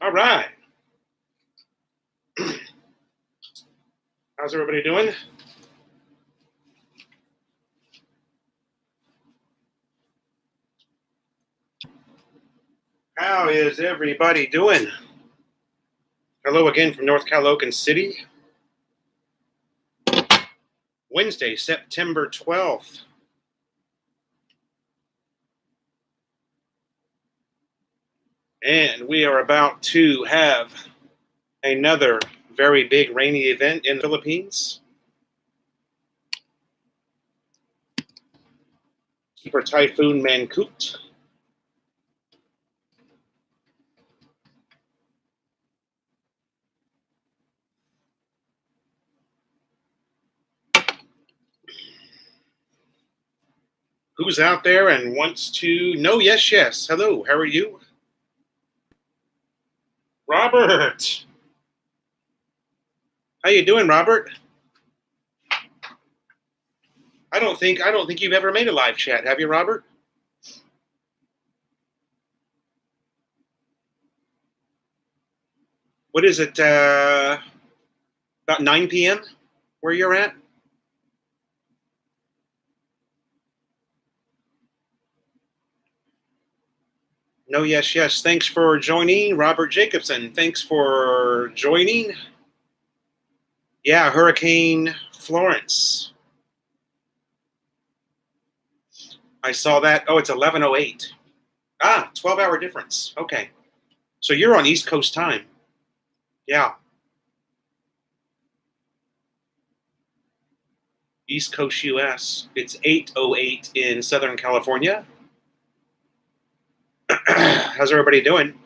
All right. How's everybody doing? How is everybody doing? Hello again from North Calocan City. Wednesday, September 12th. And we are about to have another very big rainy event in the Philippines. Super Typhoon Mangkhut. Who's out there and wants to know? Yes, yes. Hello, how are you? Robert. How you doing, Robert? I don't think you've ever made a live chat, have you, Robert? What is it? About 9 p.m. where you're at? No, yes, yes. Thanks for joining, Robert Jacobson. Thanks for joining. Yeah, Hurricane Florence. I saw that. Oh, it's 11:08. 12-hour difference. Okay. So you're on East Coast time. Yeah. East Coast US. It's 8:08 in Southern California. How's everybody doing?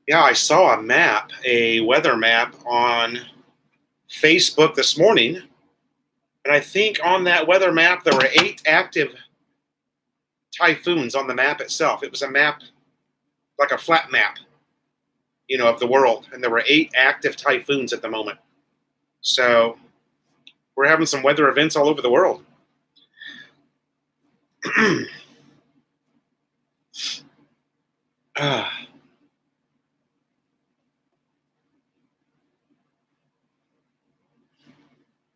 Yeah, I saw a weather map on Facebook this morning. And I think on that weather map, there were 8 active typhoons on the map itself. It was a map, like a flat map, of the world. And there were 8 active typhoons at the moment. So we're having some weather events all over the world.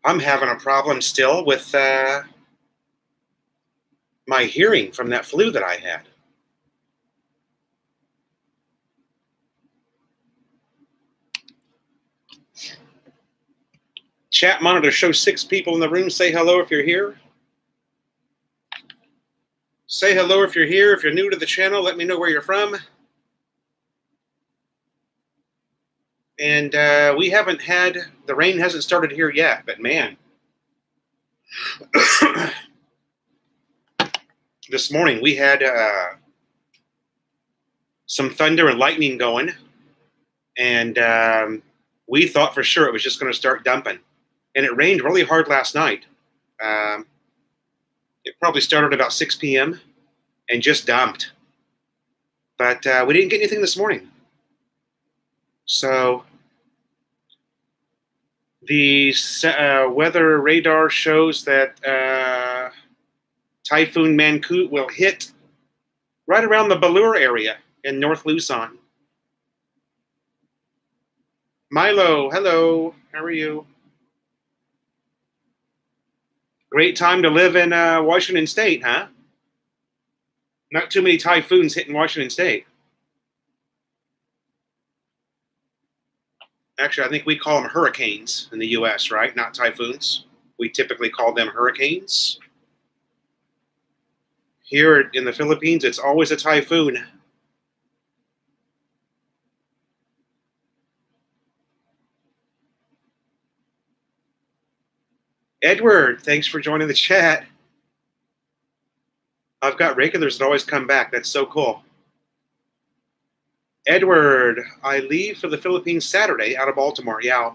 I'm having a problem still with my hearing from that flu that I had. Chat monitor shows 6 people in the room. Say hello if you're here. Say hello if you're here. If you're new to the channel, let me know where you're from. And we haven't had, the rain hasn't started here yet, but man. This morning we had some thunder and lightning going. And we thought for sure it was just going to start dumping. And it rained really hard last night. It probably started about 6 p.m. and just dumped. But we didn't get anything this morning. So the weather radar shows that Typhoon Mangkhut will hit right around the Balur area in North Luzon. Milo, hello. How are you? Great time to live in Washington State, huh? Not too many typhoons hitting Washington State. Actually, I think we call them hurricanes in the U.S., right? Not typhoons. We typically call them hurricanes. Here in the Philippines, it's always a typhoon. Edward, thanks for joining the chat. I've got regulars that always come back. That's so cool. Edward, I leave for the Philippines Saturday out of Baltimore. Yeah,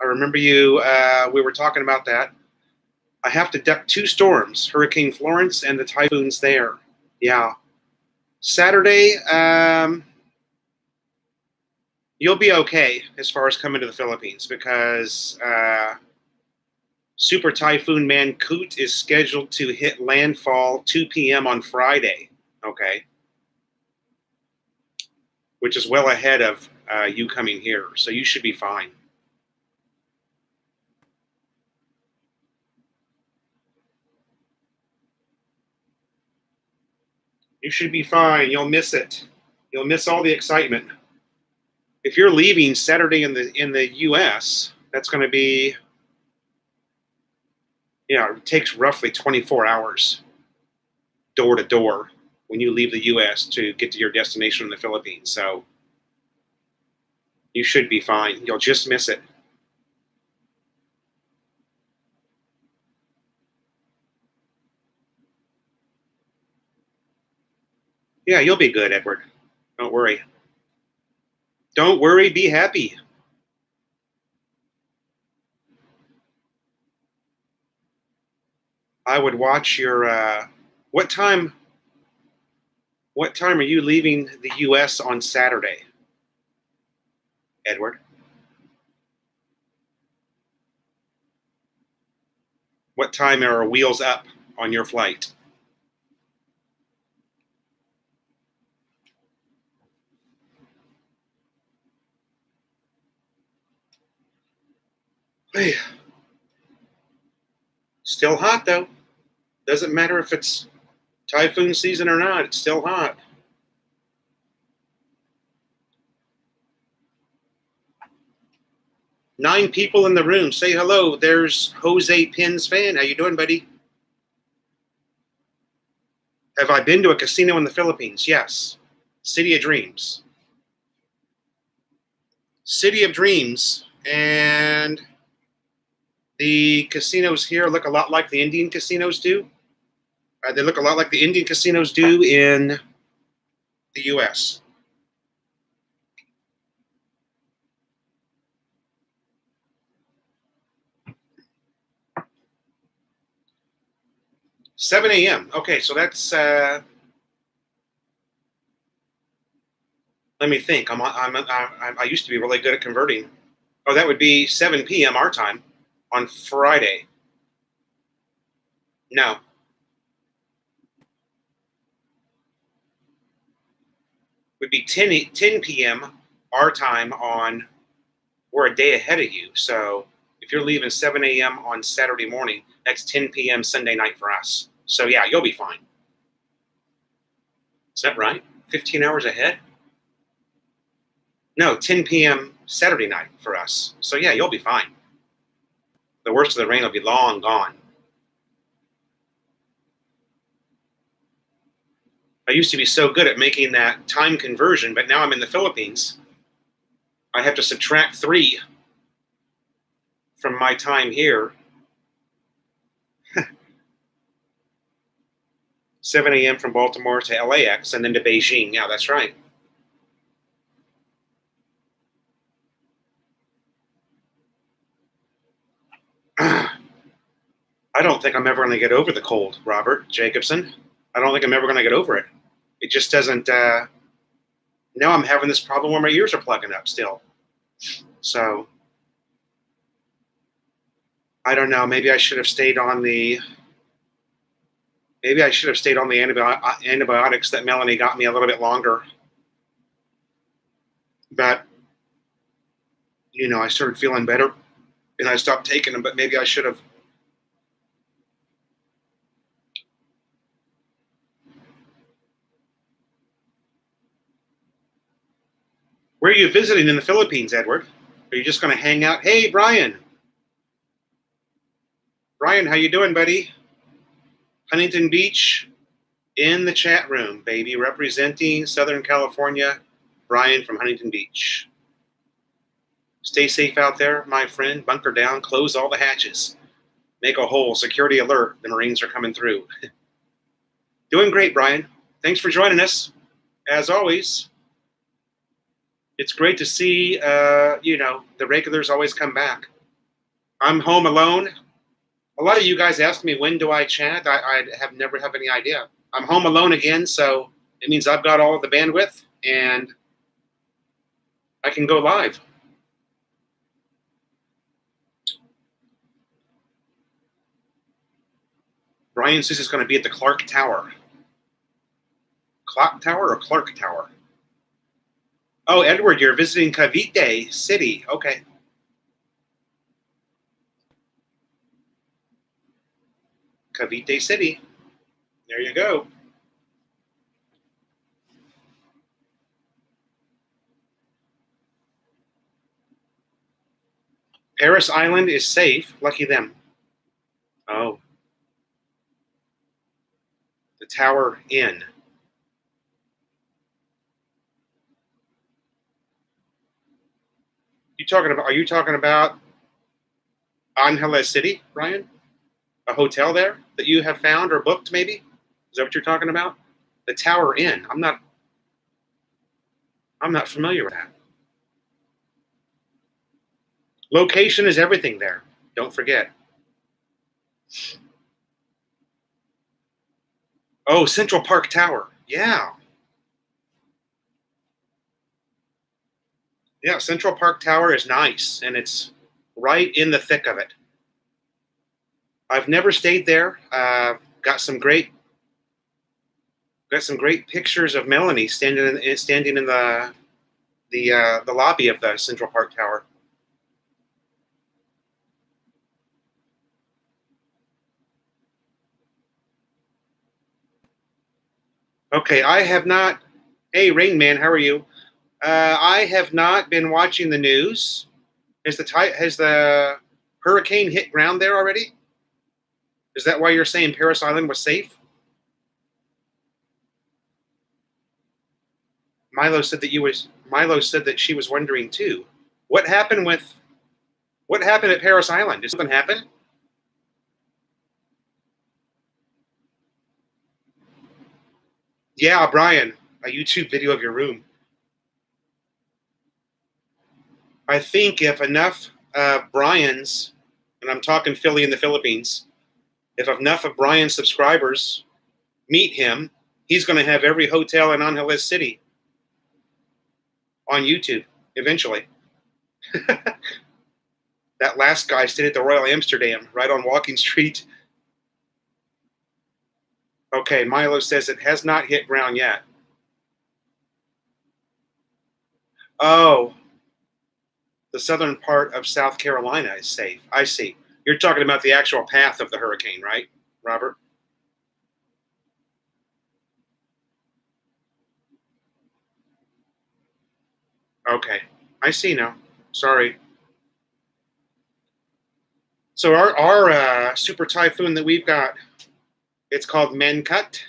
I remember you. We were talking about that. I have to duck 2 storms, Hurricane Florence and the typhoons there. Yeah. Saturday, you'll be okay as far as coming to the Philippines because Super Typhoon Mangkhut is scheduled to hit landfall 2 p.m. on Friday. Okay. Which is well ahead of you coming here. So you should be fine. You should be fine. You'll miss it. You'll miss all the excitement. If you're leaving Saturday in the U.S., that's going to be, it takes roughly 24 hours door to door when you leave the U.S. to get to your destination in the Philippines. So you should be fine. You'll just miss it. Yeah, you'll be good, Edward. Don't worry. Don't worry. Be happy. I would watch your. What time? What time are you leaving the U.S. on Saturday, Edward? What time are wheels up on your flight? Still hot though. Doesn't matter if it's typhoon season or not. It's still hot. Nine people in the room. Say hello. There's Jose Pins fan. How you doing, buddy? Have I been to a casino in the Philippines? Yes. City of Dreams. City of Dreams. And the casinos here look a lot like the Indian casinos do. They look a lot like the Indian casinos do in the U.S. $7 a.m. Okay, so that's. Let me think. I used to be really good at converting. Oh, that would be 7 p.m. our time on Friday. No. Would be 10 p.m. our time on. We're a day ahead of you. So if you're leaving 7 a.m. on Saturday morning, that's 10 p.m. Sunday night for us. So yeah, you'll be fine. Is that right? 15 hours ahead? No, 10 p.m. Saturday night for us. So yeah, you'll be fine. The worst of the rain will be long gone. I used to be so good at making that time conversion, but now I'm in the Philippines. I have to subtract 3 from my time here. 7 a.m. from Baltimore to LAX and then to Beijing. Yeah, that's right. I don't think I'm ever going to get over the cold, Robert Jacobson. I don't think I'm ever going to get over it. It just doesn't. Now I'm having this problem where my ears are plugging up still. So I don't know. Maybe I should have stayed on the. Maybe I should have stayed on the antibiotics that Melanie got me a little bit longer. But I started feeling better, and I stopped taking them. But maybe I should have. Where are you visiting in the Philippines, Edward? Are you just going to hang out? Hey, Brian. Brian, how you doing, buddy? Huntington Beach in the chat room, baby, representing Southern California. Brian from Huntington Beach. Stay safe out there, my friend. Bunker down. Close all the hatches. Make a hole. Security alert. The Marines are coming through. Doing great, Brian. Thanks for joining us. As always, it's great to see, the regulars always come back. I'm home alone. A lot of you guys ask me, when do I chat? I never have any idea. I'm home alone again, so it means I've got all of the bandwidth, and I can go live. Brian says it's going to be at the Clark Tower. Clock Tower or Clark Tower? Oh, Edward, you're visiting Cavite City. Okay. Cavite City. There you go. Paris Island is safe. Lucky them. Oh. The Tower Inn. Are you talking about Angeles City, Ryan? A hotel there that you have found or booked, maybe? Is that what you're talking about? The Tower Inn. I'm not familiar with that. Location is everything there. Don't forget. Oh, Central Park Tower. Yeah. Yeah, Central Park Tower is nice, and it's right in the thick of it. I've never stayed there. Got some great pictures of Melanie standing in the lobby of the Central Park Tower. Okay, I have not. Hey, Rain Man, how are you? I have not been watching the news. Has the hurricane hit ground there already? Is that why you're saying Paris Island was safe? Milo said that she was wondering too. What happened at Paris Island? Did something happen? Yeah, Brian, a YouTube video of your room. I think if enough Brian's, and I'm talking Philly in the Philippines, if enough of Brian's subscribers meet him, he's going to have every hotel in Angeles City on YouTube eventually. That last guy stayed at the Royal Amsterdam, right on Walking Street. Okay, Milo says it has not hit ground yet. Oh, the southern part of South Carolina is safe. I see. You're talking about the actual path of the hurricane, right, Robert? Okay, I see now. Sorry. So our super typhoon that we've got, it's called Mangkhut,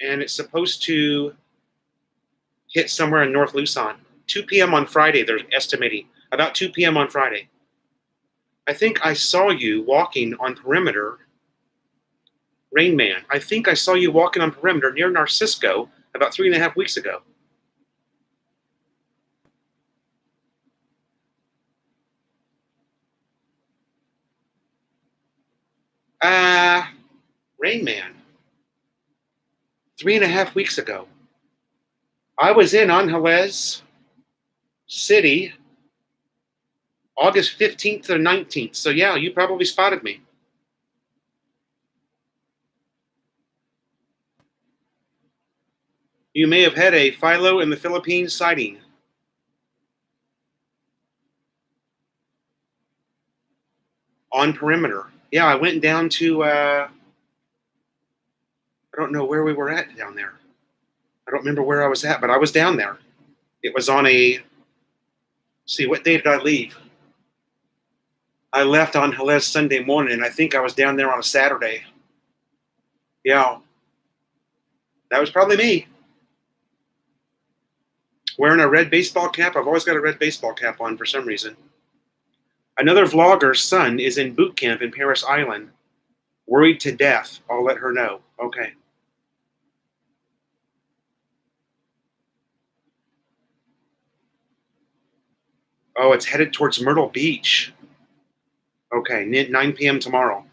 and it's supposed to hit somewhere in North Luzon. 2 p.m. on Friday, they're estimating. About 2 p.m. on Friday. I think I saw you walking on perimeter, Rain Man. I think I saw you walking on perimeter near Narcisco about 3.5 weeks ago. Rain Man. 3.5 weeks ago. I was in Angeles City August 15th or 19th. So yeah, you probably spotted me. You may have had a Philo in the Philippines sighting. On perimeter. Yeah, I went down to, I don't know where we were at down there. I don't remember where I was at, but I was down there. It was on see, what day did I leave? I left on Angeles Sunday morning, and I think I was down there on a Saturday. Yeah. That was probably me. Wearing a red baseball cap. I've always got a red baseball cap on for some reason. Another vlogger's son is in boot camp in Paris Island. Worried to death. I'll let her know. Okay. Oh, it's headed towards Myrtle Beach. Okay, 9 p.m. tomorrow.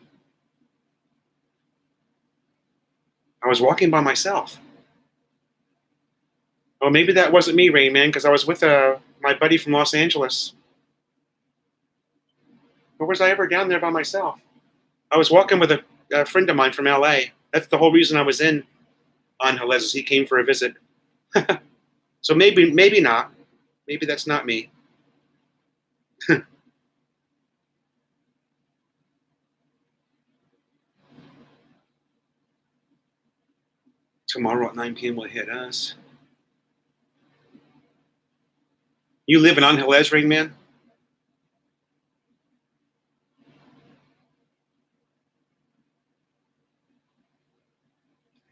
I was walking by myself. Oh, maybe that wasn't me, Rain Man, because I was with my buddy from Los Angeles. Or was I ever down there by myself? I was walking with a friend of mine from LA. That's the whole reason I was in Angeles, is he came for a visit. So maybe not. Maybe that's not me. Tomorrow at 9 p.m. will hit us. You live in Angeles, Ring Man?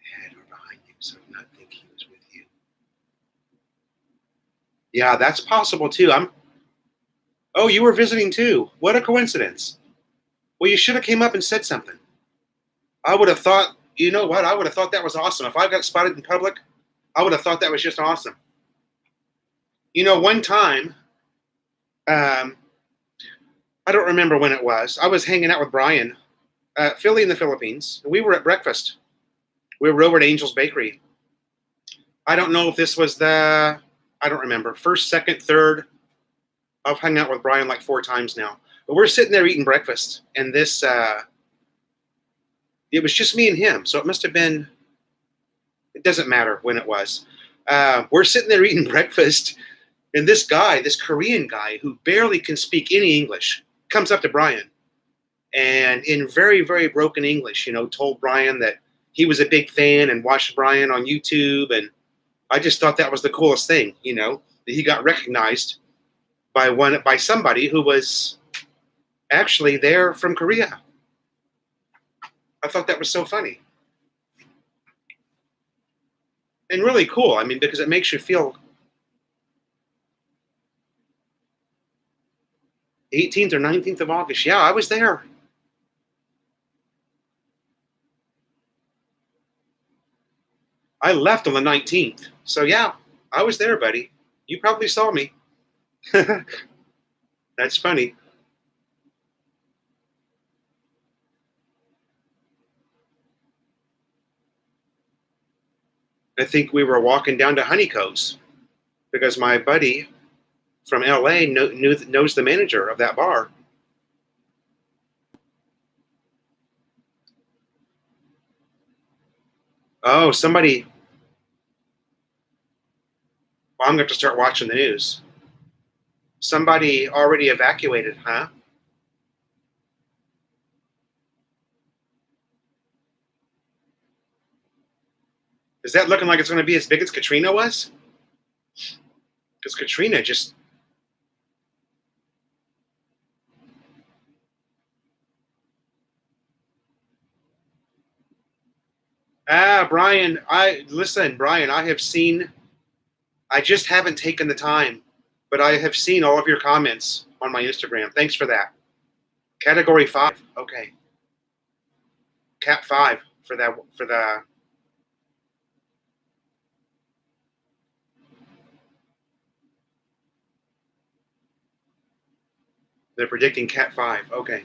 Ahead or behind you, so I not think he was with you. Yeah, that's possible too. Oh, you were visiting too. What a coincidence. Well, you should have came up and said something. I would have thought, you know what? I would have thought that was awesome. If I got spotted in public, I would have thought that was just awesome. You know, one time, I don't remember when it was. I was hanging out with Brian, Philly in the Philippines. We were at breakfast. We were over at Angel's Bakery. I don't know if this was I don't remember. First, second, third. I've hung out with Brian like 4 times now. But we're sitting there eating breakfast, and this, it was just me and him. So it must have been, it doesn't matter when it was. We're sitting there eating breakfast, and this guy, this Korean guy who barely can speak any English, comes up to Brian and in very, very broken English, you know, told Brian that he was a big fan and watched Brian on YouTube. And I just thought that was the coolest thing, you know, that he got recognized by somebody who was actually there from Korea. I thought that was so funny. And really cool. I mean, because it makes you feel 18th or 19th of August. Yeah, I was there. I left on the 19th. So yeah, I was there, buddy. You probably saw me. That's funny. I think we were walking down to Honeycoats because my buddy from LA knows the manager of that bar. Oh, somebody. Well, I'm going to have to start watching the news. Somebody already evacuated, huh? Is that looking like it's going to be as big as Katrina was? Because Katrina just. Brian, Brian, I have seen. I just haven't taken the time, but I have seen all of your comments on my Instagram. Thanks for that. Category 5. Okay. Cat 5 for the. They're predicting Cat 5. Okay.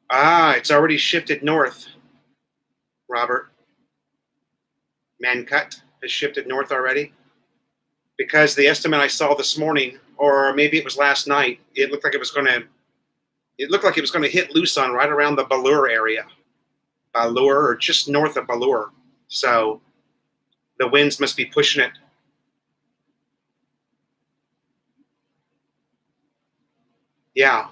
It's already shifted north, Robert. Mangkhut has shifted north already. Because the estimate I saw this morning, or maybe it was last night, it looked like it was going to hit Luzon right around the Baler area. Baler, or just north of Baler. So the winds must be pushing it. Yeah.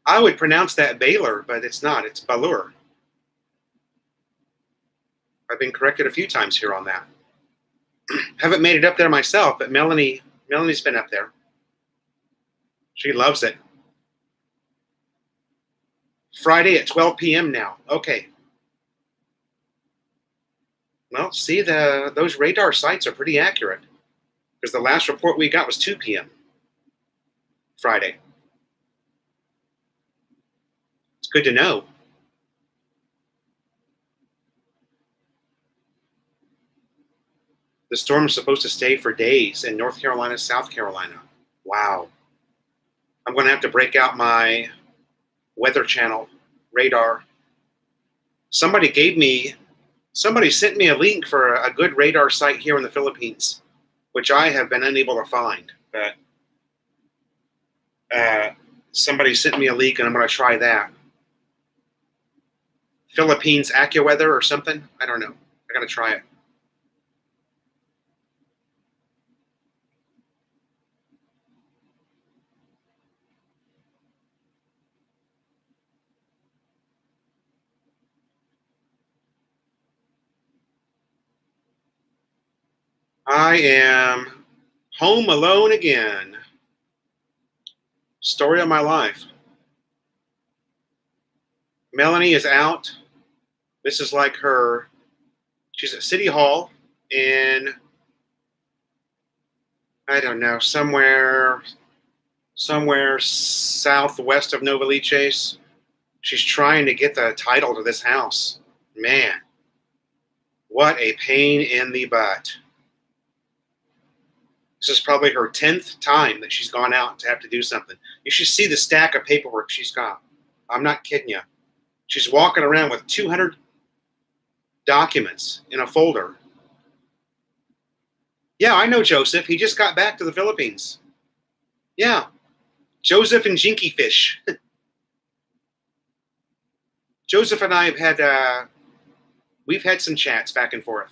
I would pronounce that Baylor, but it's not. It's Baler. I've been corrected a few times here on that. Haven't made it up there myself, but Melanie's been up there. She loves it. Friday at 12 p.m. now. Okay. Well, see, those radar sites are pretty accurate because the last report we got was 2 p.m. Friday. It's good to know. The storm is supposed to stay for days in North Carolina, South Carolina. Wow. I'm going to have to break out my Weather Channel radar. Somebody sent me a link for a good radar site here in the Philippines, which I have been unable to find. But Somebody sent me a link, and I'm going to try that. Philippines AccuWeather or something. I don't know. I got to try it. I am home alone again. Story of my life. Melanie is out. This is like her. She's at City Hall in, I don't know, somewhere southwest of Novaliches. She's trying to get the title to this house. Man, what a pain in the butt. This is probably her 10th time that she's gone out to have to do something. You should see the stack of paperwork she's got. I'm not kidding you. She's walking around with 200 documents in a folder. Yeah, I know Joseph. He just got back to the Philippines. Yeah, Joseph and Jinky Fish. Joseph and I have had, we've had some chats back and forth.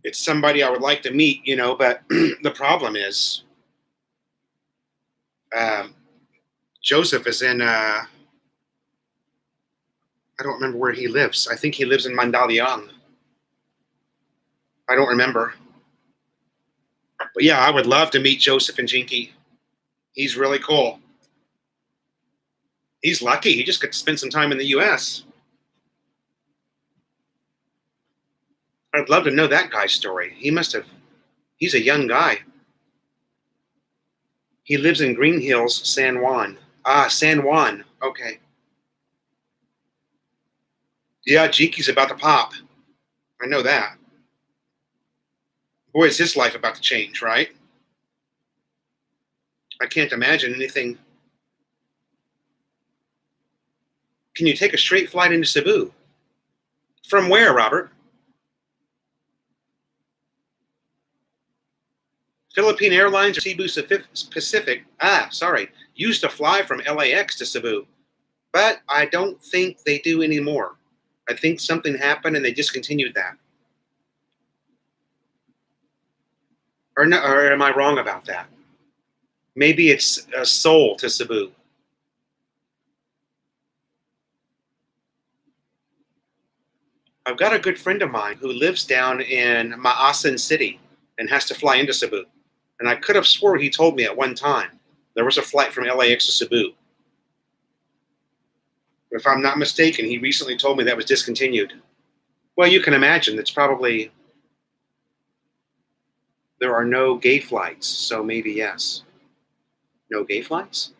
It's somebody I would like to meet, you know, but the problem is Joseph is in, I don't remember where he lives. I think he lives in Mandaluyong. I don't remember. But yeah, I would love to meet Joseph and Jinky. He's really cool. He's lucky. He just got to spend some time in the U.S. I'd love to know that guy's story. He's a young guy. He lives in Green Hills, San Juan. San Juan. Okay. Yeah, Jinky's about to pop. I know that. Boy, is his life about to change, right? I can't imagine anything. Can you take a straight flight into Cebu? From where, Robert? Philippine Airlines or Cebu Pacific, used to fly from LAX to Cebu, but I don't think they do anymore. I think something happened and they discontinued that. Or am I wrong about that? Maybe it's Seoul to Cebu. I've got a good friend of mine who lives down in Maasin City and has to fly into Cebu. And I could have swore he told me at one time there was a flight from LAX to Cebu. If I'm not mistaken, he recently told me that was discontinued. Well, you can imagine that's probably, there are no gay flights, so maybe yes. No gay flights?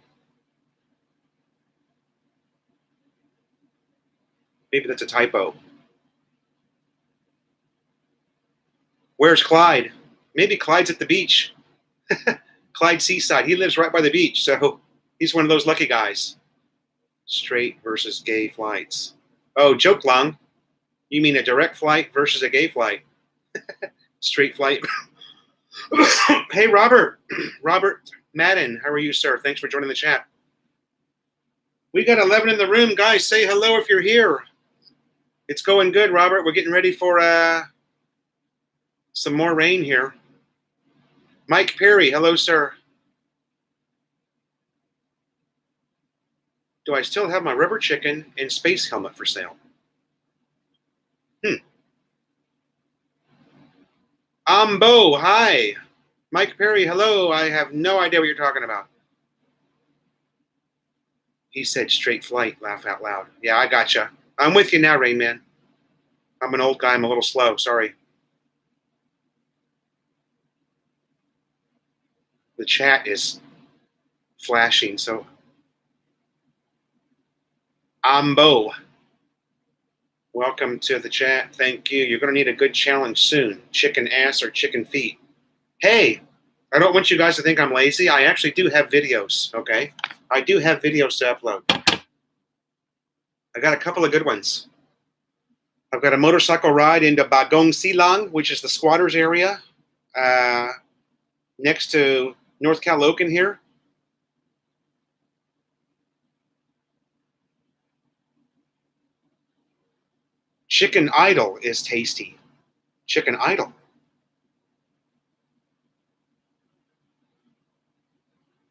Maybe that's a typo. Where's Clyde? Maybe Clyde's at the beach. Clyde Seaside. He lives right by the beach, so he's one of those lucky guys. Straight versus gay flights. Oh, joke long. You mean a direct flight versus a gay flight? Straight flight. Hey, Robert. Robert Madden, how are you, sir? Thanks for joining the chat. We got 11 in the room. Guys, say hello if you're here. It's going good, Robert. We're getting ready for some more rain here. Mike Perry, hello, sir. Do I still have my rubber chicken and space helmet for sale? Ambo, hi. Mike Perry, hello. I have no idea what you're talking about. He said straight flight, laugh out loud. Yeah, I gotcha. I'm with you now, Rain Man. I'm an old guy. I'm a little slow. Sorry. The chat is flashing, so. Ambo. Welcome to the chat. Thank you. You're going to need a good challenge soon. Chicken ass or chicken feet. Hey, I don't want you guys to think I'm lazy. I actually do have videos, okay? I do have videos to upload. I got a couple of good ones. I've got a motorcycle ride into Bagong Silang, which is the squatters area next to North Caloocan here. Chicken Idol is tasty. Chicken Idol.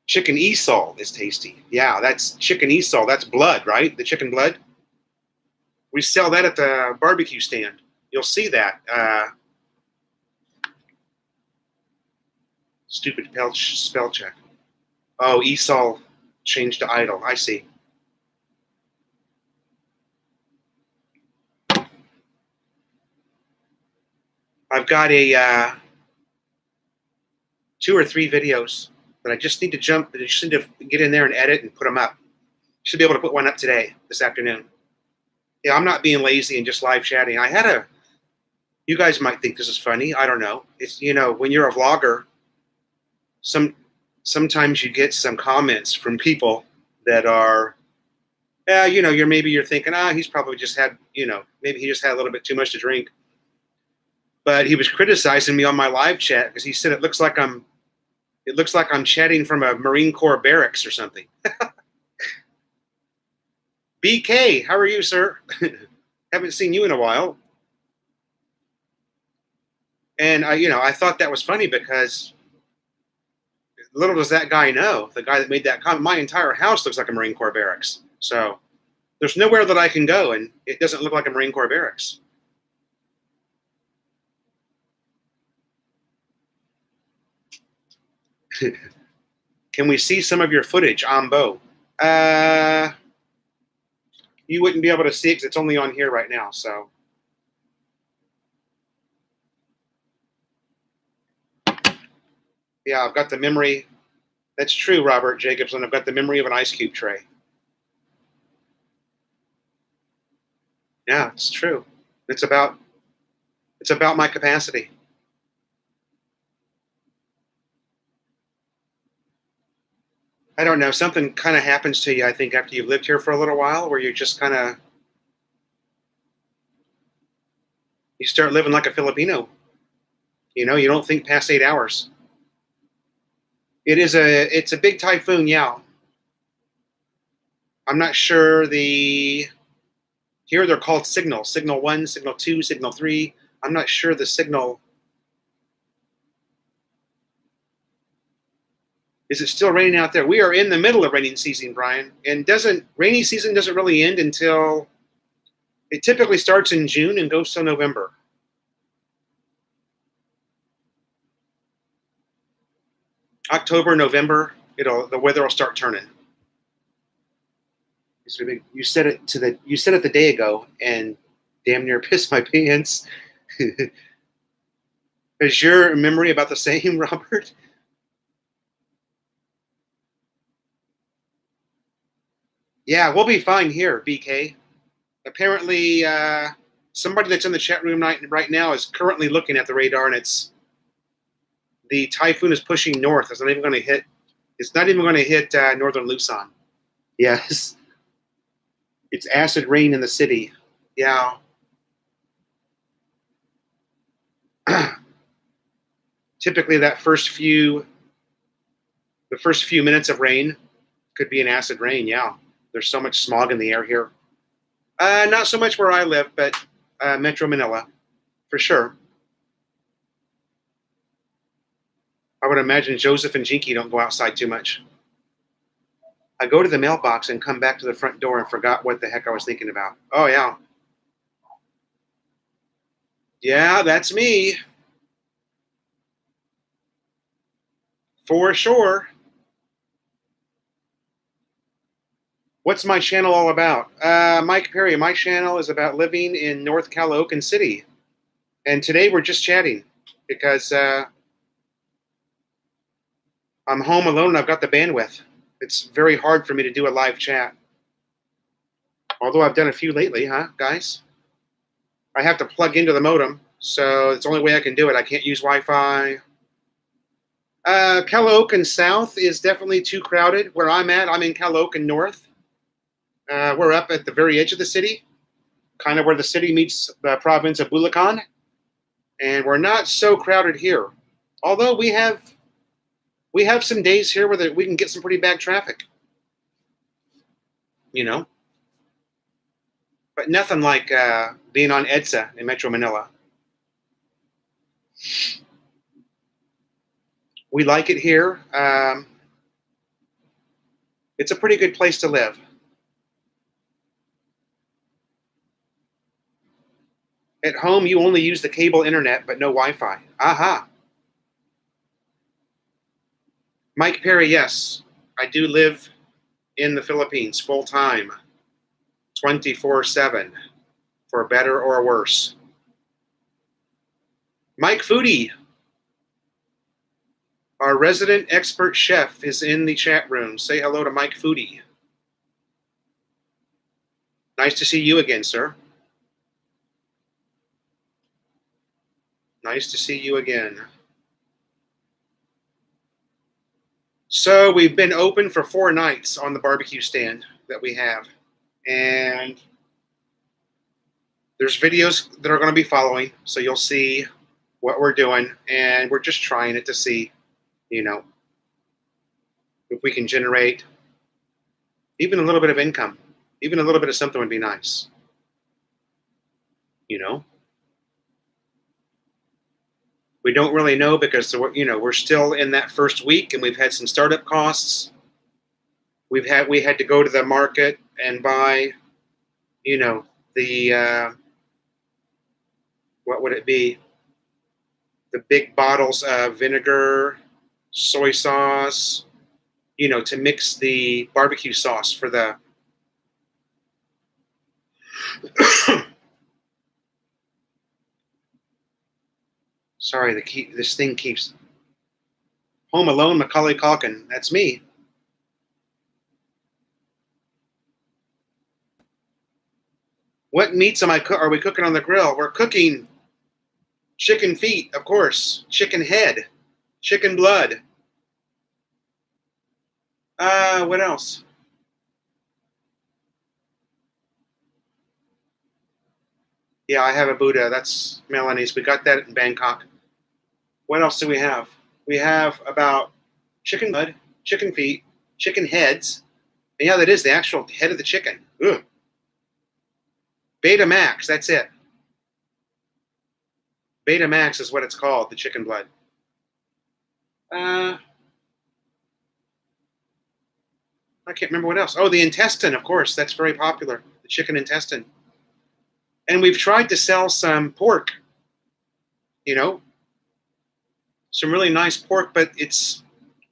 Chicken esol is tasty. Yeah, that's chicken esol. That's blood, right? The chicken blood. We sell that at the barbecue stand. You'll see that. Stupid spell check. Oh, esol changed to idol. I see. I've got a 2 or 3 videos that I just need to get in there and edit and put them up. Should be able to put one up today, this afternoon. Yeah, I'm not being lazy and just live chatting. You guys might think this is funny. I don't know. It's, when you're a vlogger, sometimes you get some comments from people that are, you're thinking, he's probably just had, maybe he just had a little bit too much to drink. But he was criticizing me on my live chat because he said it looks like I'm chatting from a Marine Corps barracks or something. BK, how are you, sir? Haven't seen you in a while. And I thought that was funny because little does that guy know, the guy that made that comment, my entire house looks like a Marine Corps barracks. So there's nowhere that I can go and it doesn't look like a Marine Corps barracks. Can we see some of your footage on Bo? You wouldn't be able to see it because it's only on here right now. So, yeah, I've got the memory. That's true, Robert Jacobson. I've got the memory of an ice cube tray. Yeah, it's true. It's about my capacity. I don't know. Something kind of happens to you, I think, after you've lived here for a little while, where you just you start living like a Filipino. You don't think past 8 hours. It's a big typhoon, yeah. I'm not sure here they're called signals. Signal 1, signal 2, signal 3. I'm not sure the signal. Is it still raining out there? We are in the middle of rainy season, Brian. And rainy season doesn't really end until it typically starts in June and goes till November. October, November, the weather will start turning. You said it the day ago and damn near pissed my pants. Is your memory about the same, Robert? Yeah, we'll be fine here, BK. Apparently, somebody that's in the chat room right now is currently looking at the radar, and the typhoon is pushing north. It's not even going to hit. It's not even going to hit northern Luzon. Yes, it's acid rain in the city. Yeah. Typically, the first few minutes of rain could be an acid rain. Yeah. There's so much smog in the air here. Not so much where I live, but Metro Manila, for sure. I would imagine Joseph and Jinky don't go outside too much. I go to the mailbox and come back to the front door and forgot what the heck I was thinking about. Oh, yeah. Yeah, that's me. For sure. What's my channel all about? Mike Perry, my channel is about living in North Caloocan City. And today we're just chatting because I'm home alone and I've got the bandwidth. It's very hard for me to do a live chat. Although I've done a few lately, huh, guys? I have to plug into the modem, so it's the only way I can do it. I can't use Wi-Fi. Caloocan South is definitely too crowded. Where I'm at, I'm in Caloocan North. We're up at the very edge of the city. kind of where the city meets the province of Bulacan. And we're not so crowded here. Although we have some days here where we can get some pretty bad traffic. You know? But nothing like being on EDSA in Metro Manila. We like it here. It's a pretty good place to live. At home, you only use the cable internet, but no Wi-Fi. Aha. Mike Perry, yes. I do live in the Philippines full-time, 24/7, for better or worse. Mike Foodie, our resident expert chef, is in the chat room. Say hello to Mike Foodie. Nice to see you again, sir. Nice to see you again. So we've been open for 4 nights on the barbecue stand that we have. And there's videos that are going to be following, so you'll see what we're doing. And we're just trying it to see, you know, if we can generate even a little bit of income. Even a little bit of something would be nice. You know? We don't really know because, you know, we're still in that first week and we've had some startup costs. We had to go to the market and buy, you know, the what would it be? The big bottles of vinegar, soy sauce, you know, to mix the barbecue sauce for the Sorry, this thing keeps Home Alone, Macaulay Culkin. That's me. What meats are we cooking on the grill? We're cooking chicken feet, of course, chicken head, chicken blood. What else? Yeah, I have a Buddha. That's Melanie's. We got that in Bangkok. What else do we have? We have about chicken blood, chicken feet, chicken heads. And yeah, that is the actual head of the chicken. Ugh. Betamax, that's it. Betamax is what it's called, the chicken blood. I can't remember what else. Oh, the intestine, of course. That's very popular, the chicken intestine. And we've tried to sell some pork, you know, some really nice pork, but it's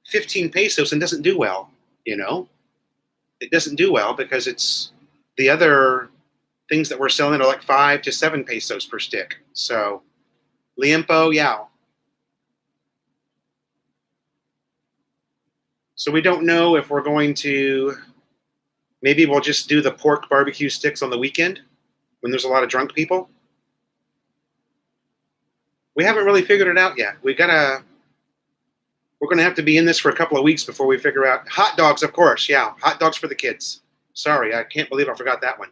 15 pesos and doesn't do well, you know. It doesn't do well because it's the other things that we're selling are like 5 to 7 pesos per stick. So, liempo, yeah. So we don't know if we're going to, maybe we'll just do the pork barbecue sticks on the weekend when there's a lot of drunk people. We haven't really figured it out yet. We're going to have to be in this for a couple of weeks before we figure out. Hot dogs, of course, yeah. Hot dogs for the kids. Sorry, I can't believe I forgot that one.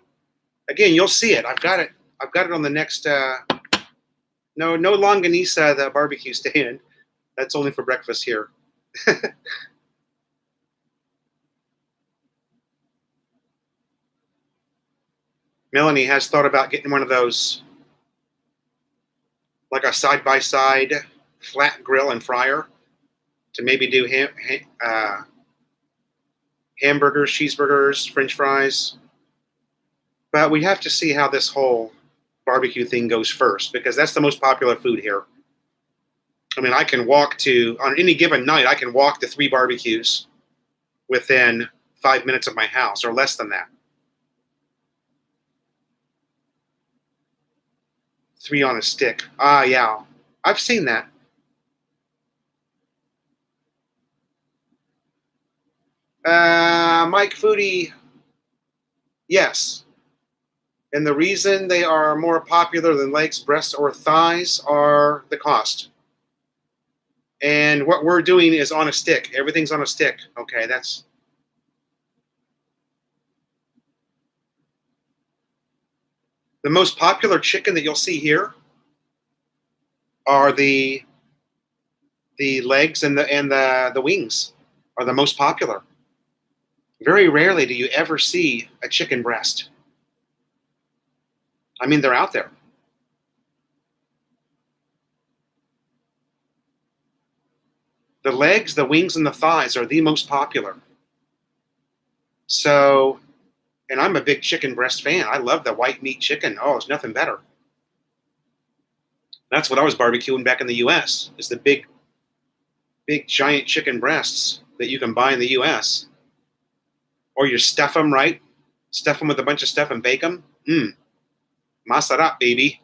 Again, you'll see it. I've got it on the next, no longanisa, the barbecue stand. That's only for breakfast here. Melanie has thought about getting one of those, like a side-by-side flat grill and fryer, to maybe do hamburgers, cheeseburgers, French fries. But we have to see how this whole barbecue thing goes first, because that's the most popular food here. I mean, on any given night, I can walk to 3 barbecues within 5 minutes of my house, or less than that. 3 on a stick. Ah, yeah. I've seen that. Mike Foodie, yes. And the reason they are more popular than legs, breasts, or thighs are the cost. And what we're doing is on a stick. Everything's on a stick. Okay, that's... The most popular chicken that you'll see here are the legs and the wings are the most popular. Very rarely do you ever see a chicken breast. I mean, they're out there. The legs, the wings, and the thighs are the most popular. So, and I'm a big chicken breast fan. I love the white meat chicken. Oh, it's nothing better. That's what I was barbecuing back in the U.S. is the big giant chicken breasts that you can buy in the U.S. Or you stuff them, right? Stuff them with a bunch of stuff and bake them. Masarap, baby.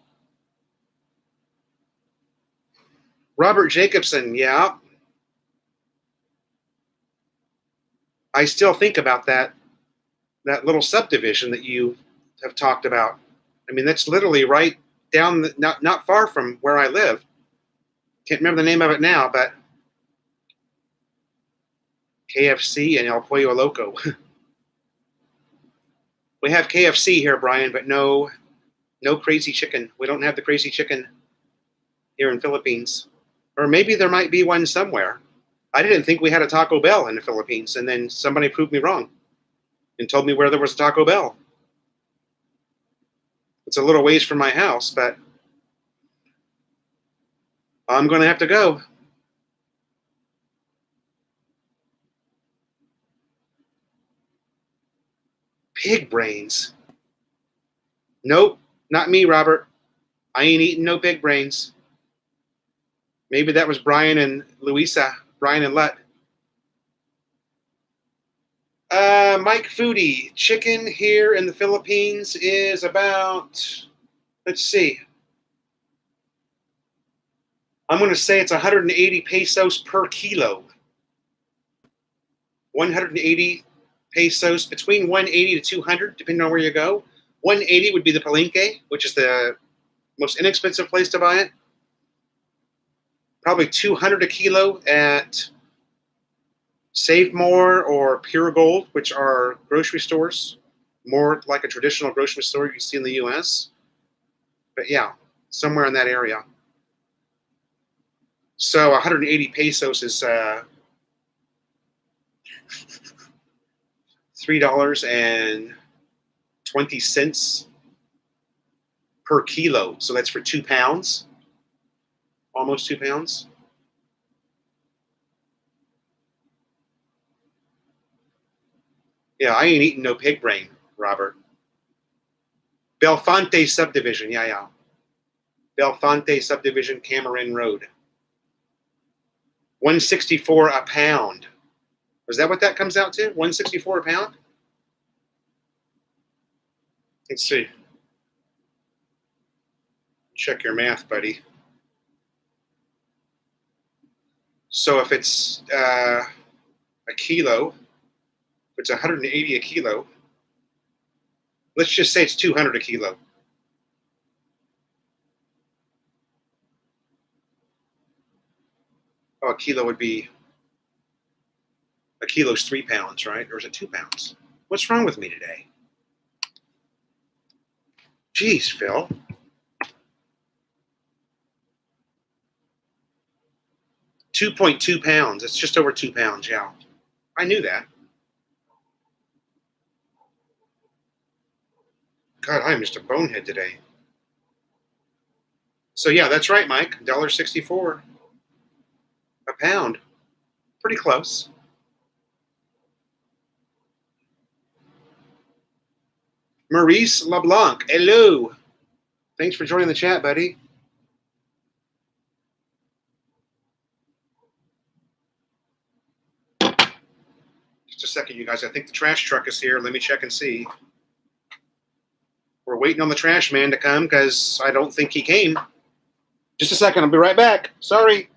Robert Jacobson, yeah. I still think about that little subdivision that you have talked about. I mean, that's literally right down, not far from where I live. Can't remember the name of it now, but KFC and El Pollo Loco. We have KFC here, Brian, but no crazy chicken. We don't have the crazy chicken here in Philippines. Or maybe there might be one somewhere. I didn't think we had a Taco Bell in the Philippines, and then somebody proved me wrong and told me where there was a Taco Bell. It's a little ways from my house, but I'm going to have to go. Pig brains. Nope, not me, Robert. I ain't eating no pig brains. Maybe that was Brian and Louisa, Brian and Lut. Mike Foodie, chicken here in the Philippines is about, let's see. I'm going to say it's 180 pesos per kilo. 180 pesos, between 180 to 200, depending on where you go. 180 would be the Palenque, which is the most inexpensive place to buy it. Probably 200 a kilo at Save More or Pure Gold, which are grocery stores, more like a traditional grocery store you see in the U.S. But yeah, somewhere in that area. So 180 pesos is $3.20 per kilo. So that's for 2 pounds, almost 2 pounds. Yeah, I ain't eating no pig brain, Robert. Belfonte subdivision, yeah. Belfonte subdivision, Cameron Road. 164 a pound. Is that what that comes out to? 164 a pound? Let's see. Check your math, buddy. So if it's a kilo, if it's 180 a kilo, let's just say it's 200 a kilo. Oh, a kilo's 3 pounds, right? Or is it 2 pounds? What's wrong with me today? Jeez, Phil. £2.2. It's just over 2 pounds, yeah. I knew that. God, I'm just a bonehead today. So yeah, that's right, Mike. $1.64 a pound. Pretty close. Maurice LeBlanc, hello. Thanks for joining the chat, buddy. Just a second, you guys. I think the trash truck is here. Let me check and see. We're waiting on the trash man to come because I don't think he came. Just a second. I'll be right back. Sorry.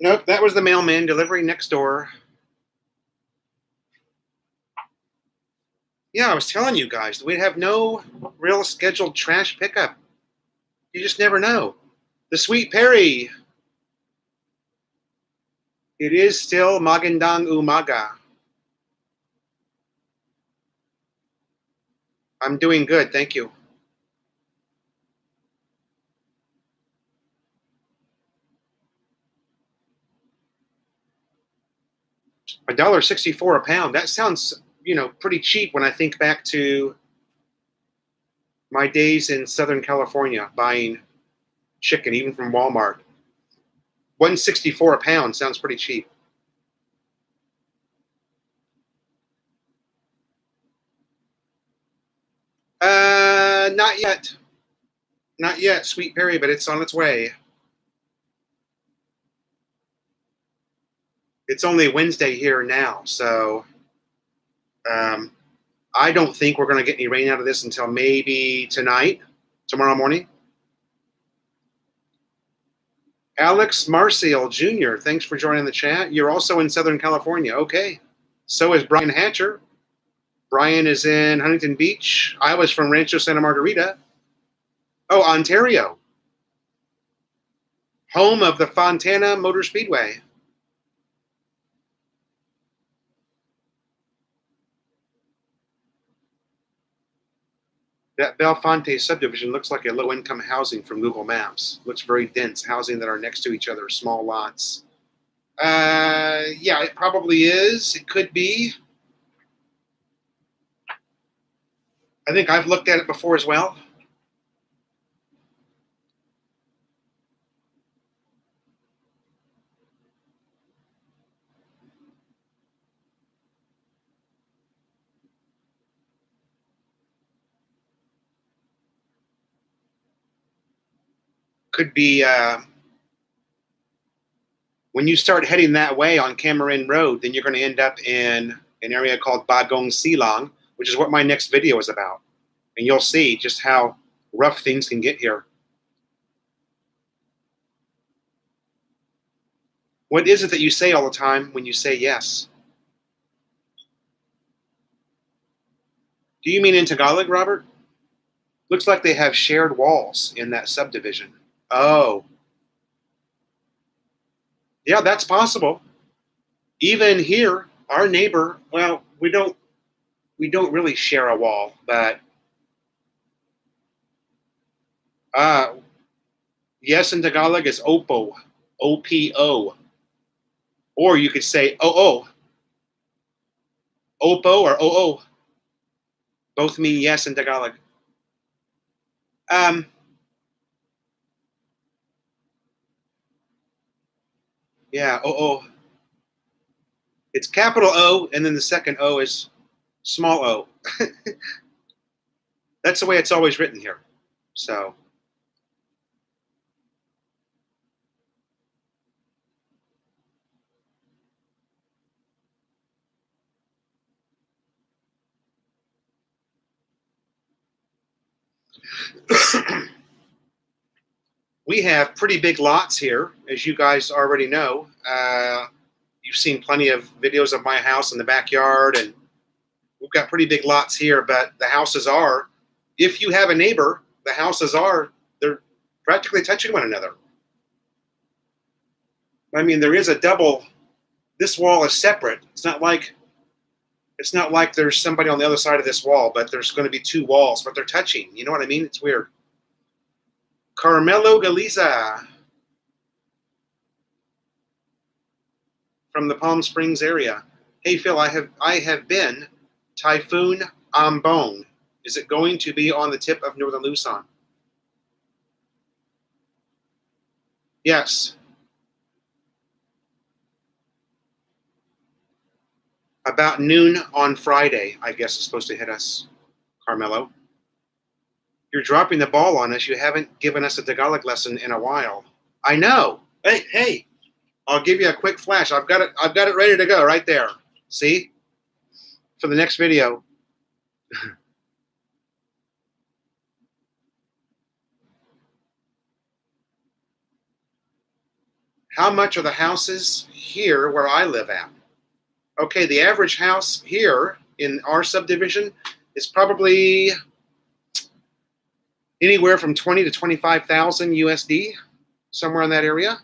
Nope, that was the mailman delivering next door. Yeah, I was telling you guys, we'd have no real scheduled trash pickup. You just never know. The Sweet Perry. It is still Magandang Umaga. I'm doing good, thank you. $1.64 a pound. That sounds, pretty cheap when I think back to my days in Southern California buying chicken, even from Walmart. 164 a pound sounds pretty cheap. Not yet. Not yet, Sweet Perry, but it's on its way. It's only Wednesday here now, so I don't think we're going to get any rain out of this until maybe tonight, tomorrow morning. Alex Marcial Jr., thanks for joining the chat. You're also in Southern California. Okay. So is Brian Hatcher. Brian is in Huntington Beach. I was from Rancho Santa Margarita. Oh, Ontario. Home of the Fontana Motor Speedway. That Belfonte subdivision looks like a low-income housing from Google Maps. Looks very dense, housing that are next to each other, small lots. Yeah, it probably is. It could be. I think I've looked at it before as well. Could be when you start heading that way on Cameron Road, then you're going to end up in an area called Bagong Silang, which is what my next video is about. And you'll see just how rough things can get here. What is it that you say all the time when you say yes? Do you mean in Tagalog, Robert? Looks like they have shared walls in that subdivision. Oh. Yeah, that's possible. Even here, our neighbor, well, we don't really share a wall, but yes in Tagalog is opo, O-P-O. Or you could say o-o. Opo or o-o. Both mean yes in Tagalog. Yeah, o-o. It's capital O, and then the second O is small o. That's the way it's always written here. So, we have pretty big lots here, as you guys already know. You've seen plenty of videos of my house in the backyard, and we've got pretty big lots here, but the houses are, if you have a neighbor, the houses are, they're practically touching one another. I mean, there is a double, this wall is separate. It's not like there's somebody on the other side of this wall, but there's going to be two walls, but they're touching. You know what I mean? It's weird. Carmelo Galiza from the Palm Springs area. Hey Phil, I have been Typhoon Ambon. Is it going to be on the tip of northern Luzon? Yes. About noon on Friday, I guess, is supposed to hit us, Carmelo. You're dropping the ball on us. You haven't given us a Tagalog lesson in a while. I know. Hey, I'll give you a quick flash. I've got it ready to go right there. See? For the next video. How much are the houses here where I live at? Okay, the average house here in our subdivision is probably anywhere from 20 to 25,000 USD, somewhere in that area.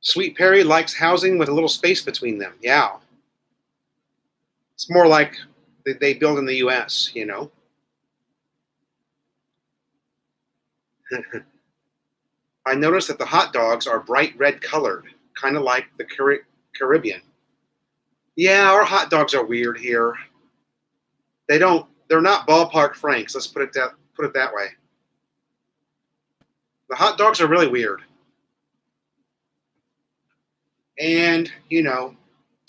Sweet Perry likes housing with a little space between them. Yeah. It's more like they build in the US, you know. I noticed that the hot dogs are bright red colored, kind of like the Caribbean. Yeah, our hot dogs are weird here. They're not ballpark franks, let's put it that way. The hot dogs are really weird. And, you know,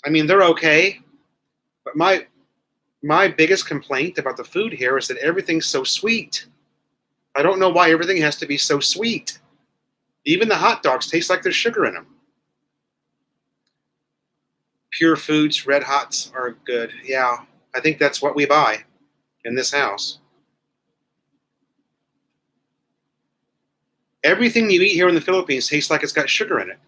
I mean they're okay, but my biggest complaint about the food here is that everything's so sweet. I don't know why everything has to be so sweet. Even the hot dogs taste like there's sugar in them. Pure Foods Red Hots are good. Yeah, I think that's what we buy in this house. Everything you eat here in the Philippines tastes like it's got sugar in it.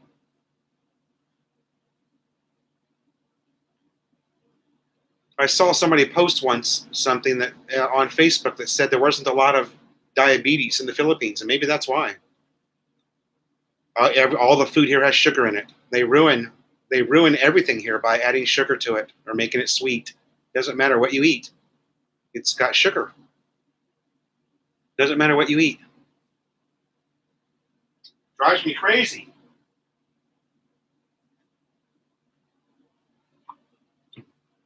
I saw somebody post once something that on Facebook that said there wasn't a lot of diabetes in the Philippines, and maybe that's why. All the food here has sugar in it. They ruin everything here by adding sugar to it or making it sweet. Doesn't matter what you eat, it's got sugar. Doesn't matter what you eat. Drives me crazy.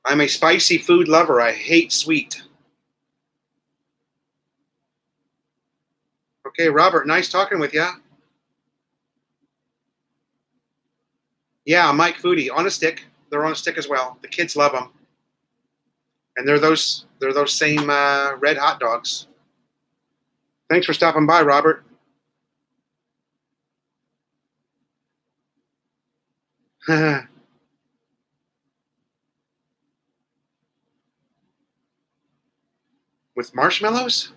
I'm a spicy food lover. I hate sweet. Okay, Robert, nice talking with you. Yeah, Mike Foodie on a stick. They're on a stick as well. The kids love them, and they're those same red hot dogs. Thanks for stopping by, Robert. With marshmallows?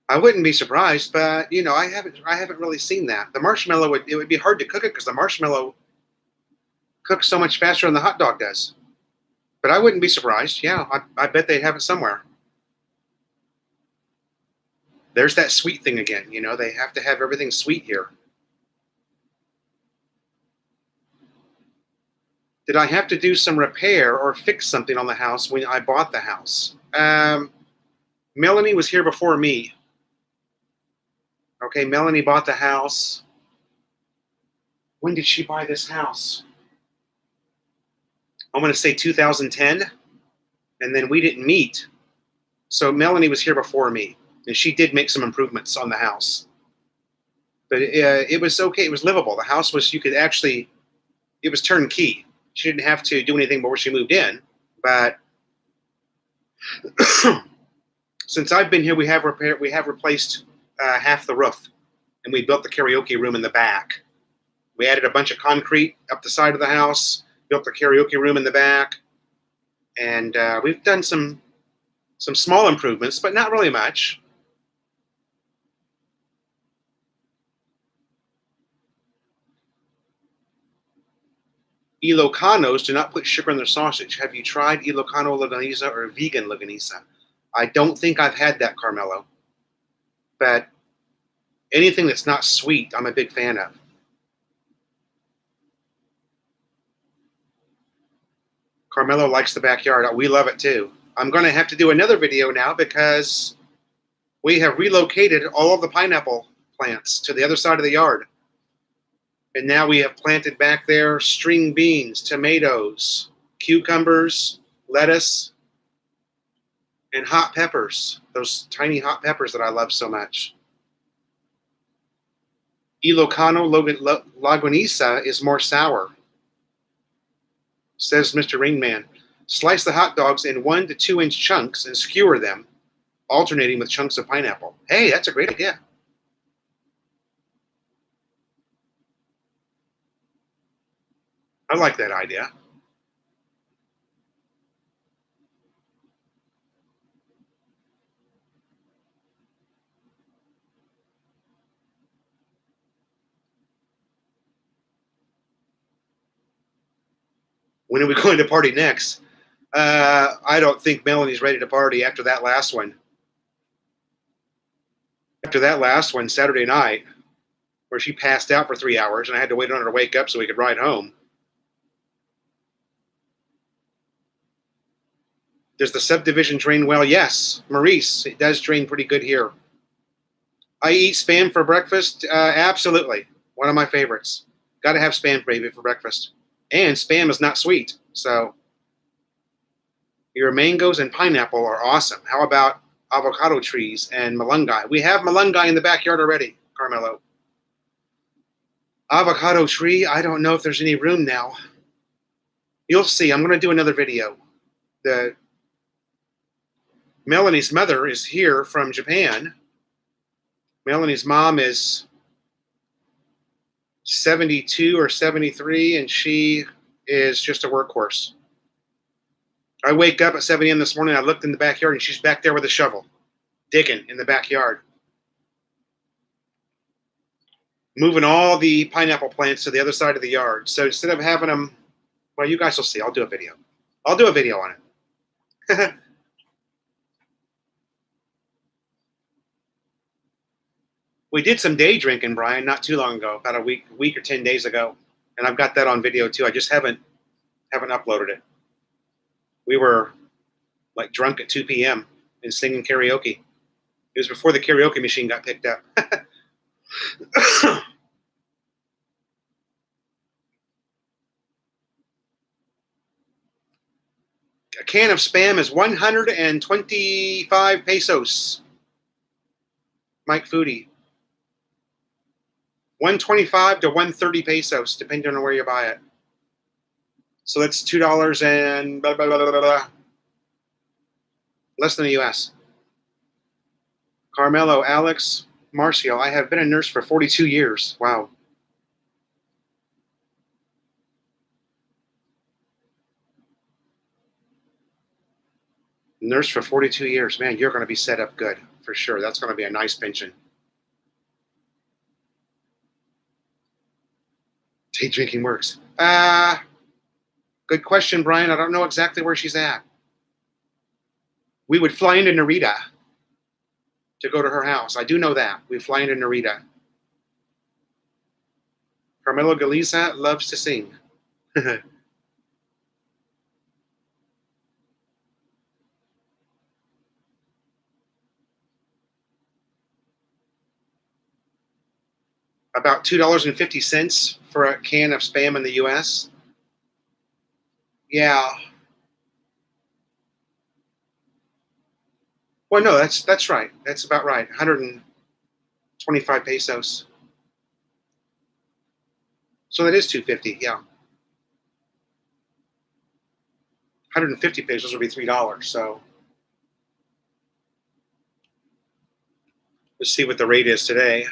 I wouldn't be surprised, but you know, I haven't really seen that. The marshmallow would be hard to cook it because the marshmallow cooks so much faster than the hot dog does. But I wouldn't be surprised. Yeah, I bet they'd have it somewhere. There's that sweet thing again. You know, they have to have everything sweet here. Did I have to do some repair or fix something on the house when I bought the house? Melanie was here before me. Okay, Melanie bought the house. When did she buy this house? I'm going to say 2010, and then we didn't meet. So Melanie was here before me, and she did make some improvements on the house. But it was okay. It was livable. The house was, it was turnkey. She didn't have to do anything before she moved in. But since I've been here, we have replaced half the roof, and we built the karaoke room in the back. We added a bunch of concrete up the side of the house, built the karaoke room in the back, and we've done some small improvements, but not really much. Ilocanos do not put sugar in their sausage. Have you tried Ilocano Longanisa or vegan Longanisa? I don't think I've had that, Carmelo. But anything that's not sweet, I'm a big fan of. Carmelo likes the backyard. We love it too. I'm going to have to do another video now because we have relocated all of the pineapple plants to the other side of the yard. And now we have planted back there string beans, tomatoes, cucumbers, lettuce, and hot peppers. Those tiny hot peppers that I love so much. Ilocano Lagunisa is more sour, says Mr. Ringman. Slice the hot dogs in 1 to 2 inch chunks and skewer them, alternating with chunks of pineapple. Hey, that's a great idea. I like that idea. When are we going to party next? I don't think Melanie's ready to party after that last one. After that last one, Saturday night, where she passed out for 3 hours and I had to wait on her to wake up so we could ride home. Does the subdivision drain well? Yes, Maurice, it does drain pretty good here. I eat Spam for breakfast. Absolutely. One of my favorites. Got to have Spam gravy for breakfast. And Spam is not sweet. So your mangoes and pineapple are awesome. How about avocado trees and malunggay? We have malunggay in the backyard already, Carmelo. Avocado tree, I don't know if there's any room now. You'll see. I'm going to do another video. Melanie's mother is here from Japan. Melanie's mom is 72 or 73, and she is just a workhorse. I wake up at 7 a.m. this morning, I looked in the backyard, and she's back there with a shovel, digging in the backyard. Moving all the pineapple plants to the other side of the yard. So instead of having them, well, you guys will see. I'll do a video. I'll do a video on it. We did some day drinking, Brian, not too long ago, about a week or 10 days ago. And I've got that on video too. I just haven't uploaded it. We were like drunk at 2 p.m. and singing karaoke. It was before the karaoke machine got picked up. A can of Spam is 125 pesos. Mike Foodie. 125 to 130 pesos, depending on where you buy it. So that's $2 and blah, blah, blah, blah, blah. Less than the US. Carmelo, Alex, Marcio, I have been a nurse for 42 years. Wow. Nurse for 42 years. Man, you're going to be set up good, for sure. That's going to be a nice pension. Day drinking works. Good question, Brian. I don't know exactly where she's at. We would fly into Narita to go to her house. I do know that. We fly into Narita. Carmelo Galiza loves to sing. About $2.50 for a can of Spam in the U.S. Yeah. Well, no, that's right. That's about right. 125 pesos. So that is $2.50. Yeah. 150 pesos would be $3. So let's see what the rate is today.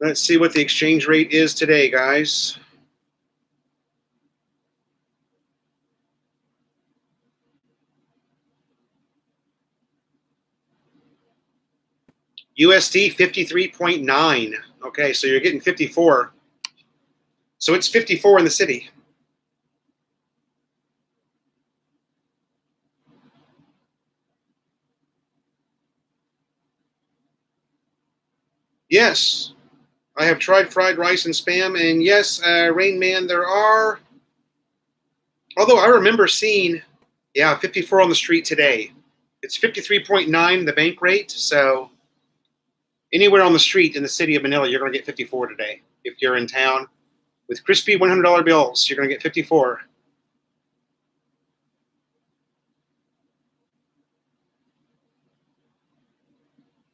Let's see what the exchange rate is today, guys. USD 53.9. Okay, so you're getting 54. So it's 54 in the city. Yes. I have tried fried rice and Spam, and yes, Rain Man, there are. Although I remember seeing, 54 on the street today. It's 53.9, the bank rate. So anywhere on the street in the city of Manila, you're going to get 54 today. If you're in town with crispy $100 bills, you're going to get 54.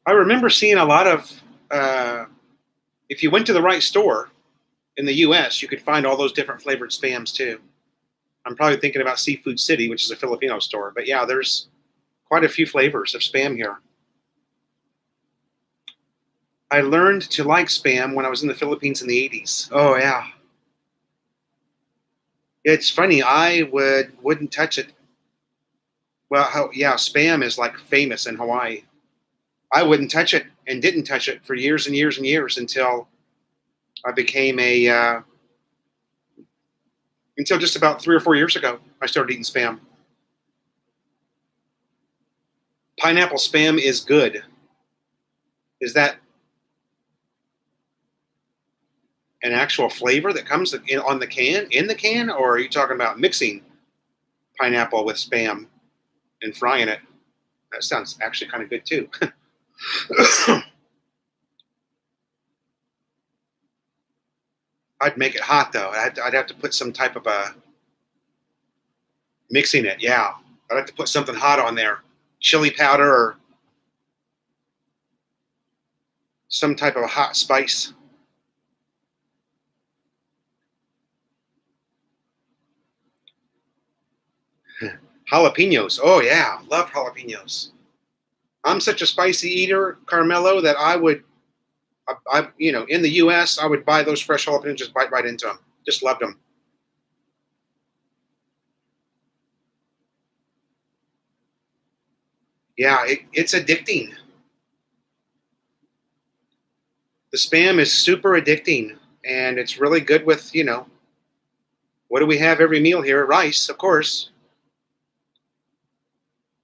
I remember seeing a lot of. If you went to the right store in the U.S., you could find all those different flavored Spams too. I'm probably thinking about Seafood City, which is a Filipino store. But yeah, there's quite a few flavors of Spam here. I learned to like Spam when I was in the Philippines in the 80s. Oh, yeah. It's funny. I wouldn't touch it. Well, Spam is like famous in Hawaii. I wouldn't touch it and didn't touch it for years and years and years until I became a, until just about 3 or 4 years ago, I started eating Spam. Pineapple Spam is good. Is that an actual flavor that comes on the can, in the can, or are you talking about mixing pineapple with Spam and frying it? That sounds actually kind of good too. I'd make it hot though. I'd have to put some type of a mixing it. Yeah, I'd have to put something hot on there, chili powder or some type of a hot spice. Jalapenos. Oh yeah, love jalapenos. I'm such a spicy eater, Carmelo, that in the U.S., I would buy those fresh jalapenos, just bite right into them. Just loved them. Yeah, it's addicting. The Spam is super addicting, and it's really good with, what do we have every meal here? Rice, of course.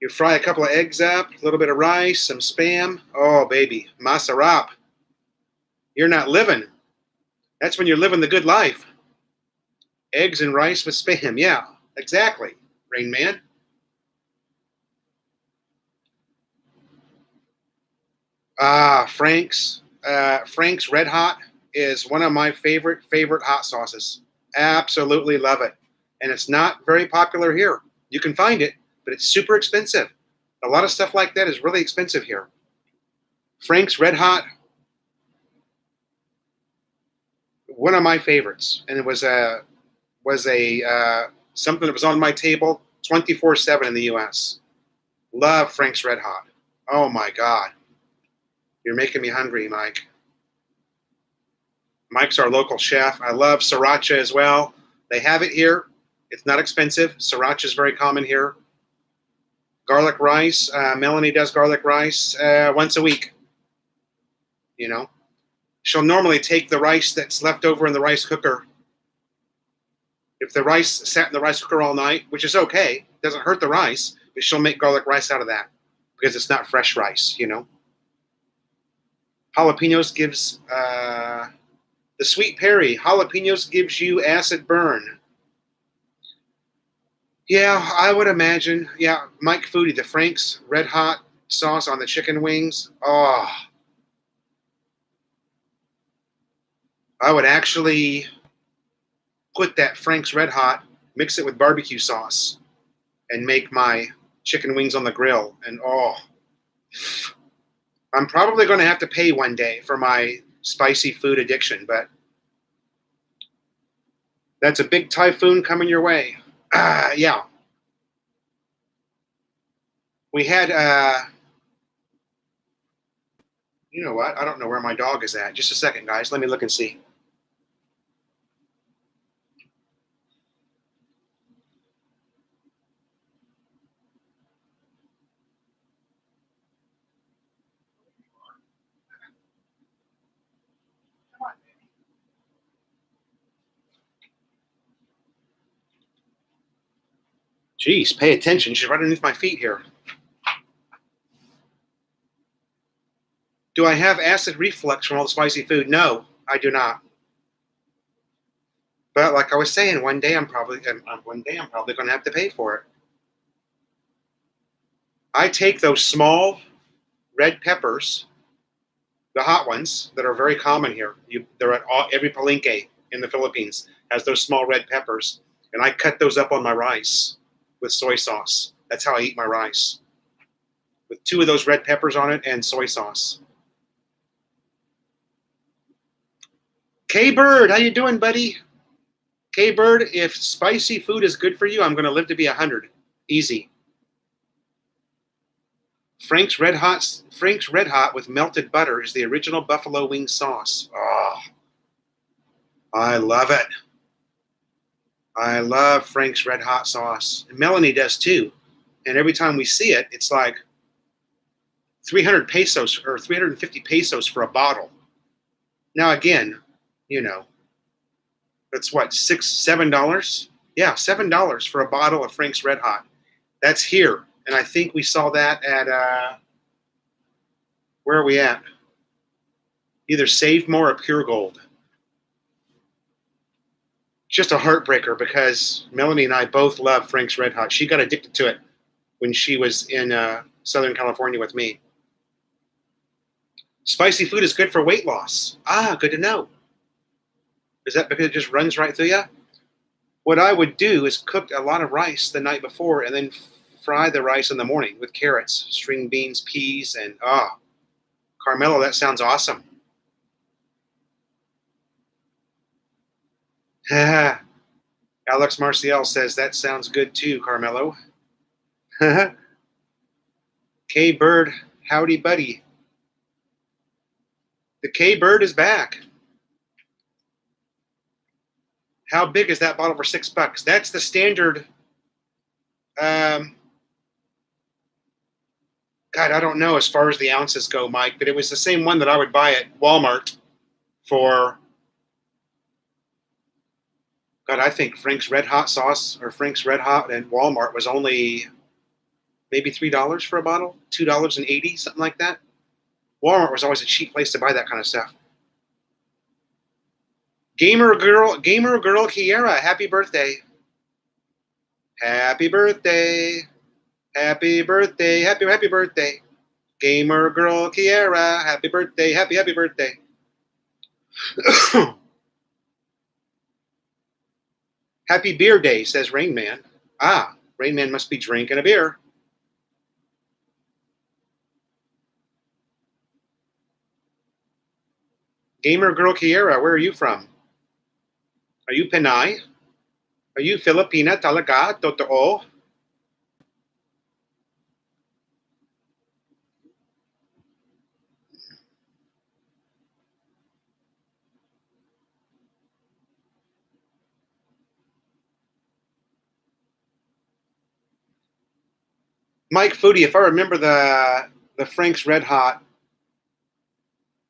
You fry a couple of eggs up, a little bit of rice, some Spam. Oh, baby, masarap. You're not living. That's when you're living the good life. Eggs and rice with Spam. Yeah, exactly, Rain Man. Frank's. Frank's Red Hot is one of my favorite hot sauces. Absolutely love it. And it's not very popular here. You can find it, but it's super expensive. A lot of stuff like that is really expensive here. Frank's Red Hot, one of my favorites, and it was something that was on my table 24/7 in the U.S. Love Frank's Red Hot. Oh my God, you're making me hungry, Mike. Mike's our local chef. I love sriracha as well. They have it here. It's not expensive. Sriracha is very common here. Garlic rice. Melanie does garlic rice once a week. She'll normally take the rice that's left over in the rice cooker. If the rice sat in the rice cooker all night, which is okay, doesn't hurt the rice, but she'll make garlic rice out of that because it's not fresh rice, Jalapenos gives, the Sweet Perry, jalapenos gives you acid burn. Yeah, I would imagine. Yeah, Mike Foodie, the Frank's Red Hot sauce on the chicken wings. Oh, I would actually put that Frank's Red Hot, mix it with barbecue sauce, and make my chicken wings on the grill. And I'm probably going to have to pay one day for my spicy food addiction, but that's a big typhoon coming your way. Yeah. We had, you know what? I don't know where my dog is at. Just a second, guys. Let me look and see. Jeez, pay attention. She's right underneath my feet here. Do I have acid reflux from all the spicy food? No, I do not. But like I was saying, one day I'm probably going to have to pay for it. I take those small red peppers, the hot ones that are very common here. They're at every palenque in the Philippines has those small red peppers, and I cut those up on my rice with soy sauce. That's how I eat my rice, with 2 of those red peppers on it and soy sauce. K-Bird, how you doing, buddy? K-Bird, if spicy food is good for you, I'm going to live to be 100. Easy. Frank's Red Hot with melted butter is the original buffalo wing sauce. Oh, I love it. I love Frank's Red Hot sauce. And Melanie does too. And every time we see it, it's like 300 pesos or 350 pesos for a bottle. Now, again, that's what, $6, $7? Yeah, $7 for a bottle of Frank's Red Hot. That's here. And I think we saw that at, where are we at? Either Save More or Pure Gold. Just a heartbreaker because Melanie and I both love Frank's Red Hot. She got addicted to it when she was in Southern California with me. Spicy food is good for weight loss. Ah, good to know. Is that because it just runs right through you? What I would do is cook a lot of rice the night before and then fry the rice in the morning with carrots, string beans, peas, and Carmelo, that sounds awesome. Alex Marcial says that sounds good too, Carmelo. K-Bird, howdy buddy. The K-Bird is back. How big is that bottle for $6? That's the standard. God, I don't know as far as the ounces go, Mike, but it was the same one that I would buy at Walmart for. God, I think Frank's Red Hot sauce or Frank's Red Hot at Walmart was only maybe $3 for a bottle, $2.80, something like that. Walmart was always a cheap place to buy that kind of stuff. Gamer girl Kiera, happy birthday. Happy birthday. Happy birthday. Happy birthday. Gamer girl Kiera, happy birthday. Happy birthday. Happy beer day, says Rain Man. Ah, Rain Man must be drinking a beer. Gamer girl Kiera, where are you from? Are you Pinay? Are you Filipina talaga? Totoo? Mike Foodie, if I remember the Frank's Red Hot,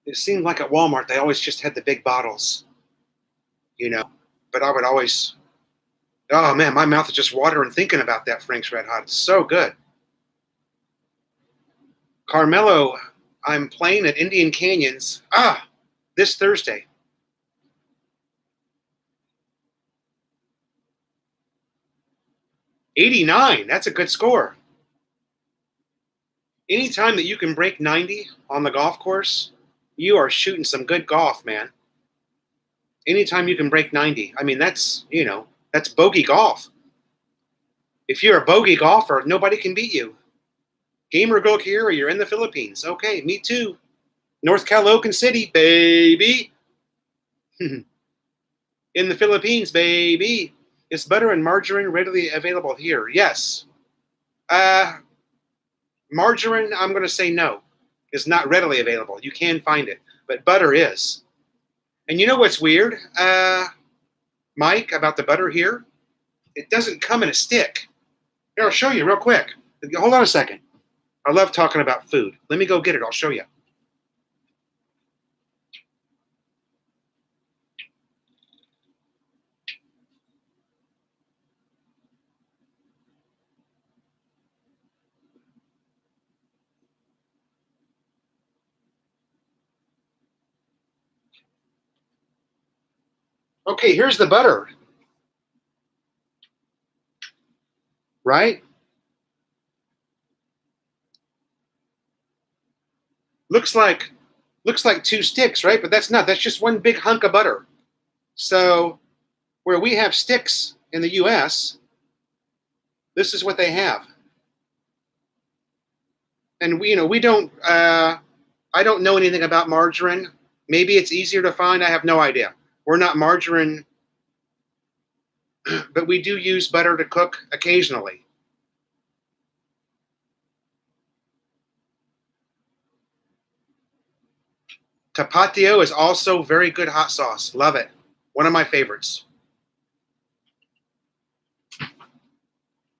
it seemed like at Walmart they always just had the big bottles, But I would always, oh man, my mouth is just watering thinking about that Frank's Red Hot. It's so good. Carmelo, I'm playing at Indian Canyons. This Thursday. '89. That's a good score. Anytime that you can break 90 on the golf course, you are shooting some good golf, man. Anytime you can break 90, I mean, that's bogey golf. If you're a bogey golfer, nobody can beat you. Gamer Girl Kira, you're in the Philippines. Okay, me too. North Caloocan City, baby. In the Philippines, baby. Is butter and margarine readily available here? Yes. Margarine, I'm going to say no. Is not readily available. You can find it, but butter is. And you know what's weird, Mike, about the butter here? It doesn't come in a stick. Here, I'll show you real quick. Hold on a second. I love talking about food. Let me go get it. I'll show you. Okay, here's the butter. Right? Looks like 2 sticks, right? But that's not. That's just one big hunk of butter. So where we have sticks in the US, this is what they have. And we don't I don't know anything about margarine. Maybe it's easier to find. I have no idea. We're not margarine, but we do use butter to cook occasionally. Tapatio is also very good hot sauce. Love it. One of my favorites.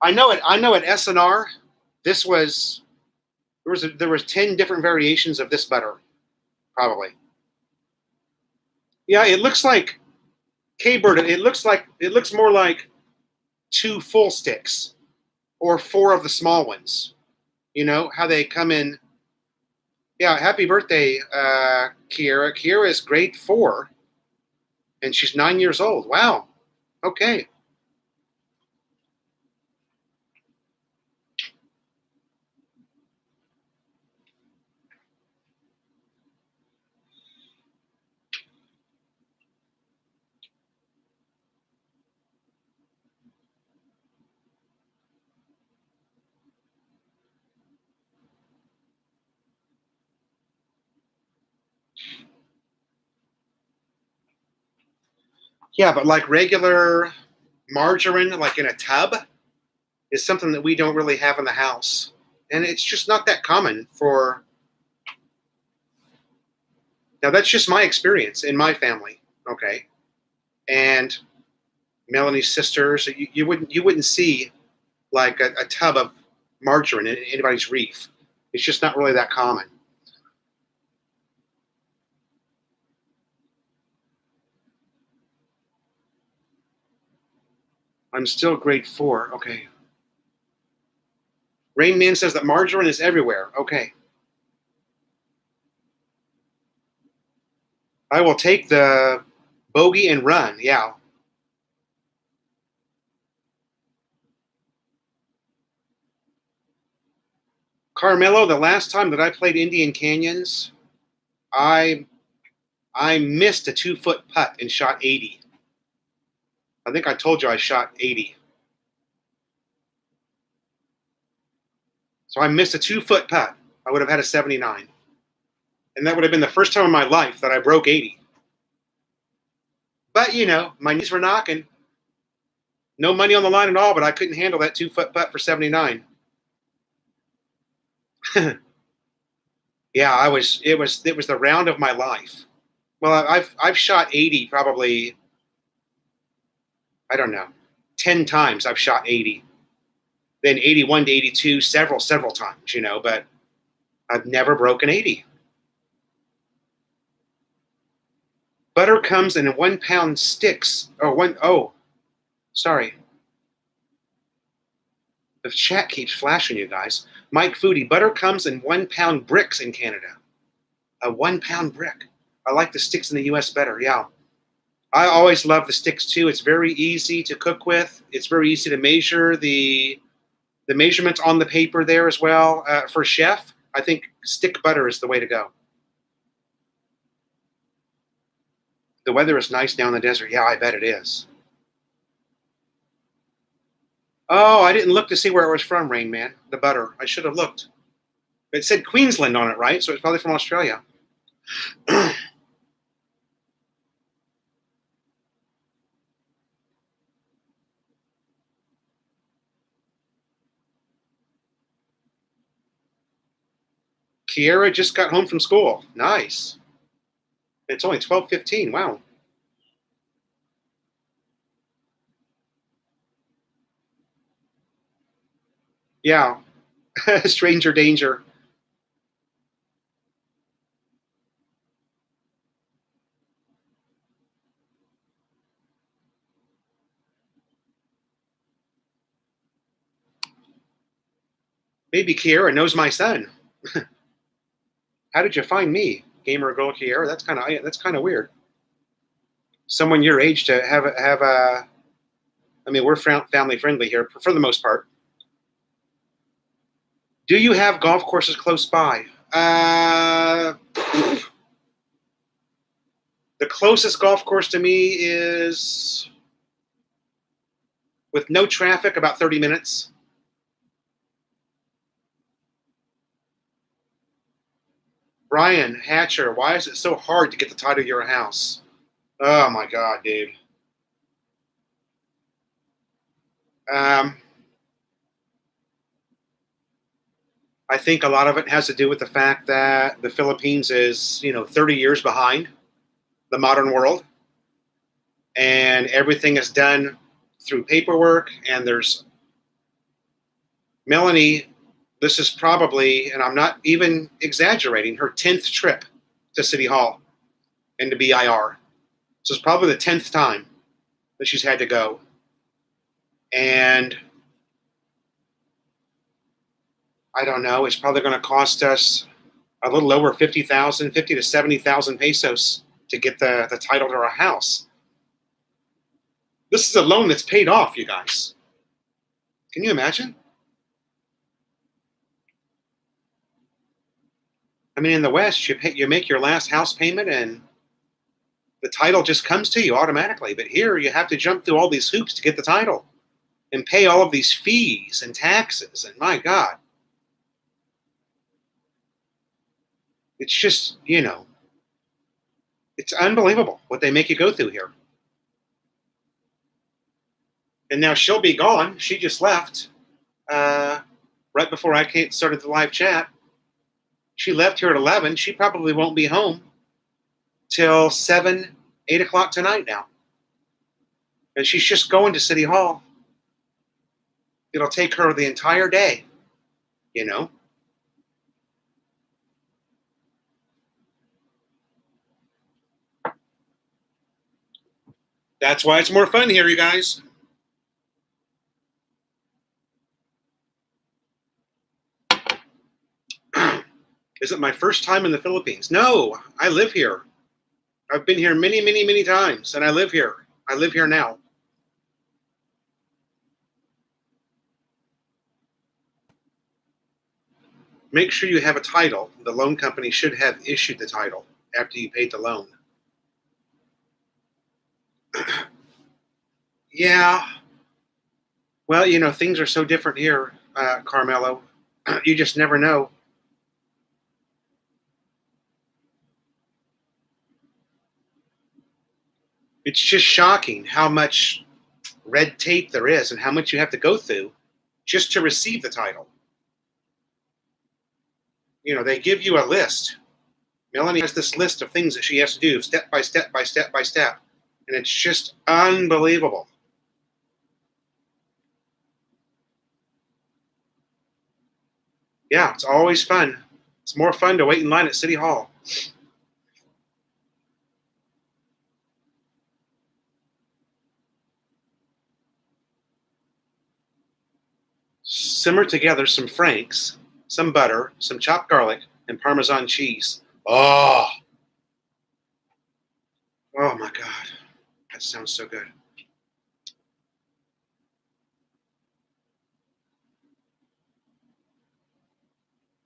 I know at SNR, there was 10 different variations of this butter, probably. Yeah, it looks like K-Bird. It looks more like 2 full sticks or 4 of the small ones. You know how they come in. Yeah, happy birthday, Kiera. Kiera is grade 4, and she's 9 years old. Wow. Okay. Yeah, but like regular margarine, like in a tub, is something that we don't really have in the house. And it's just not that common for. Now, that's just my experience in my family. Okay. And Melanie's sisters, you wouldn't see like a tub of margarine in anybody's reef. It's just not really that common. I'm still grade 4. Okay. Rain Man says that margarine is everywhere. Okay. I will take the bogey and run. Yeah. Carmelo, the last time that I played Indian Canyons, I I missed a 2-foot putt and shot 80. I think I told you I shot 80. So I missed a 2-foot putt. I would have had a 79. And that would have been the first time in my life that I broke 80. But, my knees were knocking. No money on the line at all, but I couldn't handle that 2-foot putt for 79. Yeah, it was the round of my life. Well, I've shot 80 probably, I don't know, 10 times I've shot 80. Then 81 to 82 several times, but I've never broken 80. Butter comes in 1-pound sticks. Sorry. The chat keeps flashing, you guys. Mike Foodie, butter comes in 1-pound bricks in Canada. A 1-pound brick. I like the sticks in the US better, yeah. I always love the sticks too. It's very easy to cook with. It's very easy to measure the measurements on the paper there as well. For chef, I think stick butter is the way to go. The weather is nice down in the desert. Yeah, I bet it is. Oh, I didn't look to see where it was from, Rain Man. The butter. I should have looked. It said Queensland on it, right? So it's probably from Australia. Kiera just got home from school. Nice. It's only 12:15. Wow. Yeah. Stranger danger. Maybe Kiera knows my son. How did you find me, gamer girl Kiera? That's kind of weird. Someone your age to have a. I mean, we're family friendly here for the most part. Do you have golf courses close by? The closest golf course to me is, with no traffic, about 30 minutes. Brian Hatcher, why is it so hard to get the title of your house? Oh my God, dude. Um, I think a lot of it has to do with the fact that the Philippines is, 30 years behind the modern world, and everything is done through paperwork. And there's Melanie. This is probably, and I'm not even exaggerating, her 10th trip to City Hall and to BIR. So it's probably the 10th time that she's had to go. And I don't know, it's probably going to cost us a little over 50,000, 50 to 70,000 pesos to get the title to our house. This is a loan that's paid off, you guys. Can you imagine? I mean, in the West, you make your last house payment and the title just comes to you automatically. But here, you have to jump through all these hoops to get the title and pay all of these fees and taxes. And my God, it's just, it's unbelievable what they make you go through here. And now she'll be gone. She just left right before I started the live chat. She left here at 11. She probably won't be home till 7, 8 o'clock tonight now. And she's just going to City Hall. It'll take her the entire day, That's why it's more fun here, you guys. Is it my first time in the Philippines? No, I live here. I've been here many, many, many times, and I live here. I live here now. Make sure you have a title. The loan company should have issued the title after you paid the loan. Yeah. Well, things are so different here, Carmelo. You just never know. It's just shocking how much red tape there is and how much you have to go through just to receive the title. They give you a list. Melanie has this list of things that she has to do step by step by step by step. And it's just unbelievable. Yeah, it's always fun. It's more fun to wait in line at City Hall. Simmer together some franks, some butter, some chopped garlic, and Parmesan cheese. Oh my God. That sounds so good.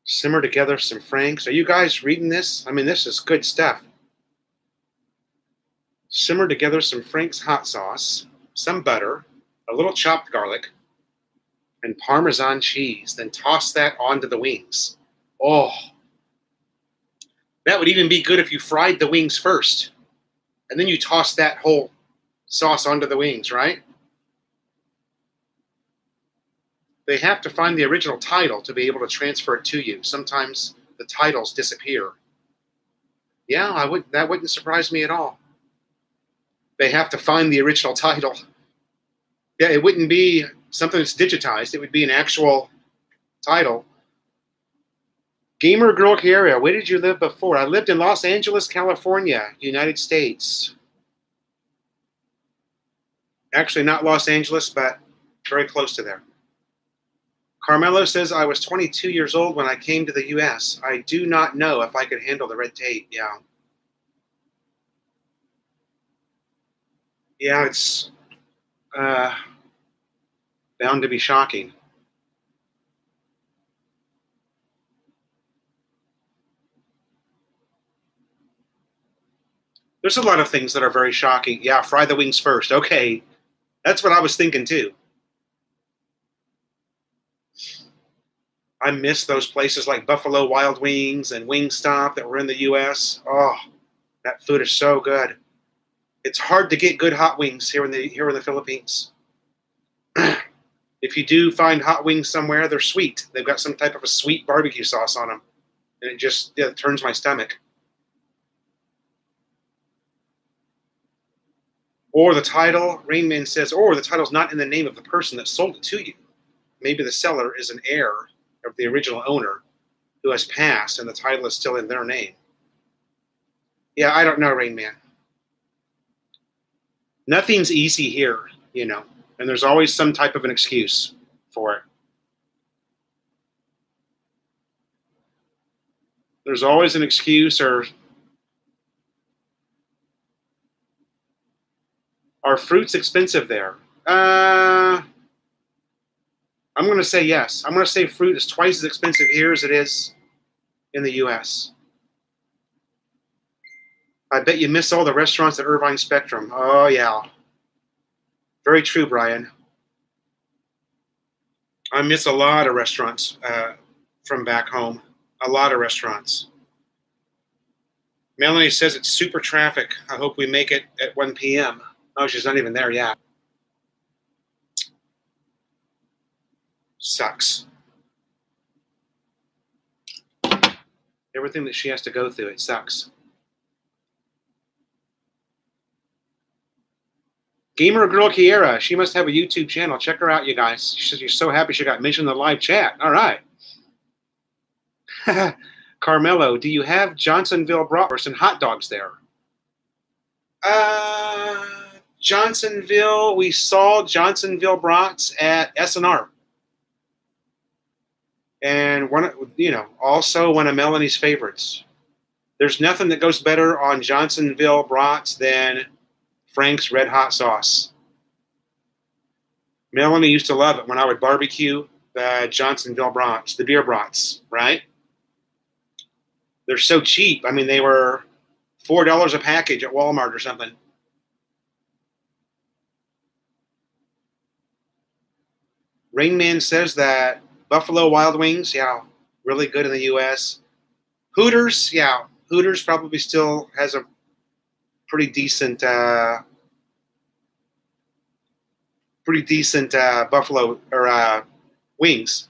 Simmer together some franks. Are you guys reading this? I mean, this is good stuff. Simmer together some Frank's hot sauce, some butter, a little chopped garlic, and Parmesan cheese. Then toss that onto the wings. Oh, that would even be good if you fried the wings first. And then you toss that whole sauce onto the wings, right? They have to find the original title to be able to transfer it to you. Sometimes the titles disappear. Yeah, that wouldn't surprise me at all. They have to find the original title. Yeah, it wouldn't be something that's digitized. It would be an actual title. Gamer Girl Kiera, where did you live before? I lived in Los Angeles, California, United States. Actually, not Los Angeles, but very close to there. Carmelo says, I was 22 years old when I came to the U.S. I do not know if I could handle the red tape. Yeah. Yeah, it's bound to be shocking. There's a lot of things that are very shocking. Yeah, fry the wings first. Okay, that's what I was thinking too. I miss those places like Buffalo Wild Wings and Wingstop that were in the U.S. Oh, that food is so good. It's hard to get good hot wings here in the Philippines. If you do find hot wings somewhere, they're sweet. They've got some type of a sweet barbecue sauce on them, and it turns my stomach. Or the title, Rain Man says, or the title's not in the name of the person that sold it to you. Maybe the seller is an heir of the original owner who has passed and the title is still in their name. Yeah, I don't know, Rain Man. Nothing's easy here, And there's always some type of an excuse for it. There's always an excuse, or are fruits expensive there? I'm going to say yes. I'm going to say fruit is twice as expensive here as it is in the U.S. I bet you miss all the restaurants at Irvine Spectrum. Oh, yeah. Very true, Brian. I miss a lot of restaurants from back home. A lot of restaurants. Melanie says it's super traffic. I hope we make it at 1 p.m. Oh, she's not even there yet. Sucks. Everything that she has to go through, it sucks. Gamer Girl Kiera, she must have a YouTube channel. Check her out, you guys. She's so happy she got mentioned in the live chat. All right. Carmelo, do you have Johnsonville bratwurst and hot dogs there? Johnsonville, we saw Johnsonville brats at S&R. And also one of Melanie's favorites. There's nothing that goes better on Johnsonville brats than Frank's Red Hot Sauce. Melanie used to love it when I would barbecue the Johnsonville brats, the beer brats, right? They're so cheap. I mean, they were $4 a package at Walmart or something. Rain Man says that Buffalo Wild Wings, yeah, really good in the U.S. Hooters, yeah, Hooters probably still has a pretty decent buffalo or wings,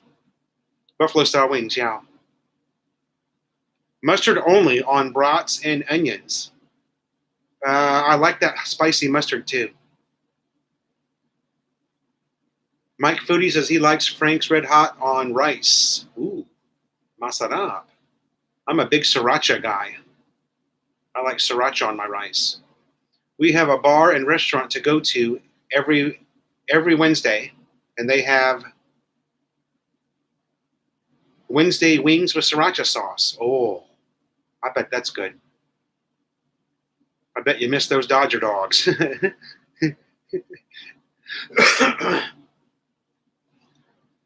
buffalo style wings, yeah. Mustard only on brats and onions. I like that spicy mustard too. Mike Foodie says he likes Frank's Red Hot on rice. Ooh, masarap. I'm a big sriracha guy. I like sriracha on my rice. We have a bar and restaurant to go to every Wednesday, and they have Wednesday wings with sriracha sauce. Oh, I bet that's good. I bet you miss those Dodger dogs.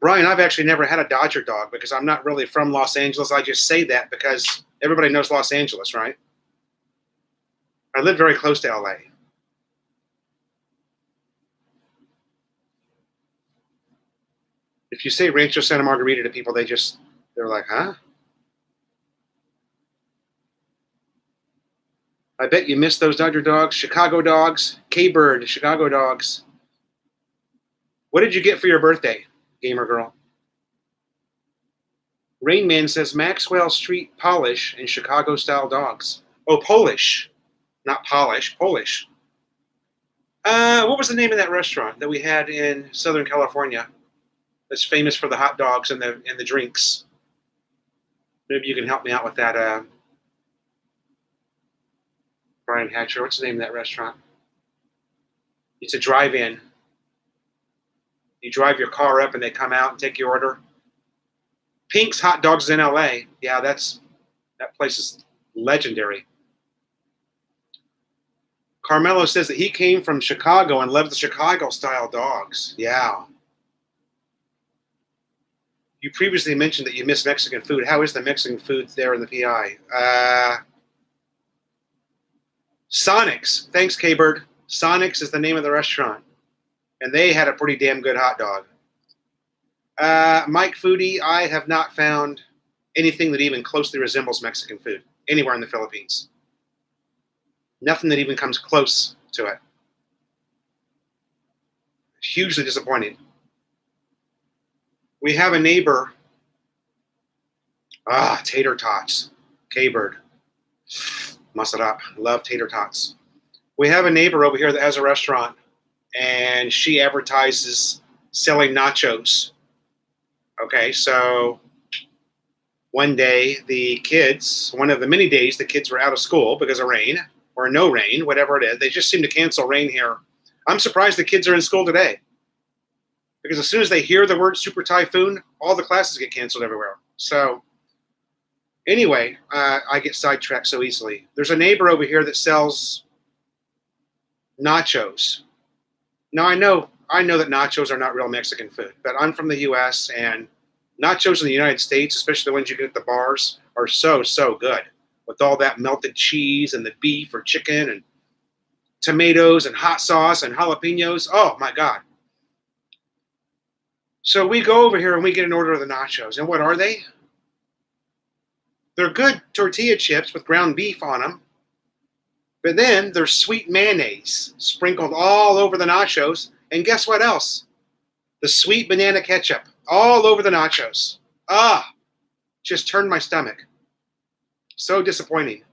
Brian, I've actually never had a Dodger dog because I'm not really from Los Angeles. I just say that because everybody knows Los Angeles, right? I live very close to LA. If you say Rancho Santa Margarita to people, they're like, huh? I bet you miss those Dodger dogs. Chicago dogs. K-Bird, Chicago dogs. What did you get for your birthday, gamer girl? Rain Man says Maxwell Street Polish and Chicago-style dogs. Oh, Polish. Not polish, Polish. What was the name of that restaurant that we had in Southern California that's famous for the hot dogs and the drinks? Maybe you can help me out with that, Brian Hatcher. What's the name of that restaurant? It's a drive-in. You drive your car up and they come out and take your order. Pink's Hot Dogs in LA. Yeah, that place is legendary. Carmelo says that he came from Chicago and loved the Chicago-style dogs. Yeah. You previously mentioned that you miss Mexican food. How is the Mexican food there in the PI? Sonic's. Thanks, K-Bird. Sonic's is the name of the restaurant. And they had a pretty damn good hot dog. Mike Foodie, I have not found anything that even closely resembles Mexican food anywhere in the Philippines. Nothing that even comes close to it. Hugely disappointing. We have a neighbor. Tater tots. K-Bird. Masarap. Love tater tots. We have a neighbor over here that has a restaurant, and she advertises selling nachos. Okay, so one day one of the many days the kids were out of school because of rain, or no rain, whatever it is. They just seem to cancel rain here. I'm surprised the kids are in school today. Because as soon as they hear the word Super Typhoon, all the classes get canceled everywhere. So anyway, I get sidetracked so easily. There's a neighbor over here that sells nachos. Now I know that nachos are not real Mexican food, but I'm from the U.S. and nachos in the United States, especially the ones you get at the bars, are so good with all that melted cheese and the beef or chicken and tomatoes and hot sauce and jalapenos. Oh my God. So we go over here and we get an order of the nachos. And what are they? They're good tortilla chips with ground beef on them. But then there's sweet mayonnaise sprinkled all over the nachos. And guess what else? The sweet banana ketchup all over the nachos. Just turned my stomach. So disappointing.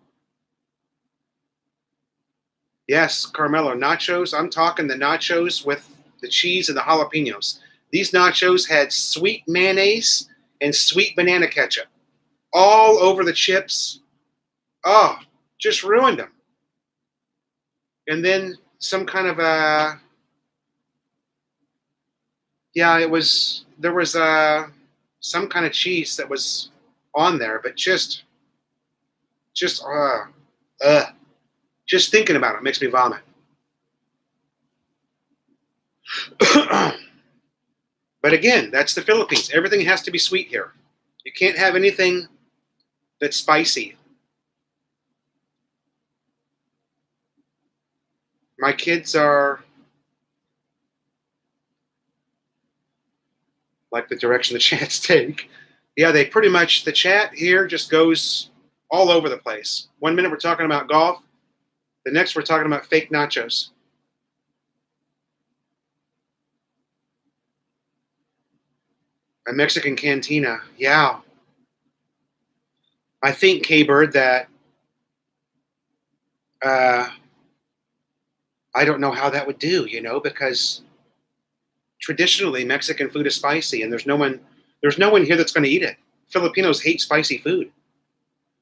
Yes, Carmelo, nachos. I'm talking the nachos with the cheese and the jalapenos. These nachos had sweet mayonnaise and sweet banana ketchup all over the chips. Oh, just ruined them. And then some kind of there was some kind of cheese that was on there, but just thinking about it makes me vomit. But again, that's the Philippines. Everything has to be sweet here. You can't have anything that's spicy. My kids are like the direction the chats take. Yeah, they pretty much, the chat here just goes all over the place. 1 minute we're talking about golf. The next we're talking about fake nachos. A Mexican cantina. Yeah. I think, K-Bird, that I don't know how that would do, because traditionally Mexican food is spicy, and there's no one here that's going to eat it. Filipinos hate spicy food.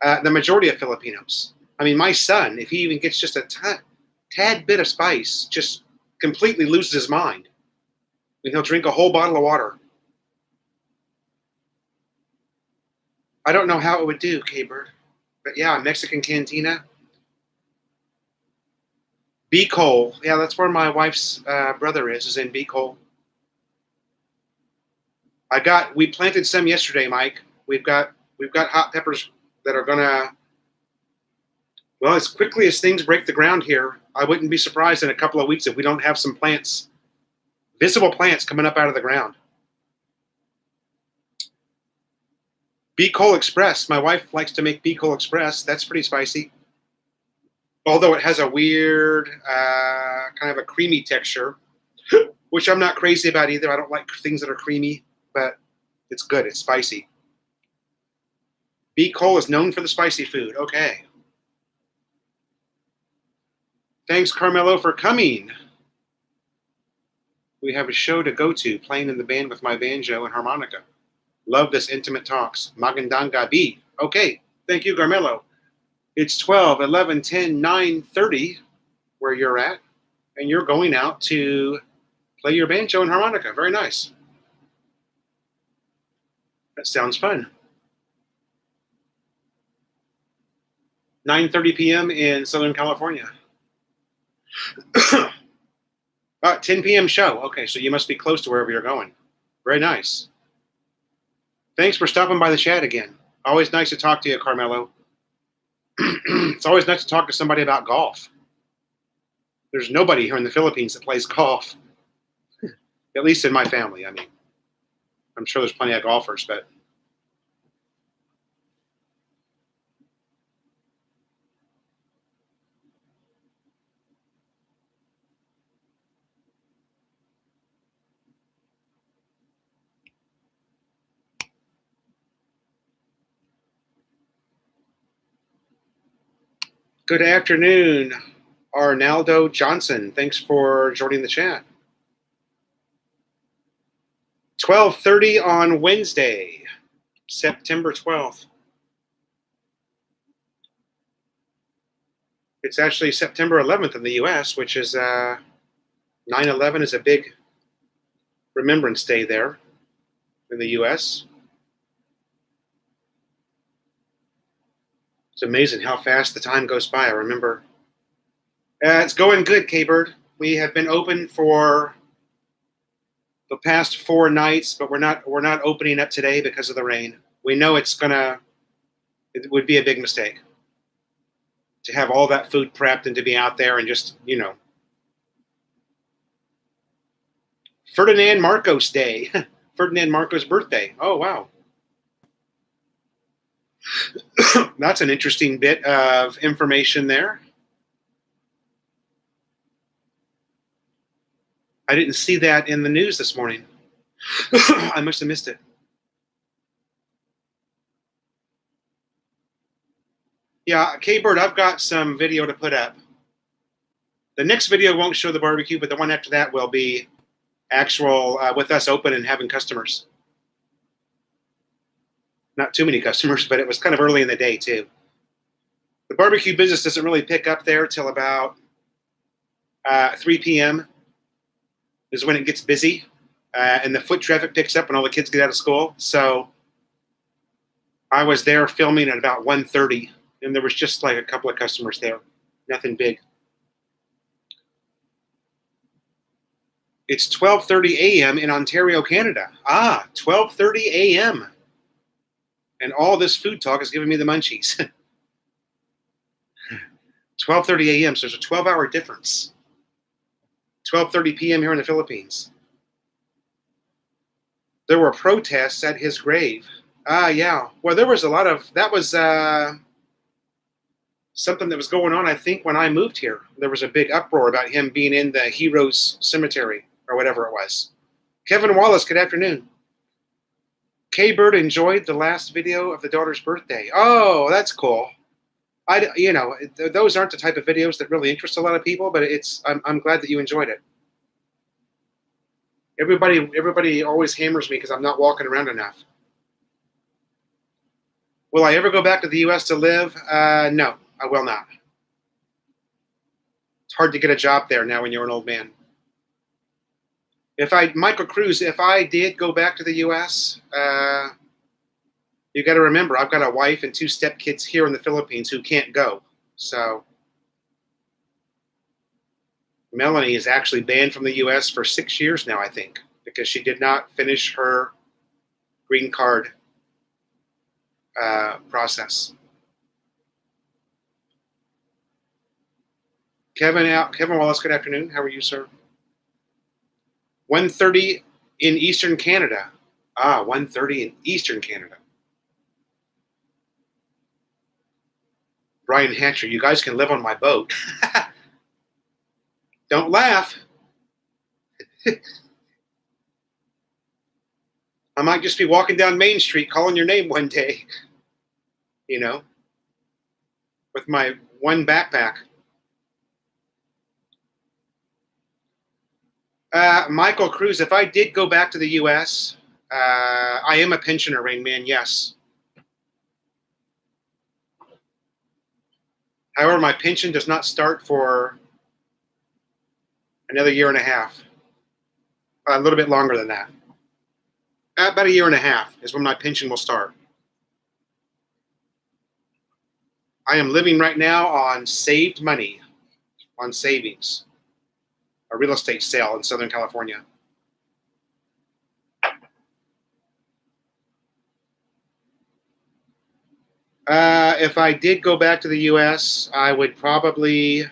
The majority of Filipinos. I mean, my son, if he even gets just a tad bit of spice, just completely loses his mind. And he'll drink a whole bottle of water. I don't know how it would do, K-Bird. But yeah, Mexican cantina. Bicol. Yeah, that's where my wife's brother is in Bicol. We planted some yesterday, Mike. We've got hot peppers that are gonna, well, as quickly as things break the ground here, I wouldn't be surprised in a couple of weeks if we don't have some plants, visible plants coming up out of the ground. Bicol Express. My wife likes to make Bicol Express. That's pretty spicy. Although it has a weird, kind of a creamy texture, which I'm not crazy about either. I don't like things that are creamy, but it's good. It's spicy. Bicol is known for the spicy food. Okay. Thanks, Carmelo, for coming. We have a show to go to, playing in the band with my banjo and harmonica. Love this intimate talks. Magandang gabi. Okay. Thank you, Carmelo. It's 12, 11, 10, 9, 30 where you're at, and you're going out to play your banjo and harmonica. Very nice. That sounds fun. 9:30 p.m. in Southern California. 10 p.m. show. Okay, so you must be close to wherever you're going. Very nice. Thanks for stopping by the chat again. Always nice to talk to you, Carmelo. It's always nice to talk to somebody about golf. There's nobody here in the Philippines that plays golf. At least in my family, I mean. I'm sure there's plenty of golfers, but good afternoon, Arnaldo Johnson. Thanks for joining the chat. 12:30 on Wednesday, September 12th. It's actually September 11th in the U.S., which is 9/11 is a big Remembrance Day there in the U.S. It's amazing how fast the time goes by. I remember. It's going good, K-Bird. We have been open for the past 4 nights, but we're not opening up today because of the rain. We know it would be a big mistake to have all that food prepped and to be out there and just, Ferdinand Marcos Day. Ferdinand Marcos' birthday. Oh, wow. That's an interesting bit of information there. I didn't see that in the news this morning. I must have missed it. Yeah, K-Bird, I've got some video to put up. The next video won't show the barbecue, but the one after that will be actual with us open and having customers. Not too many customers, but it was kind of early in the day too. The barbecue business doesn't really pick up there till about 3 p.m. is when it gets busy, and the foot traffic picks up when all the kids get out of school. So I was there filming at about 1:30, and there was just like a couple of customers there. Nothing big. It's 12:30 a.m. in Ontario, Canada. 12:30 a.m. And all this food talk is giving me the munchies. 12:30 a.m. So there's a 12-hour difference. 12:30 p.m. here in the Philippines. There were protests at his grave. Yeah. Well, there was a lot of, that was something that was going on, I think, when I moved here. There was a big uproar about him being in the Heroes Cemetery or whatever it was. Kevin Wallace, good afternoon. K-Bird enjoyed the last video of the daughter's birthday. Oh, that's cool. Those aren't the type of videos that really interest a lot of people, but I'm glad that you enjoyed it. Everybody always hammers me because I'm not walking around enough. Will I ever go back to the U.S. to live? No, I will not. It's hard to get a job there now when you're an old man. Michael Cruz, if I did go back to the U.S., you got to remember, I've got a wife and 2 stepkids here in the Philippines who can't go. So Melanie is actually banned from the U.S. for 6 years now, I think, because she did not finish her green card process. Kevin Wallace, good afternoon. How are you, sir? 1:30 in Eastern Canada. 1:30 in Eastern Canada. Brian Hatcher, you guys can live on my boat. Don't laugh. I might just be walking down Main Street calling your name one day, with my one backpack. Michael Cruz, if I did go back to the U.S., I am a pensioner, Rain Man, yes. However, my pension does not start for another year and a half. A little bit longer than that. About a year and a half is when my pension will start. I am living right now on saved money, on savings. A real estate sale in Southern California. If I did go back to the U.S., I would probably,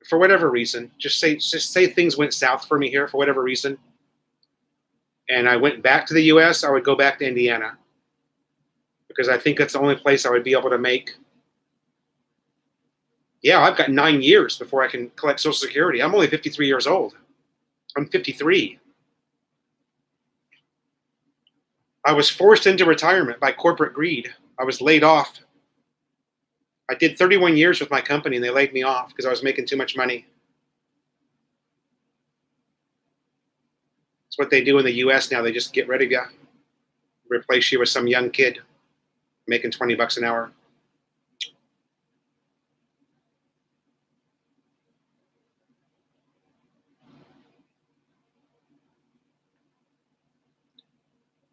for whatever reason, just say things went south for me here for whatever reason, and I went back to the U.S., I would go back to Indiana, because I think that's the only place I would be able to make. Yeah, I've got 9 years before I can collect Social Security. I'm only 53 years old. I'm 53. I was forced into retirement by corporate greed. I was laid off. I did 31 years with my company, and they laid me off because I was making too much money. It's what they do in the U.S. now. They just get rid of you, replace you with some young kid making $20 an hour.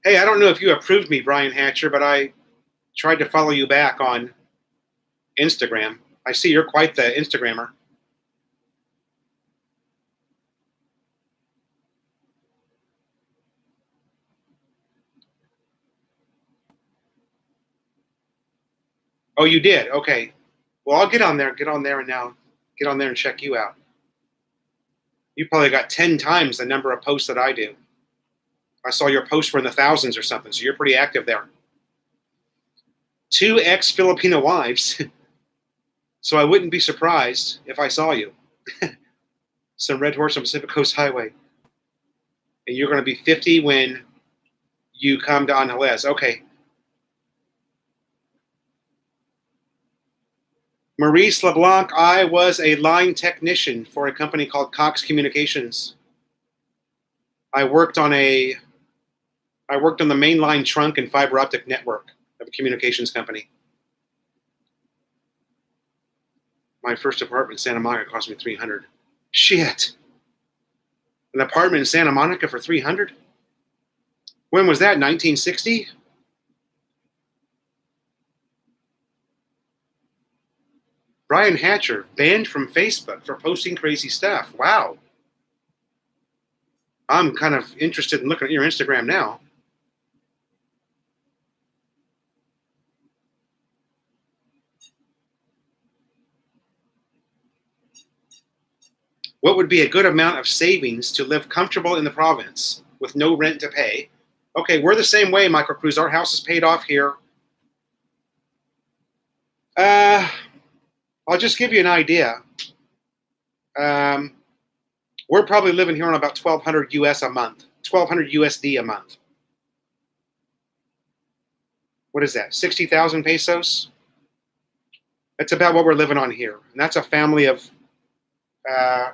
Hey, I don't know if you approved me, Brian Hatcher, but I tried to follow you back on Instagram. I see you're quite the Instagrammer. Oh, you did? Okay. Well, I'll get on there, and now get on there and check you out. You probably got 10 times the number of posts that I do. I saw your posts were in the thousands or something, so you're pretty active there. 2 ex-Filipino wives, so I wouldn't be surprised if I saw you. Some red horse on Pacific Coast Highway. And you're going to be 50 when you come to Angeles. Okay. Maurice LeBlanc, I was a line technician for a company called Cox Communications. I worked on the mainline trunk and fiber optic network of a communications company. My first apartment in Santa Monica cost me $300. Shit. An apartment in Santa Monica for $300? When was that? 1960? Brian Hatcher, banned from Facebook for posting crazy stuff. Wow. I'm kind of interested in looking at your Instagram now. What would be a good amount of savings to live comfortable in the province with no rent to pay? Okay, we're the same way, Michael Cruz. Our house is paid off here. I'll just give you an idea. We're probably living here on about 1,200 US a month, 1,200 USD a month. What is that? 60,000 pesos? That's about what we're living on here. And that's a family of,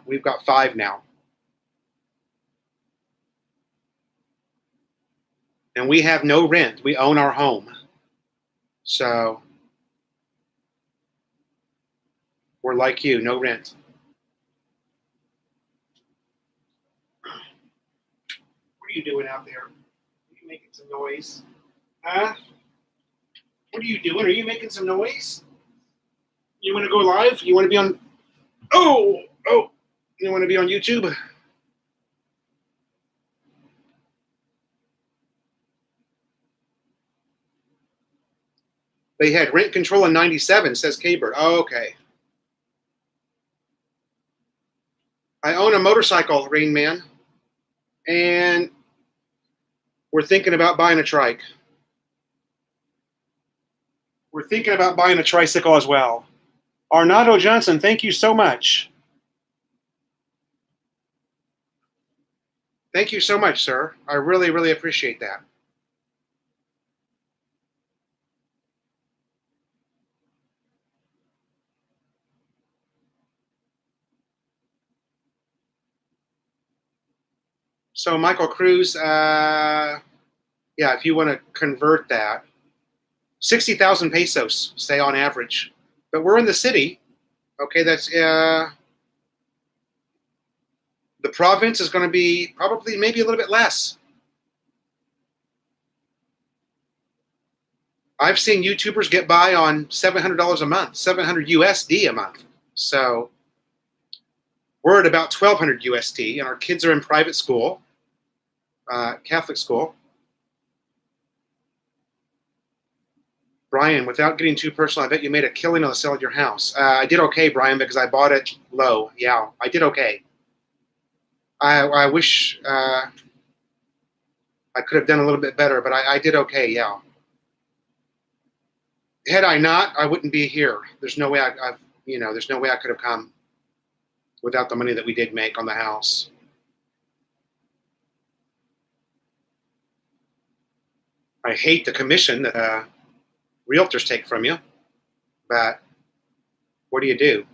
we've got 5 now. And we have no rent. We own our home. So we're like you, no rent. What are you doing out there? Are you making some noise? Huh? What are you doing? Are you making some noise? You want to go live? You want to be on... Oh! You want to be on YouTube? They had rent control in 97, says K-Bird. Oh, okay. I own a motorcycle, Rain Man. And we're thinking about buying a trike. We're thinking about buying a tricycle as well. Arnado Johnson, thank you so much. Thank you so much, sir. I really, really appreciate that. So, Michael Cruz, yeah, if you want to convert that, 60,000 pesos, say on average. But we're in the city. Okay, that's the province is going to be probably maybe a little bit less. I've seen YouTubers get by on $700 a month, 700 USD a month. So we're at about 1,200 USD, and our kids are in private school, Catholic school. Brian, without getting too personal, I bet you made a killing on the sale of your house. I did okay, Brian, because I bought it low. Yeah, I did okay. I wish I could have done a little bit better, but I did okay, yeah. Had I not, I wouldn't be here. There's no way there's no way I could have come without the money that we did make on the house. I hate the commission that realtors take from you, but what do you do?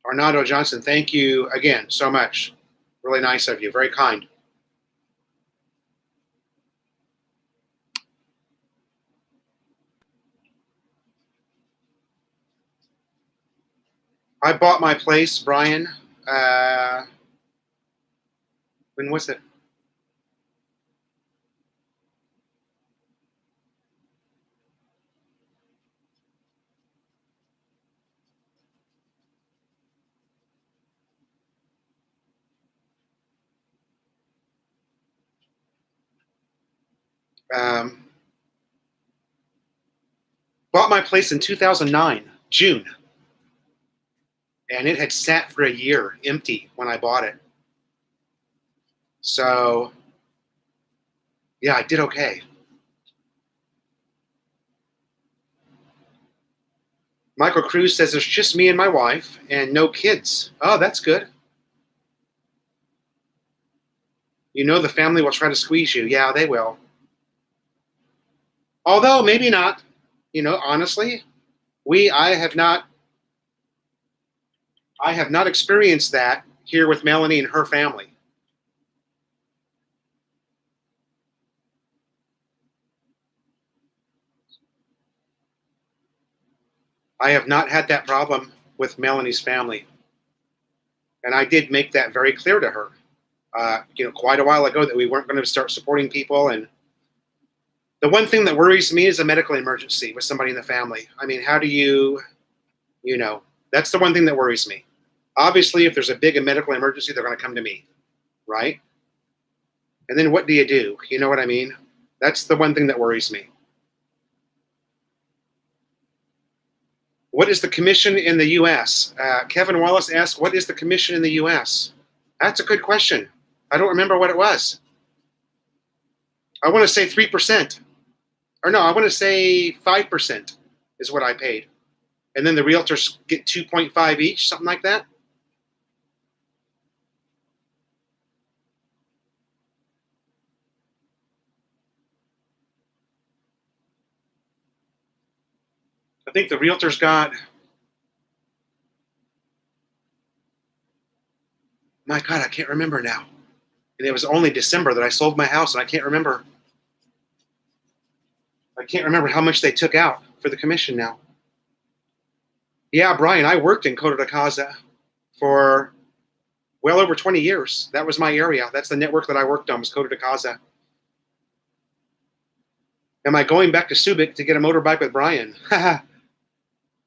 Arnado Johnson, thank you again so much. Really nice of you. Very kind. I bought my place, Brian. When was it? Um, Bought my place in 2009, June, and it had sat for a year empty when I bought it. So, yeah, I did okay. Michael Cruz says there's just me and my wife and no kids. Oh, that's good. You know the family will try to squeeze you. Yeah, they will. Although maybe not. You know, honestly, I have not experienced that here with Melanie and her family. I have not had that problem with Melanie's family. And I did make that very clear to her, quite a while ago that we weren't going to start supporting people. And the one thing that worries me is a medical emergency with somebody in the family. I mean, how do that's the one thing that worries me. Obviously, if there's a big medical emergency, they're going to come to me, right? And then what do? You know what I mean? That's the one thing that worries me. What is the commission in the U.S.? Kevin Wallace asked, what is the commission in the U.S.? That's a good question. I don't remember what it was. I want to say 3%. Or no, I want to say 5% is what I paid. And then the realtors get 2.5 each, something like that. I think the realtors got, my God, I can't remember now. And it was only December that I sold my house, and I can't remember how much they took out for the commission now. Yeah, Brian, I worked in Coto de Casa for well over 20 years. That was my area. That's the network that I worked on, was Coto de Casa. Am I going back to Subic to get a motorbike with Brian?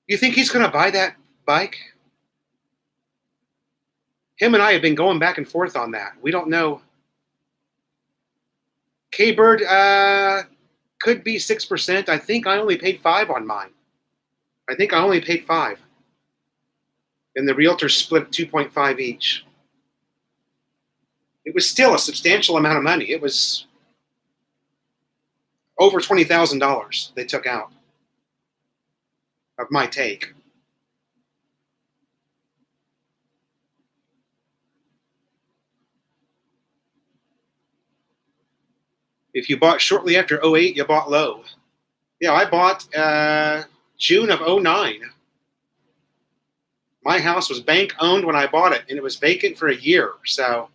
You think he's going to buy that bike? Him and I have been going back and forth on that. We don't know. K-Bird could be 6%. I think I only paid 5 on mine. I think I only paid 5. And the realtors split 2.5 each. It was still a substantial amount of money. It was over $20,000 they took out of my take. If you bought shortly after 08, you bought low. Yeah, I bought June of 09. My house was bank owned when I bought it, and it was vacant for a year. So,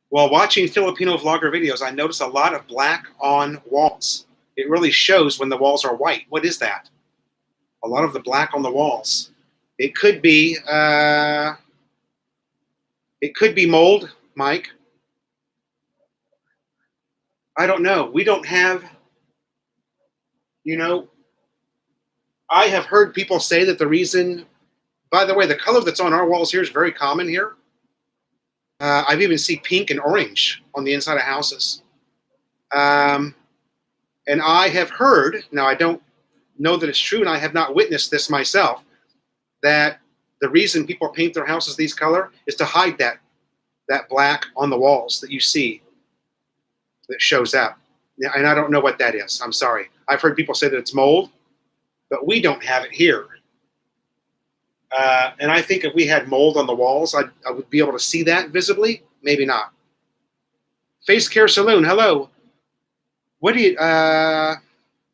while watching Filipino vlogger videos, I noticed a lot of black on walls. It really shows when the walls are white. What is that? A lot of the black on the walls. It could be mold, Mike. I don't know. We don't have, I have heard people say that the reason, by the way, the color that's on our walls here is very common here. I've even seen pink and orange on the inside of houses. And I have heard, now I don't know that it's true, and I have not witnessed this myself, that the reason people paint their houses these color is to hide that black on the walls that you see that shows up. And I don't know what that is. I'm sorry. I've heard people say that it's mold, but we don't have it here. And I think if we had mold on the walls, I would be able to see that visibly. Maybe not. Face Care Saloon, hello. What do you,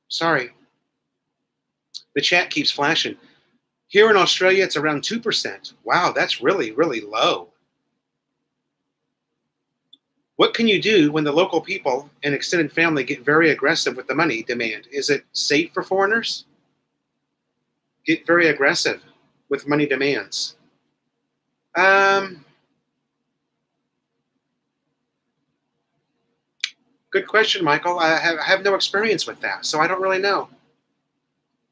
sorry. The chat keeps flashing. Here in Australia, it's around 2%. Wow, that's really, really low. What can you do when the local people and extended family get very aggressive with the money demand? Is it safe for foreigners? Get very aggressive with money demands. Um, Good question, Michael. I have no experience with that, so I don't really know.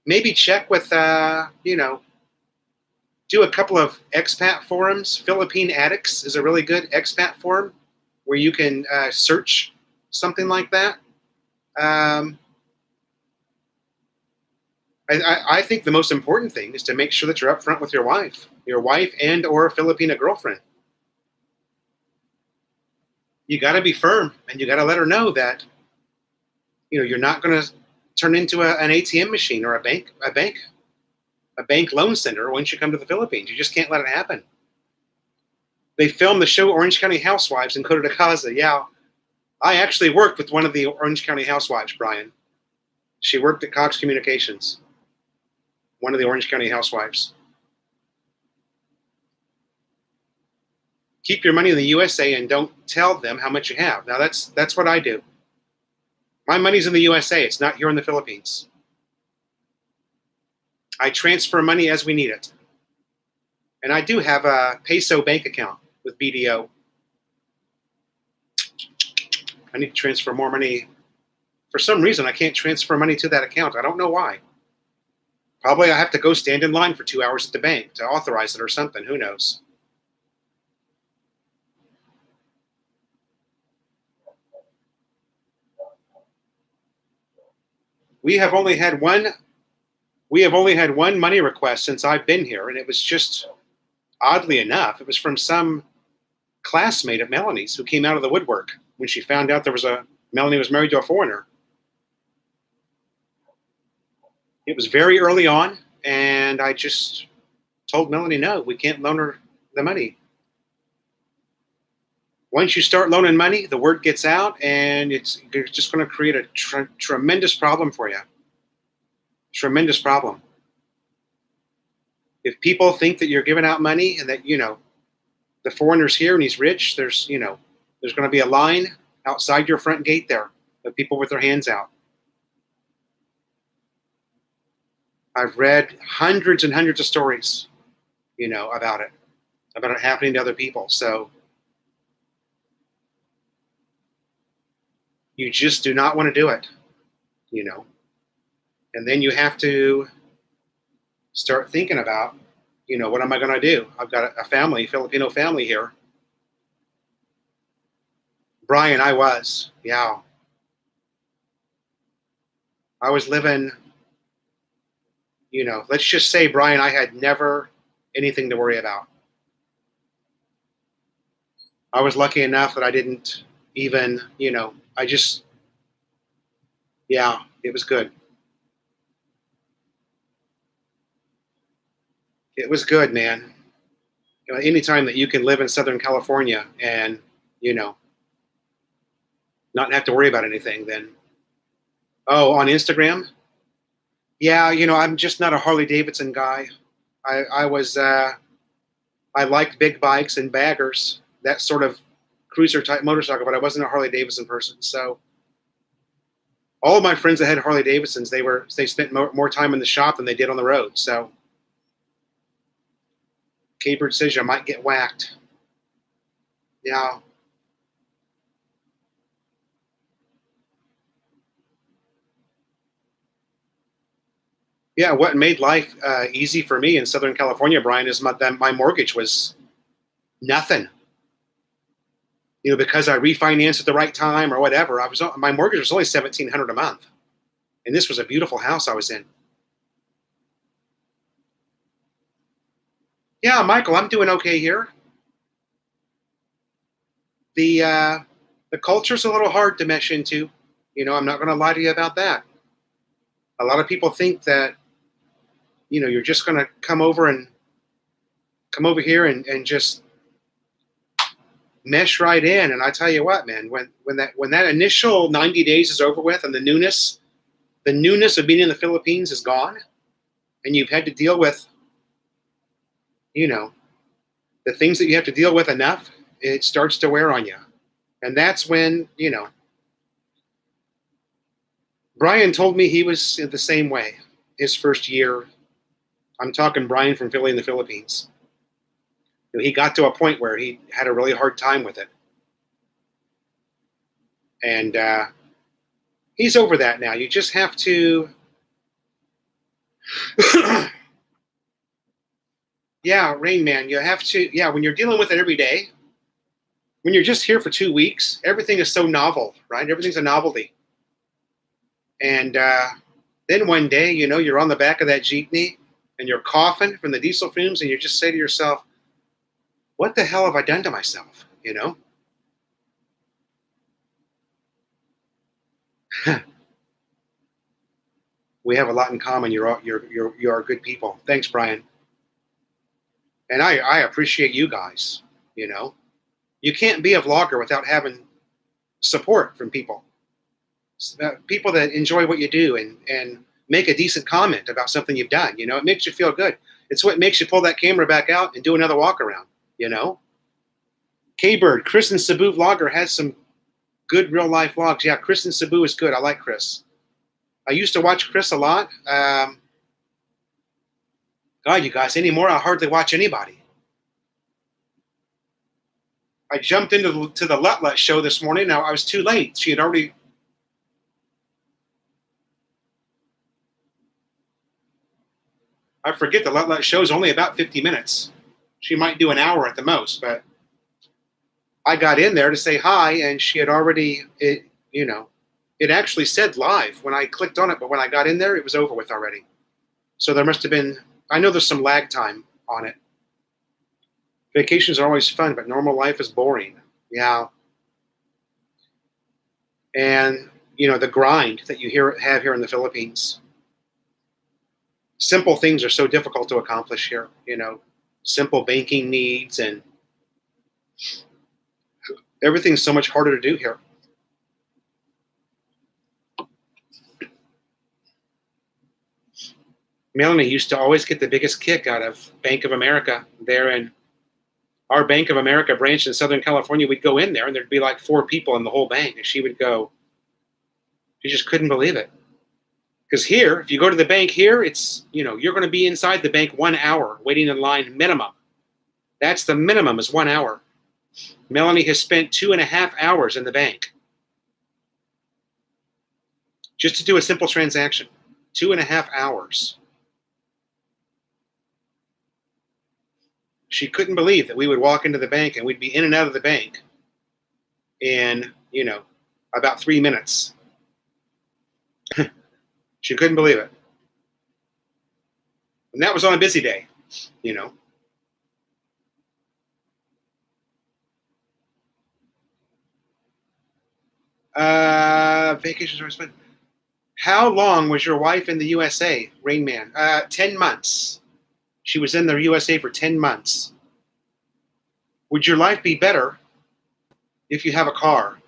Maybe check with, do a couple of expat forums. Philippine Addicts is a really good expat forum where you can search something like that. Um, I think the most important thing is to make sure that you're upfront with your wife and or a Filipina girlfriend. You got to be firm, and you got to let her know that you're not going to turn into an ATM machine or a bank loan center once you come to the Philippines. You just can't let it happen. They filmed the show Orange County Housewives in Coto de Caza. Yeah, I actually worked with one of the Orange County Housewives, Brian. She worked at Cox Communications, one of the Orange County Housewives. Keep your money in the USA and don't tell them how much you have. Now that's what I do. My money's in the USA. It's not here in the Philippines. I transfer money as we need it. And I do have a peso bank account with BDO. I need to transfer more money. For some reason, I can't transfer money to that account. I don't know why. Probably I have to go stand in line for 2 hours at the bank to authorize it or something. Who knows? We have only had one money request since I've been here, and it was just, oddly enough, it was from some classmate of Melanie's who came out of the woodwork when she found out Melanie was married to a foreigner. It was very early on, and I just told Melanie, no, we can't loan her the money. Once you start loaning money, the word gets out, and it's just going to create a tremendous problem for you. Tremendous problem. If people think that you're giving out money and that, the foreigner's here and he's rich, there's going to be a line outside your front gate there of people with their hands out. I've read hundreds and hundreds of stories, about it happening to other people. So you just do not want to do it, and then you have to start thinking about, what am I going to do? I've got a family, Filipino family here. Brian, I was living, let's just say, Brian, I had never anything to worry about. I was lucky enough that I didn't even, it was good. It was good, man. Anytime that you can live in Southern California and, not have to worry about anything, then, on Instagram? Yeah, I'm just not a Harley Davidson guy. I liked big bikes and baggers, that sort of cruiser type motorcycle, but I wasn't a Harley Davidson person. So all of my friends that had Harley Davidsons, they spent more time in the shop than they did on the road. So K-Bird says you might get whacked. Yeah. Yeah, what made life easy for me in Southern California, Brian, is my mortgage was nothing. Because I refinanced at the right time or whatever. My mortgage was only $1,700 a month, and this was a beautiful house I was in. Yeah, Michael, I'm doing okay here. The culture's a little hard to mesh into. I'm not going to lie to you about that. A lot of people think that, you're just going to come over here and just mesh right in. And I tell you what, man, when that initial 90 days is over with and the newness of being in the Philippines is gone, and you've had to deal with, the things that you have to deal with enough, it starts to wear on you. And that's when, Brian told me he was the same way his first year. I'm talking Brian from Philly in the Philippines. He got to a point where he had a really hard time with it. And he's over that now. You just have to, yeah, Rain Man, you have to, yeah, when you're dealing with it every day, when you're just here for 2 weeks, everything is so novel, right? Everything's a novelty. And then one day, you're on the back of that jeepney and you're coughing from the diesel fumes, and you just say to yourself, what the hell have I done to myself? We have a lot in common. You're good people. Thanks, Brian. And I appreciate you guys. You can't be a vlogger without having support from people. People that enjoy what you do and make a decent comment about something you've done. It makes you feel good. It's what makes you pull that camera back out and do another walk around. K-Bird, Chris and Cebu vlogger has some good real life vlogs. Yeah, Chris and Cebu is good. I like Chris. I used to watch Chris a lot. God, you guys, anymore, I hardly watch anybody. I jumped into the Lutlet show this morning. Now, I was too late. She had already... I forget the Lutlet show is only about 50 minutes. She might do an hour at the most, but I got in there to say hi, and she had already, it actually said live when I clicked on it, but when I got in there, it was over with already. So there must have been, I know there's some lag time on it. Vacations are always fun, but normal life is boring. Yeah. And, the grind that you have here in the Philippines. Simple things are so difficult to accomplish here, simple banking needs, and everything's so much harder to do here. Melanie used to always get the biggest kick out of Bank of America there in our Bank of America branch in Southern California. We'd go in there and there'd be like 4 people in the whole bank, and she would go, she just couldn't believe it. Because here, if you go to the bank here, it's, you're going to be inside the bank 1 hour waiting in line minimum. That's the minimum, is 1 hour. Melanie has spent 2.5 hours in the bank just to do a simple transaction. 2.5 hours. She couldn't believe that we would walk into the bank and we'd be in and out of the bank in, about 3 minutes. She couldn't believe it. And that was on a busy day, Vacations are fun. How long was your wife in the USA, Rain Man? 10 months. She was in the USA for 10 months. Would your life be better if you have a car?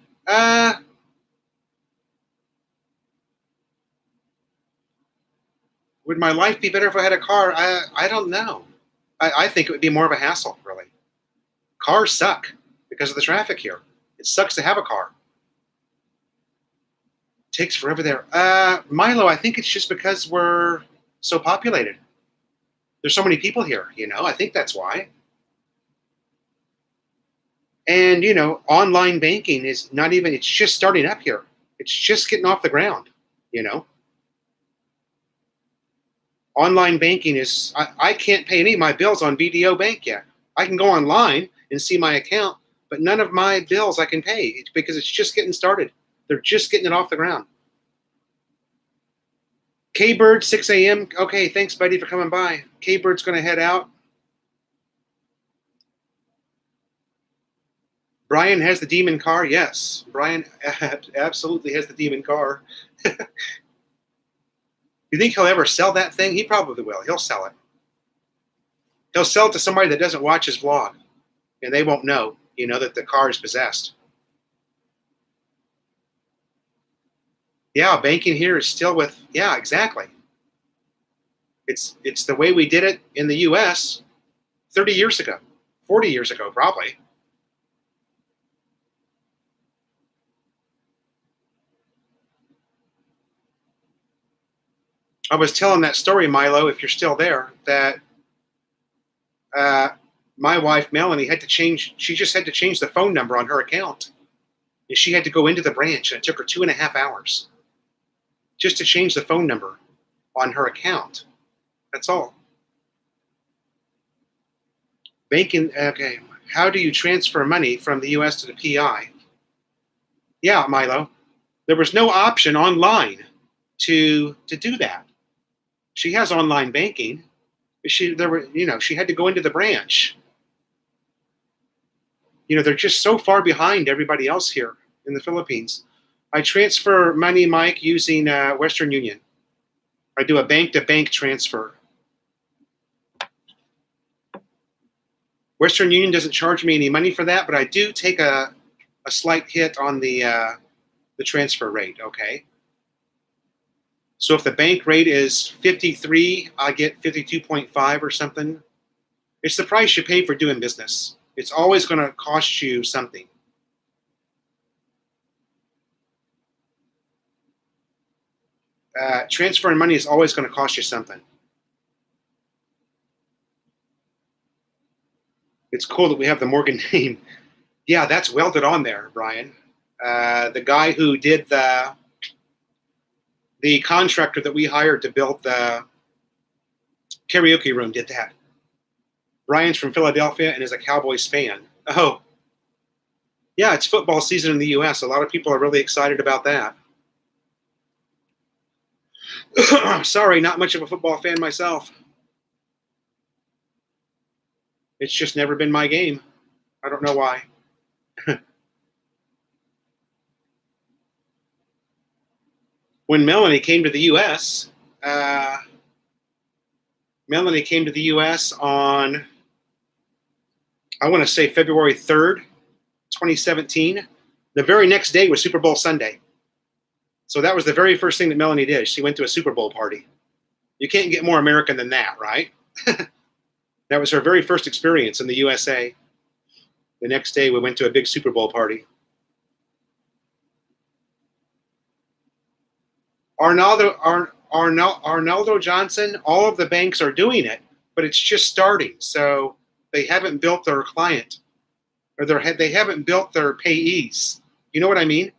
Would my life be better if I had a car? I don't know. I think it would be more of a hassle, really. Cars suck because of the traffic here. It sucks to have a car. It takes forever there. Milo, I think it's just because we're so populated. There's so many people here, I think that's why. And, online banking is not even, it's just starting up here. It's just getting off the ground, Online banking is, I can't pay any of my bills on BDO Bank yet. I can go online and see my account, but none of my bills I can pay. It's because it's just getting started. They're just getting it off the ground. K-Bird, 6 a.m. Okay, thanks, buddy, for coming by. K-Bird's going to head out. Brian has the demon car. Yes, Brian absolutely has the demon car. You think he'll ever sell that thing? He probably will. He'll sell it. He'll sell it to somebody that doesn't watch his vlog, and they won't know, that the car is possessed. Yeah, banking here is still with, yeah, exactly. It's the way we did it in the U.S. 30 years ago, 40 years ago, probably. I was telling that story, Milo, if you're still there, that uh, my wife, Melanie, she just had to change the phone number on her account. And she had to go into the branch, and it took her 2.5 hours just to change the phone number on her account. That's all. Banking, okay. How do you transfer money from the U.S. to the PI? Yeah, Milo. There was no option online to do that. She has online banking. She had to go into the branch. They're just so far behind everybody else here in the Philippines. I transfer money, Mike, using Western Union. I do a bank-to-bank transfer. Western Union doesn't charge me any money for that, but I do take a slight hit on the transfer rate, okay? So if the bank rate is 53, I get 52.5 or something. It's the price you pay for doing business. It's always going to cost you something. Transferring money is always going to cost you something. It's cool that we have the Morgan name. Yeah, that's welded on there, Brian. The guy who did the contractor that we hired to build the karaoke room did that. Brian's from Philadelphia and is a Cowboys fan. Oh, yeah, it's football season in the U.S. A lot of people are really excited about that. Sorry, not much of a football fan myself. It's just never been my game. I don't know why. When Melanie came to the U.S., Melanie came to the U.S. on, I want to say February 3rd, 2017. The very next day was Super Bowl Sunday. So that was the very first thing that Melanie did. She went to a Super Bowl party. You can't get more American than that, right? That was her very first experience in the USA. The next day we went to a big Super Bowl party. Arnaldo Johnson, all of the banks are doing it, but it's just starting. So they haven't built their client, or they haven't built their payees. You know what I mean?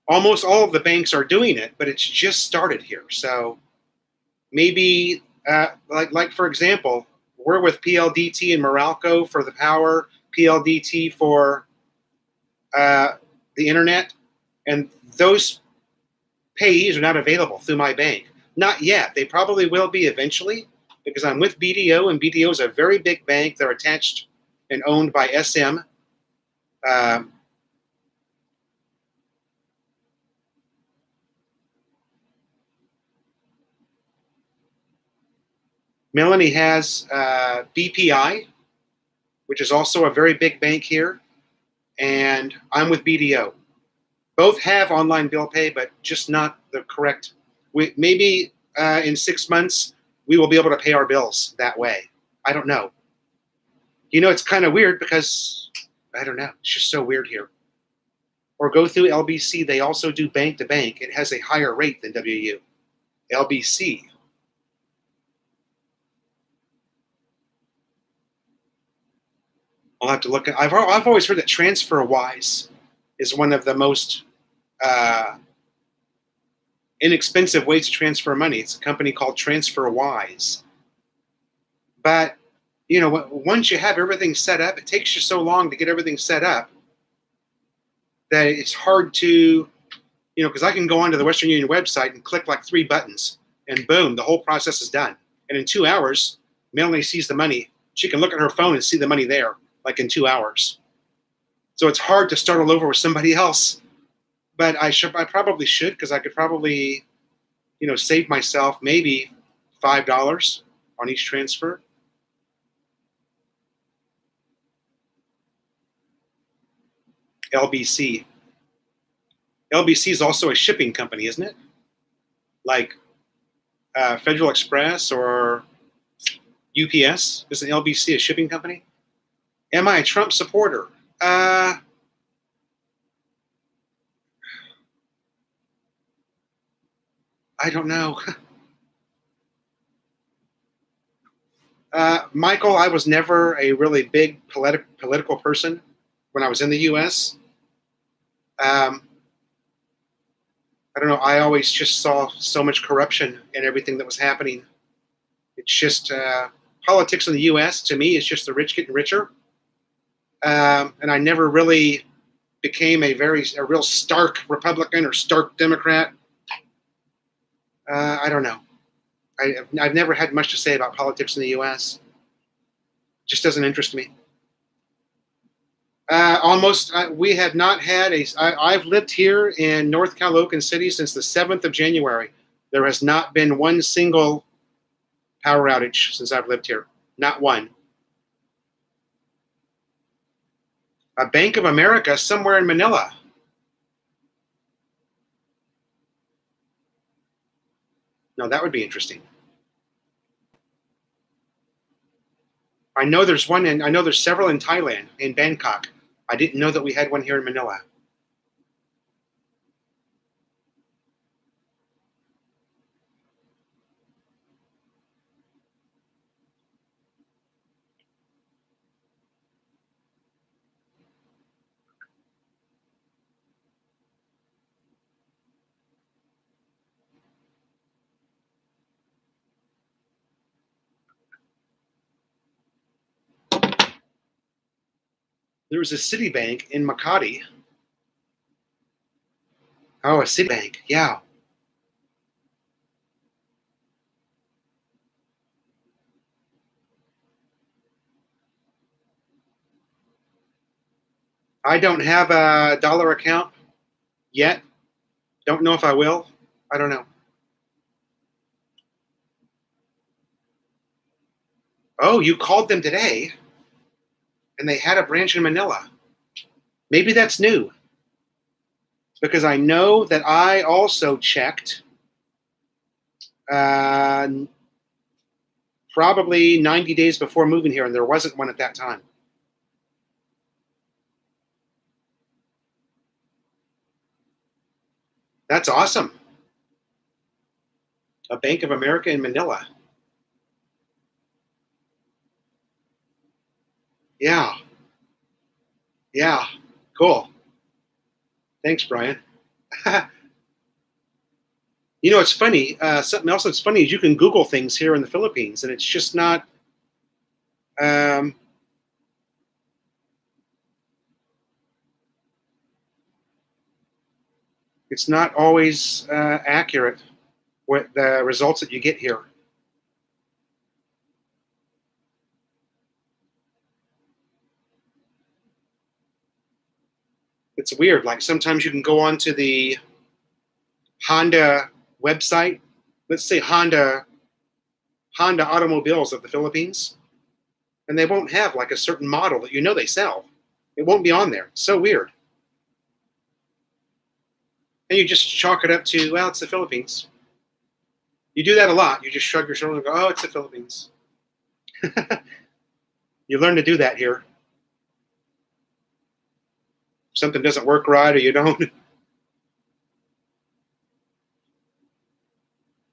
Almost all of the banks are doing it, but it's just started here. So maybe, like for example, we're with PLDT and Meralco for the power, PLDT for the internet, and those payees are not available through my bank. Not yet. They probably will be eventually, because I'm with BDO, and BDO is a very big bank. They're attached and owned by SM. Melanie has BPI, which is also a very big bank here, and I'm with BDO. Both have online bill pay, but just not the correct. Maybe in 6 months, we will be able to pay our bills that way. I don't know. It's kind of weird because, I don't know, it's just so weird here. Or go through LBC. They also do bank to bank. It has a higher rate than WU. LBC. I'll have to look at. I've always heard that TransferWise is one of the most inexpensive ways to transfer money. It's a company called TransferWise. But once you have everything set up, it takes you so long to get everything set up that it's hard to, because I can go onto the Western Union website and click like 3 buttons, and boom, the whole process is done. And in 2 hours, Melanie sees the money. She can look at her phone and see the money there, like in 2 hours. So it's hard to start all over with somebody else. But I probably should, because I could probably, save myself maybe $5 on each transfer. LBC. LBC is also a shipping company, isn't it? Like Federal Express or UPS. Isn't LBC a shipping company? Am I a Trump supporter? I don't know. Michael, I was never a really big political person when I was in the U.S. Um, I don't know. I always just saw so much corruption in everything that was happening. It's just politics in the U.S. to me is just the rich getting richer, and I never really became a real stark Republican or stark Democrat. I don't know. I've never had much to say about politics in the U.S. It just doesn't interest me. We have not had I've lived here in North Calocan City since the 7th of January. There has not been one single power outage since I've lived here. Not one. A Bank of America somewhere in Manila. No, that would be interesting. I know there's several in Thailand, in Bangkok. I didn't know that we had one here in Manila. There was a Citibank in Makati. Oh, a Citibank. Yeah. I don't have a dollar account yet. Don't know if I will. I don't know. Oh, you called them today and they had a branch in Manila. Maybe that's new because I know that I also checked uh, probably 90 days before moving here and there wasn't one at that time. That's awesome. A Bank of America in Manila. Yeah. Yeah. Cool. Thanks, Brian. You know, it's funny. Something else that's funny is you can Google things here in the Philippines, and it's just not. Um, it's not always accurate with the results that you get here. It's weird. Like sometimes you can go onto the Honda website. Let's say Honda Automobiles of the Philippines, and they won't have like a certain model that you know they sell. It won't be on there. It's so weird. And you just chalk it up to, well, it's the Philippines. You do that a lot. You just shrug your shoulders and go, oh, it's the Philippines. You learn to do that here. If something doesn't work right or you don't.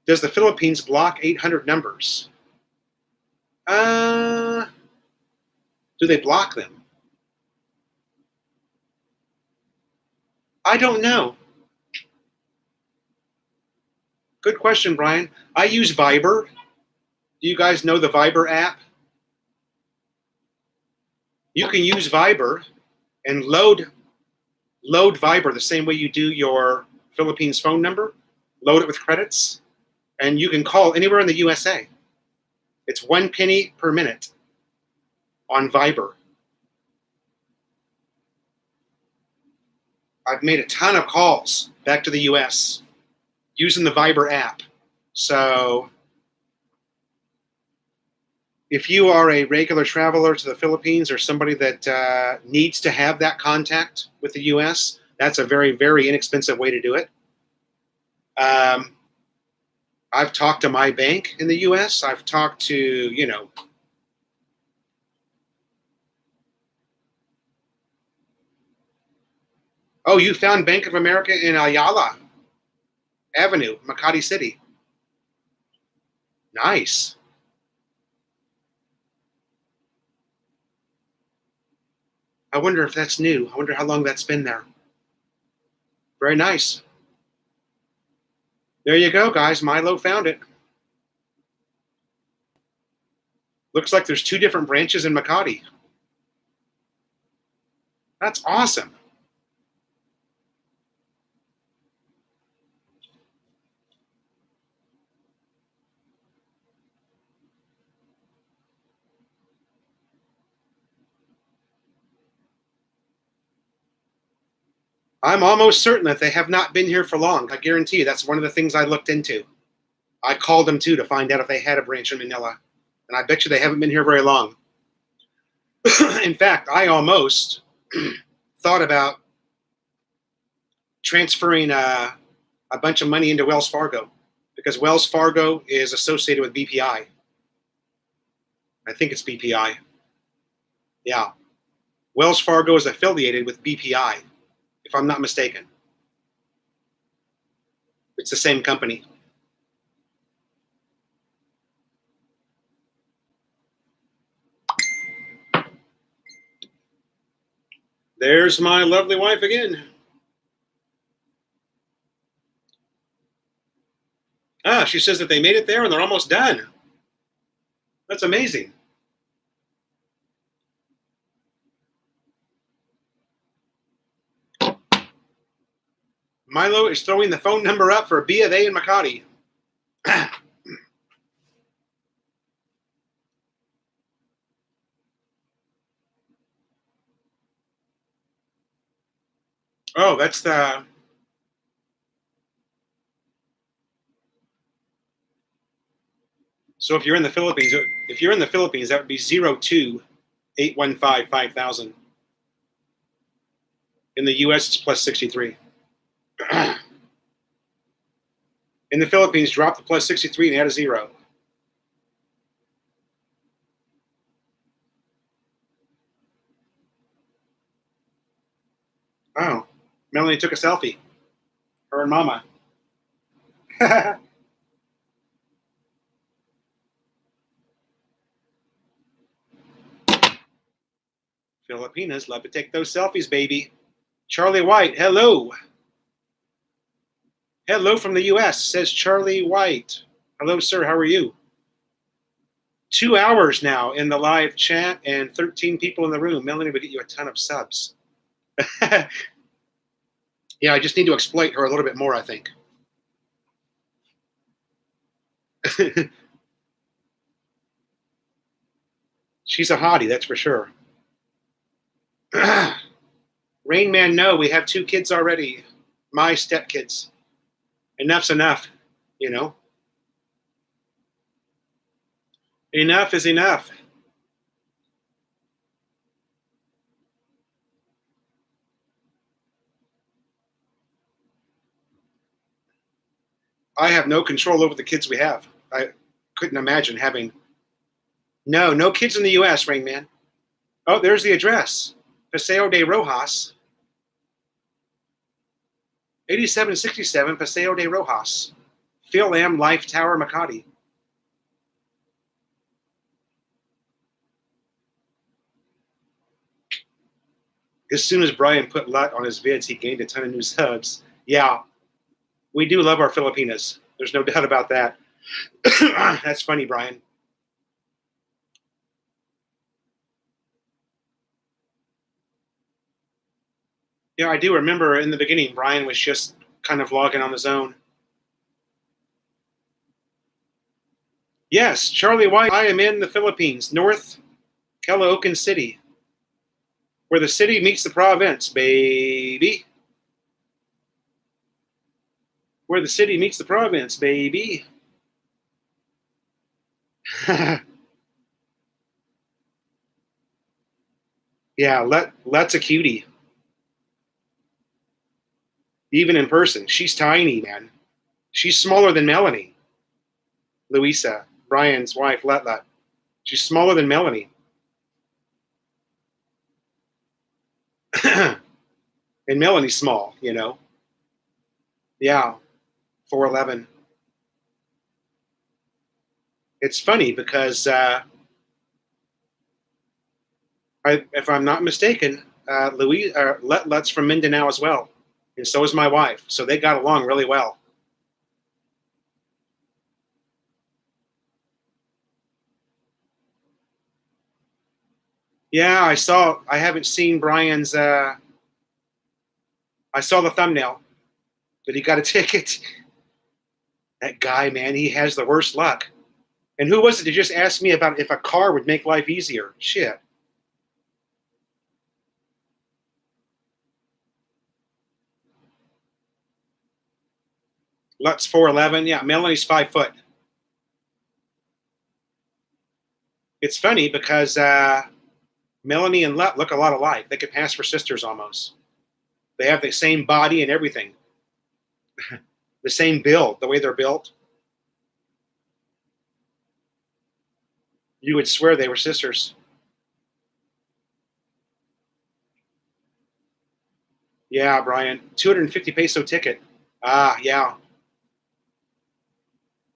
Does the Philippines block 800 numbers? Uh, do they block them? I don't know. Good question, Brian. I use Viber. Do you guys know the Viber app? You can use Viber and load Viber the same way you do your Philippines phone number. Load it with credits, and you can call anywhere in the USA. It's 1 penny per minute on Viber. I've made a ton of calls back to the US using the Viber app. So if you are a regular traveler to the Philippines or somebody that needs to have that contact with the US, that's a very, very inexpensive way to do it. Um, I've talked to my bank in the US. I've talked to, oh, you found Bank of America in Ayala. Avenue, Makati City. Nice. I wonder if that's new. I wonder how long that's been there. Very nice. There you go, guys. Milo found it. Looks like there's 2 different branches in Makati. That's awesome. I'm almost certain that they have not been here for long. I guarantee you that's one of the things I looked into. I called them too to find out if they had a branch in Manila. And I bet you they haven't been here very long. In fact, I almost thought about transferring a bunch of money into Wells Fargo because Wells Fargo is associated with BPI. I think it's BPI. Yeah. Wells Fargo is affiliated with BPI, if I'm not mistaken. It's the same company. There's my lovely wife again. She says that they made it there and they're almost done. That's amazing. Milo is throwing the phone number up for B of A in Makati. Oh, that's the... So if you're in the Philippines, that would be 02-815-5000. In the U.S., it's plus 63. In the Philippines, drop the plus 63 and add a 0. Oh, Melanie took a selfie. Her and Mama. Filipinas love to take those selfies, baby. Charlie White, hello. Hello from the U.S., says Charlie White. Hello, sir. How are you? 2 hours now in the live chat and 13 people in the room. Melanie would get you a ton of subs. Yeah, I just need to exploit her a little bit more, I think. She's a hottie, that's for sure. Rain Man, no, we have 2 kids already. My stepkids. Enough's enough, you know. Enough is enough. I have no control over the kids we have. I couldn't imagine having... No kids in the U.S., Rain Man. Oh, there's the address. Paseo de Rojas. 8767 Paseo de Rojas. Phil M. Life Tower, Makati. As soon as Brian put LUT on his vids, he gained a ton of new subs. Yeah, we do love our Filipinas. There's no doubt about that. That's funny, Brian. Yeah, I do remember in the beginning, Brian was just kind of logging on his own. Yes, Charlie White, I am in the Philippines, North Caloocan City, where the city meets the province, baby. Where the city meets the province, baby. Yeah, Let's a cutie. Even in person, she's tiny, man. She's smaller than Melanie. Louisa, Brian's wife, Let. She's smaller than Melanie. And Melanie's small, you know. Yeah. 411. It's funny because, if I'm not mistaken, Let's from Mindanao as well, and so is my wife. So they got along really well. Yeah, I saw. I haven't seen Brian's. I saw the thumbnail that he got a ticket. That guy, man, he has the worst luck. And who was it that just asked me about if a car would make life easier? Shit. Lutz 4'11". Yeah, Melanie's 5 foot. It's funny because Melanie and Lut look a lot alike. They could pass for sisters almost. They have the same body and everything, the same build, the way they're built. You would swear they were sisters. Yeah, Brian. 250 peso ticket. Ah, yeah.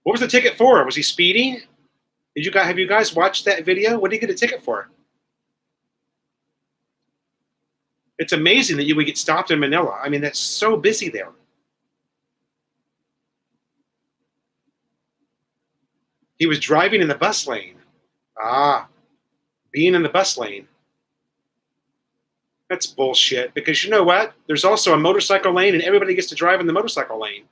What was the ticket for? Was he speeding? Have you guys watched that video? What did he get a ticket for? It's amazing that you would get stopped in Manila. I mean, that's so busy there. He was driving in the bus lane. Ah, being in the bus lane. That's bullshit because you know what? There's also a motorcycle lane and everybody gets to drive in the motorcycle lane.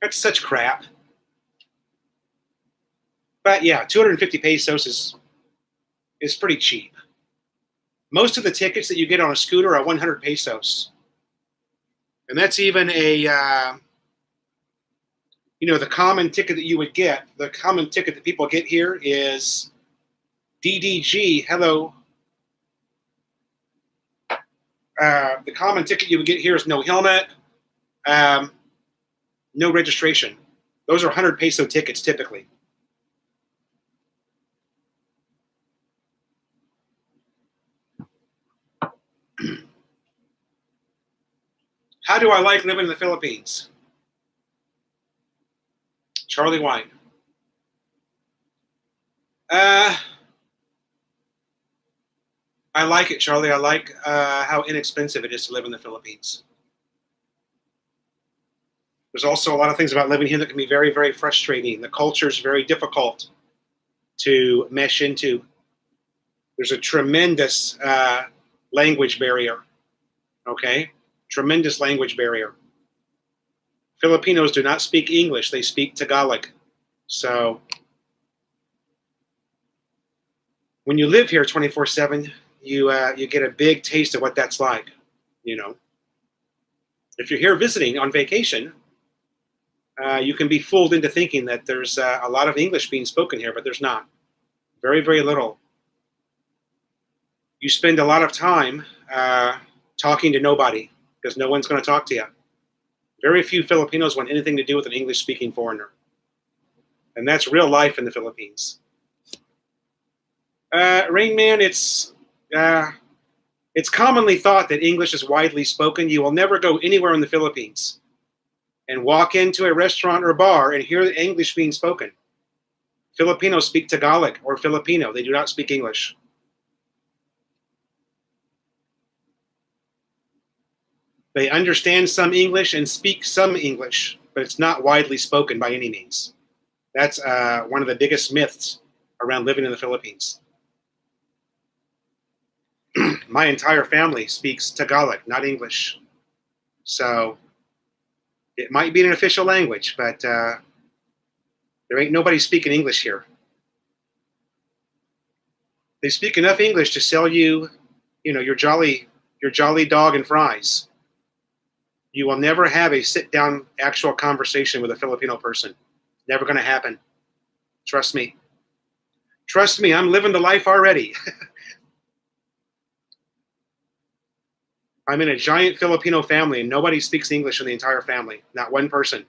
That's such crap. But yeah, 250 pesos is pretty cheap. Most of the tickets that you get on a scooter are 100 pesos. And that's even the common ticket that you would get. The common ticket that people get here is DDG. Hello. The common ticket you would get here is no helmet, no registration. Those are 100 peso tickets typically. How do I like living in the Philippines? Charlie White. I like it, Charlie. I like how inexpensive it is to live in the Philippines. There's also a lot of things about living here that can be very, very frustrating. The culture is very difficult to mesh into. There's a tremendous language barrier. Okay? Tremendous language barrier. Filipinos do not speak English, they speak Tagalog. So when you live here 24/7, you get a big taste of what that's like. You know, if you're here visiting on vacation, you can be fooled into thinking that there's a lot of English being spoken here, but there's not. Very, very little. You spend a lot of time talking to nobody because no one's going to talk to you. Very few Filipinos want anything to do with an English-speaking foreigner. And that's real life in the Philippines. Rain Man, it's commonly thought that English is widely spoken. You will never go anywhere in the Philippines and walk into a restaurant or bar and hear English being spoken. Filipinos speak Tagalog or Filipino. They do not speak English. They understand some English and speak some English, but it's not widely spoken by any means. That's one of the biggest myths around living in the Philippines. My entire family speaks Tagalog, not English. So it might be an official language, but there ain't nobody speaking English here. They speak enough English to sell you, your jolly dog and fries. You will never have a sit-down actual conversation with a Filipino person. Never going to happen. Trust me. Trust me, I'm living the life already. I'm in a giant Filipino family and nobody speaks English in the entire family. Not one person.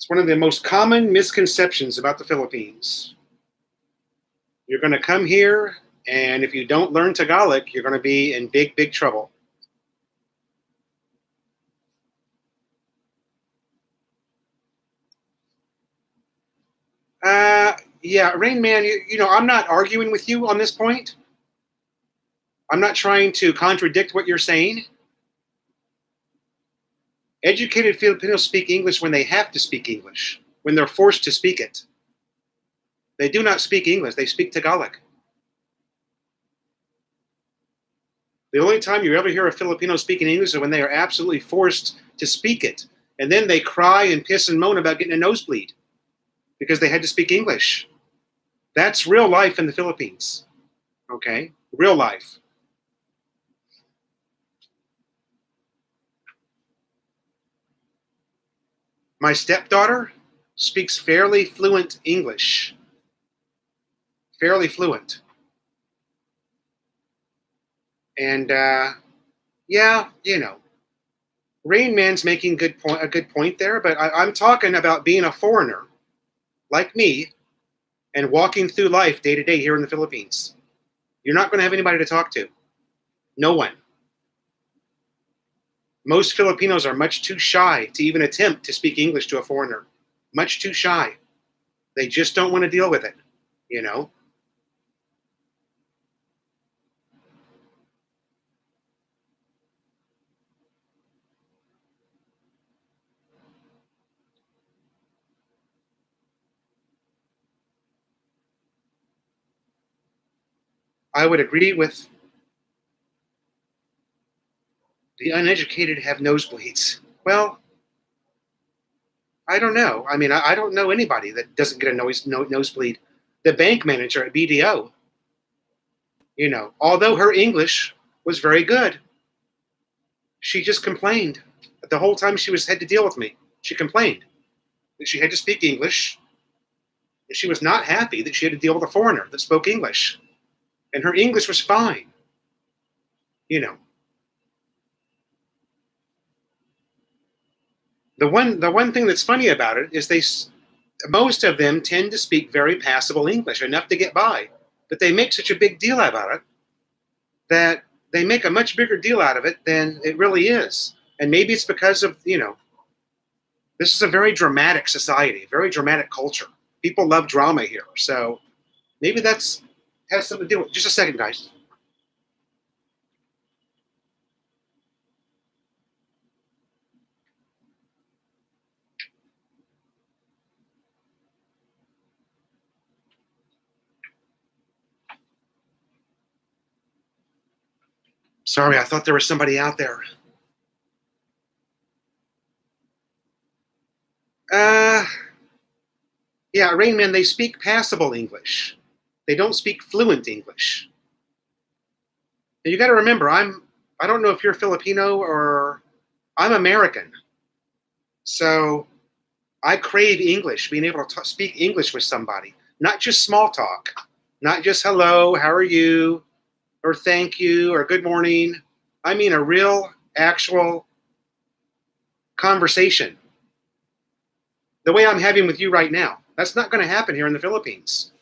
It's one of the most common misconceptions about the Philippines. You're going to come here, and if you don't learn Tagalog, you're going to be in big, big trouble. Yeah, Rain Man, I'm not arguing with you on this point. I'm not trying to contradict what you're saying. Educated Filipinos speak English when they have to speak English, when they're forced to speak it. They do not speak English, they speak Tagalog. The only time you ever hear a Filipino speaking English is when they are absolutely forced to speak it. And then they cry and piss and moan about getting a nosebleed because they had to speak English. That's real life in the Philippines. Okay? Real life. My stepdaughter speaks fairly fluent English. Fairly fluent. And yeah, Rain Man's making a good point there, but I'm talking about being a foreigner like me and walking through life day to day here in the Philippines. You're not going to have anybody to talk to. No one. Most Filipinos are much too shy to even attempt to speak English to a foreigner. Much too shy. They just don't want to deal with it, I would agree with the uneducated have nosebleeds. Well, I don't know. I mean, I don't know anybody that doesn't get a nosebleed. The bank manager at BDO, although her English was very good, she just complained the whole time she had to deal with me. She complained that she had to speak English. And she was not happy that she had to deal with a foreigner that spoke English. And her English was fine. The one thing that's funny about it is most of them tend to speak very passable English, enough to get by. But they make such a big deal about it that they make a much bigger deal out of it than it really is. And maybe it's because of, this is a very dramatic society, a very dramatic culture. People love drama here. So maybe has something to do with it. Just a second, guys. Sorry, I thought there was somebody out there. Yeah, Rain Man, they speak passable English. They don't speak fluent English. And you got to remember, I don't know if you're Filipino or I'm American. So I crave English, being able to speak English with somebody, not just small talk, not just hello, how are you, or thank you, or good morning. I mean a real, actual conversation. The way I'm having with you right now. That's not going to happen here in the Philippines.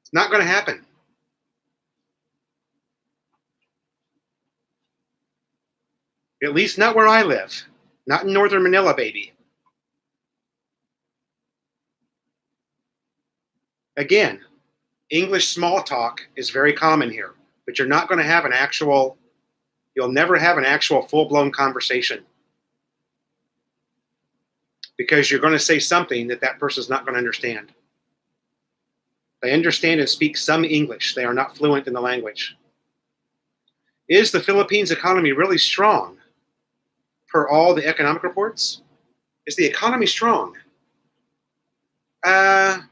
It's not going to happen. At least not where I live. Not in northern Manila, baby. Again, English small talk is very common here, but you're not going to have you'll never have an actual full-blown conversation because you're going to say something that person's not going to understand. They understand and speak some English. They are not fluent in the language. Is the Philippines economy really strong per all the economic reports? Is the economy strong? God,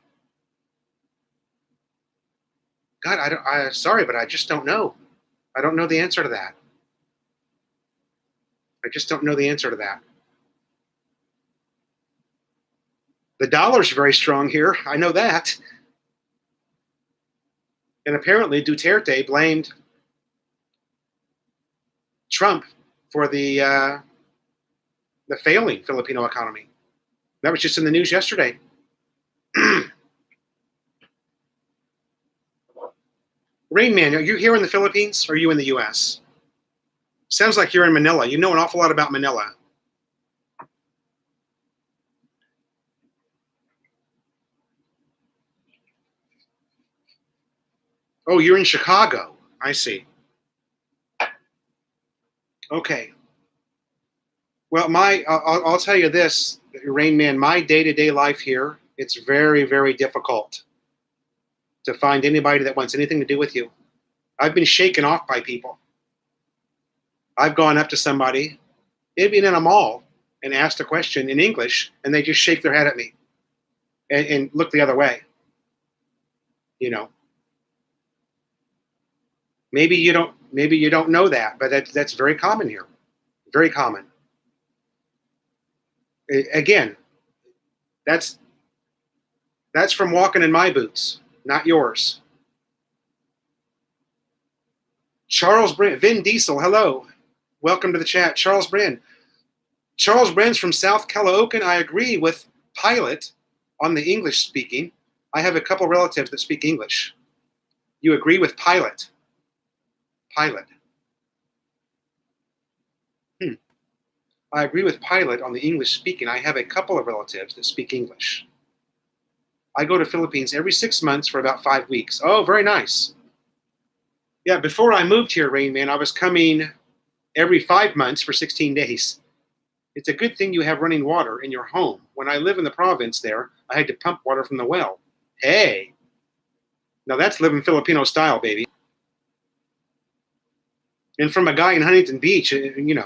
sorry, but I just don't know. I don't know the answer to that. I just don't know the answer to that. The dollar's very strong here. I know that. And apparently Duterte blamed Trump for the failing Filipino economy. That was just in the news yesterday. Rain Man, are you here in the Philippines or are you in the U.S.? Sounds like you're in Manila. You know an awful lot about Manila. Oh, you're in Chicago. I see. Okay. Well, I'll tell you this, Rain Man, my day-to-day life here, it's very, very difficult to find anybody that wants anything to do with you. I've been shaken off by people. I've gone up to somebody, even in a mall, and asked a question in English, and they just shake their head at me and look the other way. You know, maybe you don't know that, but that's very common here. Very common. Again, that's from walking in my boots, not yours. Charles Brand, Vin Diesel, hello. Welcome to the chat. Charles Brand. Charles Brand's from South Calaocan. I agree with Pilot on the English speaking. I have a couple relatives that speak English. You agree with Pilot? Pilot. I agree with Pilot on the English speaking. I have a couple of relatives that speak English. I go to Philippines every 6 months for about 5 weeks. Oh, very nice. Yeah, before I moved here, Rain Man, I was coming every 5 months for 16 days. It's a good thing you have running water in your home. When I live in the province there, I had to pump water from the well. Hey, now that's living Filipino style, baby. And from a guy in Huntington Beach,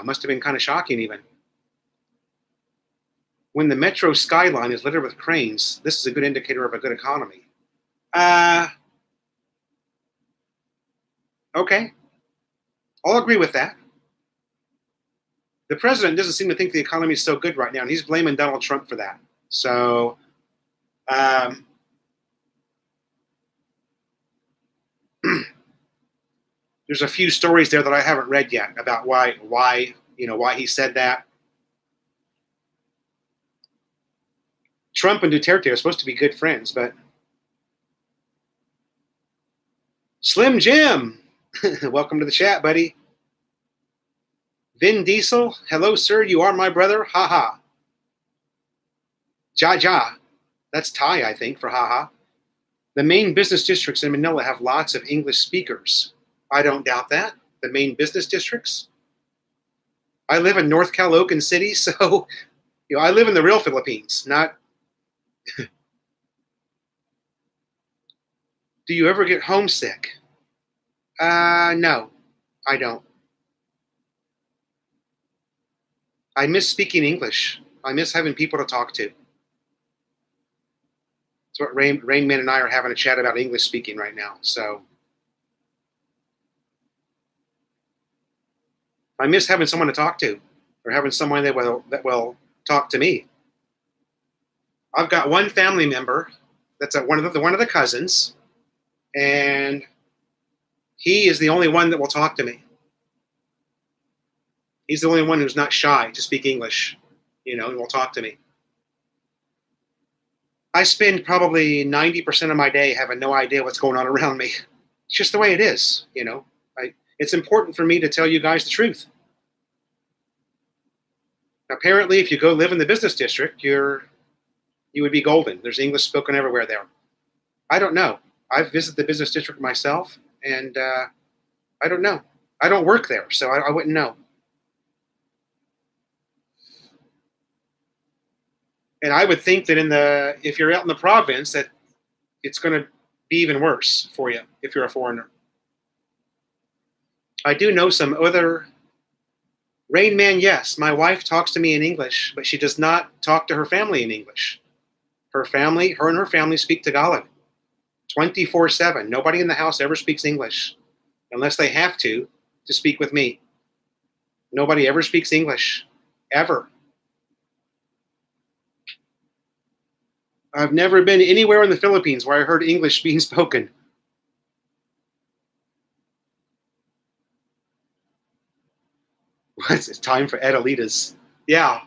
must have been kind of shocking even. When the metro skyline is littered with cranes, this is a good indicator of a good economy. Okay. I'll agree with that. The president doesn't seem to think the economy is so good right now, and he's blaming Donald Trump for that. So, there's a few stories there that I haven't read yet about why he said that. Trump and Duterte are supposed to be good friends, but Slim Jim, welcome to the chat, buddy. Vin Diesel, hello, sir. You are my brother. Ha ha. Ja ja. That's Thai, I think, for ha ha. The main business districts in Manila have lots of English speakers. I don't doubt that. The main business districts. I live in North Caloocan City, so I live in the real Philippines, not. Do you ever get homesick? No, I don't. I miss speaking English. I miss having people to talk to. That's what Rain Man and I are having a chat about English speaking right now. So I miss having someone to talk to, or having someone that will talk to me. I've got one family member that's one of the cousins, and he is the only one that will talk to me. He's the only one who's not shy to speak English, and will talk to me. I spend probably 90% of my day having no idea what's going on around me. It's just the way it is, It's important for me to tell you guys the truth. Apparently, if you go live in the business district, you would be golden. There's English spoken everywhere there. I don't know. I've visited the business district myself, and I don't know. I don't work there, so I wouldn't know. And I would think that if you're out in the province, that it's going to be even worse for you if you're a foreigner. I do know some other. Rain Man, yes, my wife talks to me in English, but she does not talk to her family in English. Her and her family speak Tagalog 24/7. Nobody in the house ever speaks English unless they have to speak with me. Nobody ever speaks English, ever. I've never been anywhere in the Philippines where I heard English being spoken. It's time for Adelitas. Yeah.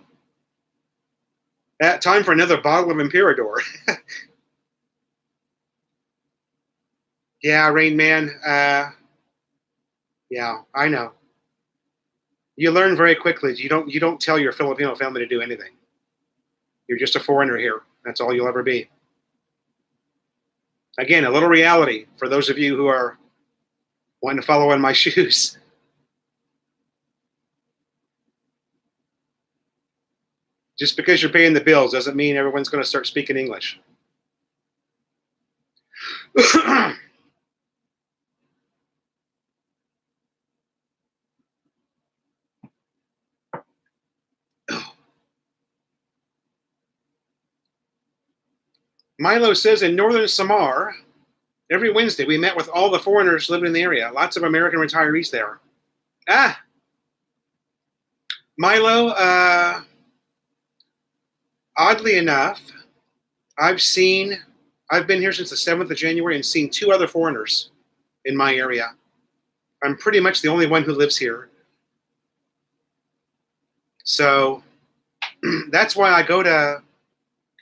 Time for another bottle of Imperador. Yeah, Rain Man. Yeah, I know. You learn very quickly. You don't tell your Filipino family to do anything. You're just a foreigner here. That's all you'll ever be. Again, a little reality for those of you who are wanting to follow in my shoes. Just because you're paying the bills doesn't mean everyone's going to start speaking English. Milo says in Northern Samar, every Wednesday we met with all the foreigners living in the area. Lots of American retirees there. Milo, oddly enough, I've been here since the 7th of January and seen 2 other foreigners in my area. I'm pretty much the only one who lives here. So that's why I go to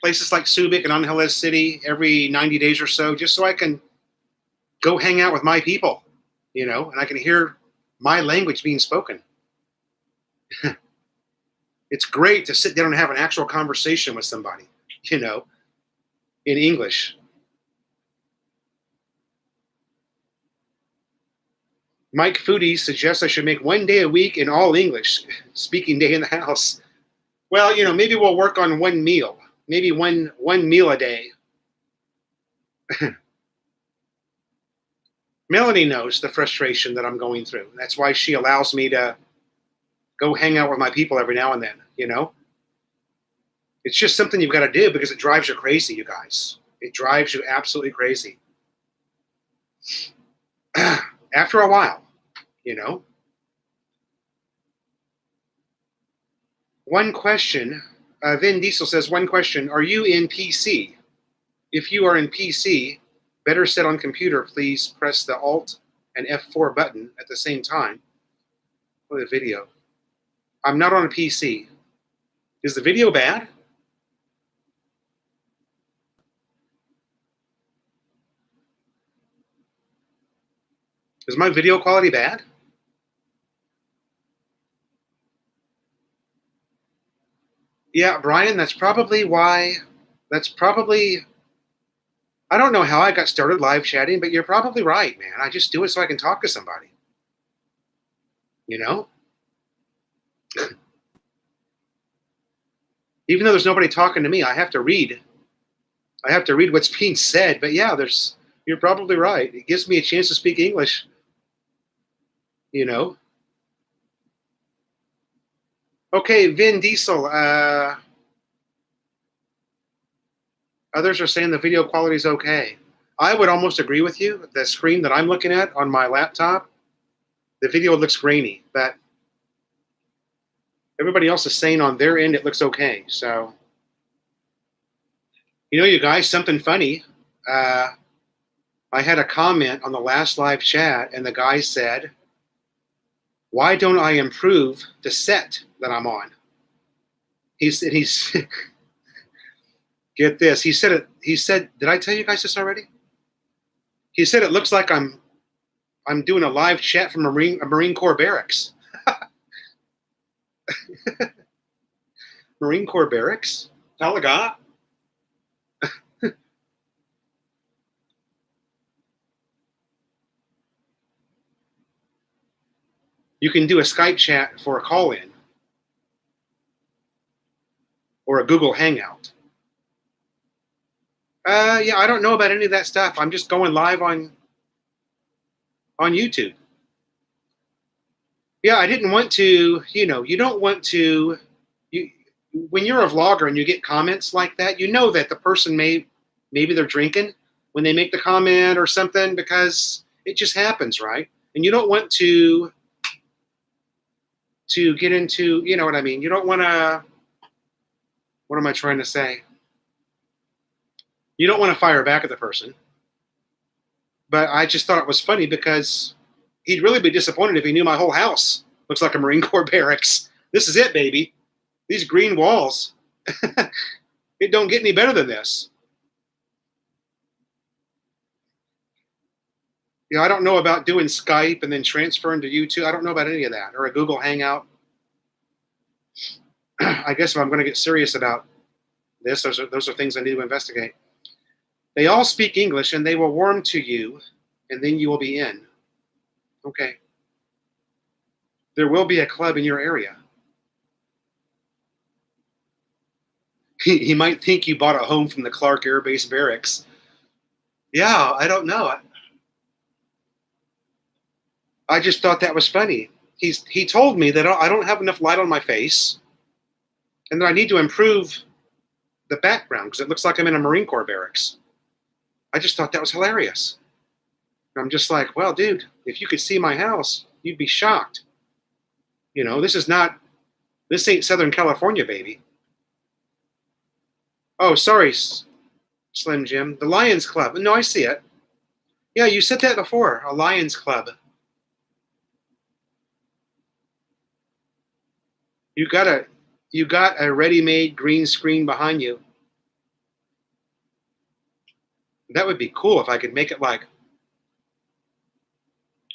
places like Subic and Angeles City every 90 days or so, just so I can go hang out with my people, and I can hear my language being spoken. It's great to sit down and have an actual conversation with somebody, in English. Mike Foodie suggests I should make 1 day a week in all English, speaking day in the house. Well, maybe we'll work on one meal. Maybe one meal a day. Melanie knows the frustration that I'm going through. That's why she allows me to go hang out with my people every now and then, It's just something you've got to do because it drives you crazy, you guys. It drives you absolutely crazy. After a while, One question, Vin Diesel says, one question, are you in PC? If you are in PC, better set on computer, please press the Alt and F4 button at the same time. Play the video. I'm not on a PC. Is the video bad? Is my video quality bad? Yeah, Brian, that's probably, I don't know how I got started live chatting, but you're probably right, man. I just do it so I can talk to somebody. Even though there's nobody talking to me, I have to read what's being said. But yeah, you're probably right. It gives me a chance to speak English. Okay, Vin Diesel. Others are saying the video quality is okay. I would almost agree with you. The screen that I'm looking at on my laptop, the video looks grainy, but everybody else is saying on their end it looks okay. So, you guys, something funny. I had a comment on the last live chat, and the guy said, why don't I improve the set that I'm on? He's get this. He said, did I tell you guys this already? He said it looks like I'm doing a live chat from a Marine Corps barracks. Marine Corps barracks? Talaga? You can do a Skype chat for a call-in or a Google Hangout. Yeah, I don't know about any of that stuff. I'm just going live on YouTube. Yeah, I didn't want to, you don't want to, when you're a vlogger and you get comments like that, that the person maybe they're drinking when they make the comment or something, because it just happens, right? And you don't want to get into, you know what I mean? You don't want to, what am I trying to say? You don't want to fire back at the person. But I just thought it was funny because he'd really be disappointed if he knew my whole house looks like a Marine Corps barracks. This is it, baby. These green walls. It don't get any better than this. You know, I don't know about doing Skype and then transferring to YouTube. I don't know about any of that, or a Google Hangout. I guess if I'm going to get serious about this, those are things I need to investigate. They all speak English, and they will warm to you, and then you will be in. Okay. There will be a club in your area. He might think you bought a home from the Clark Air Base Barracks. Yeah, I don't know. I just thought that was funny. He told me that I don't have enough light on my face, and that I need to improve the background because it looks like I'm in a Marine Corps barracks. I just thought that was hilarious. I'm just like, well, dude, if you could see my house, you'd be shocked. You know, this ain't Southern California, baby. Oh, sorry, Slim Jim. The Lions Club. No, I see it. Yeah, you said that before. A Lions Club. You got a ready-made green screen behind you. That would be cool if I could make it like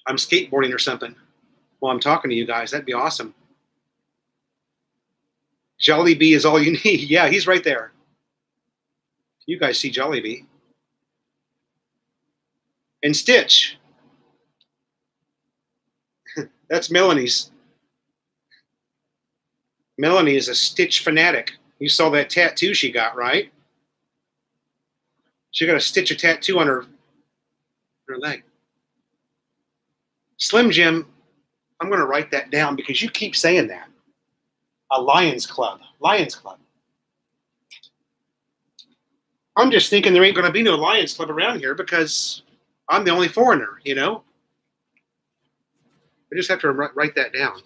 I'm skateboarding or something while I'm talking to you guys. That'd be awesome. Jollibee is all you need. Yeah, he's right there. You guys see Jollibee. And Stitch. That's Melanie's. Melanie is a Stitch fanatic. You saw that tattoo she got, right? She got a Stitch a tattoo on her leg. Slim Jim, I'm going to write that down because you keep saying that. A Lions Club. Lions Club. I'm just thinking there ain't going to be no Lions Club around here because I'm the only foreigner, you know? I just have to write that down.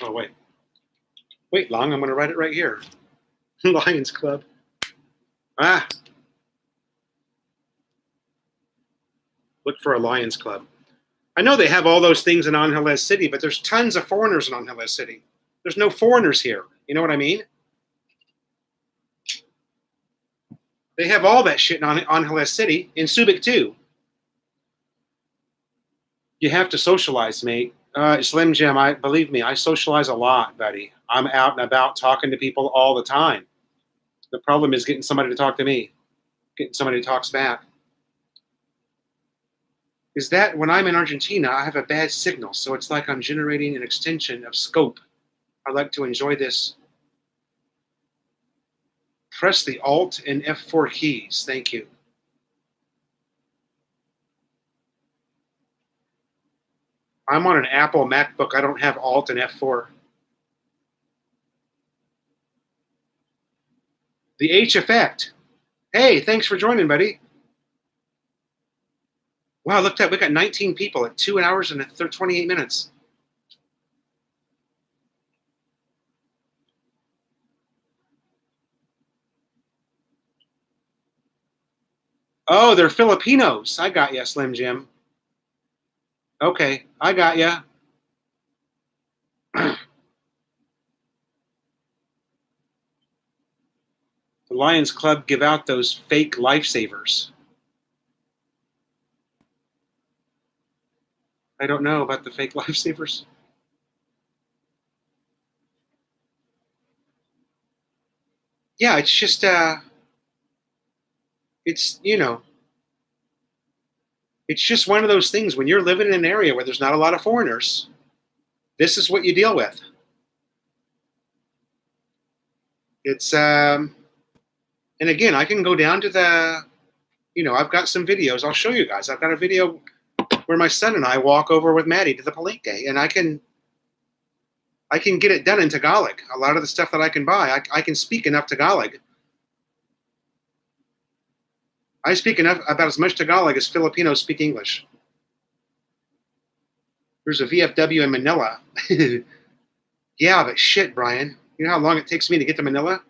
Oh, wait. Wait long. I'm going to write it right here. Lions Club. Ah. Look for a Lions Club. I know they have all those things in Angeles City, but there's tons of foreigners in Angeles City. There's no foreigners here. You know what I mean? They have all that shit in Angeles City, in Subic too. You have to socialize, mate. Slim Jim, believe me, I socialize a lot, buddy. I'm out and about talking to people all the time. The problem is getting somebody to talk to me, getting somebody who talks back. Is that when I'm in Argentina, I have a bad signal, so it's like I'm generating an extension of scope. I like to enjoy this. Press the Alt and F4 keys. Thank you. I'm on an Apple MacBook. I don't have Alt and F4. The H effect. Hey, thanks for joining, buddy. Wow, look at that. We got 19 people at 2 hours and 28 minutes. Oh, they're Filipinos. I got you, Slim Jim. Okay, I got you. The Lions Club give out those fake lifesavers. I don't know about the fake lifesavers. Yeah, it's just, it's, you know, it's just one of those things when you're living in an area where there's not a lot of foreigners, this is what you deal with. It's, and again, I can go down to the, I've got some videos. I'll show you guys. I've got a video where my son and I walk over with Maddie to the Palenque, and I can get it done in Tagalog. A lot of the stuff that I can buy, I can speak enough Tagalog. I speak enough about as much Tagalog as Filipinos speak English. There's a VFW in Manila. Yeah, but shit, Brian. You know how long it takes me to get to Manila?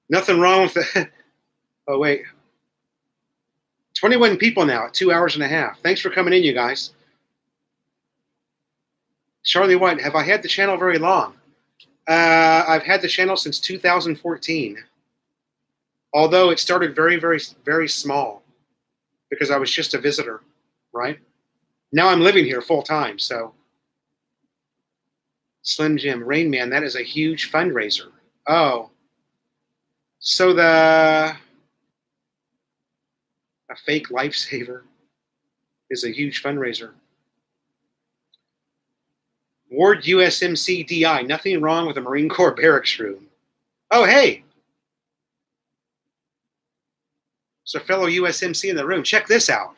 Nothing wrong with that. Oh, wait. 21 people now at 2 hours and a half. Thanks for coming in, you guys. Charlie White, have I had the channel very long? I've had the channel since 2014. Although it started very, very, very small because I was just a visitor, right? Now I'm living here full time, so. Slim Jim, Rain Man, that is a huge fundraiser. Oh. So a fake lifesaver is a huge fundraiser. Ward USMC DI, nothing wrong with a Marine Corps barracks room. Oh, hey. So fellow USMC in the room, check this out.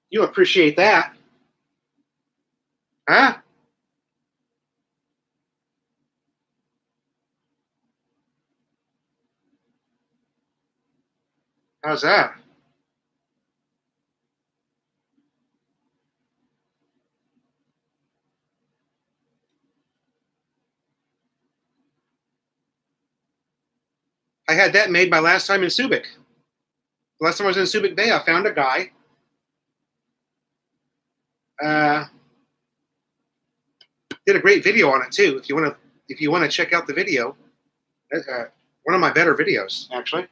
You'll appreciate that. Huh? How's that? I had that made my last time in Subic. The last time I was in Subic Bay, I found a guy. Did a great video on it too. If you want to check out the video, one of my better videos actually.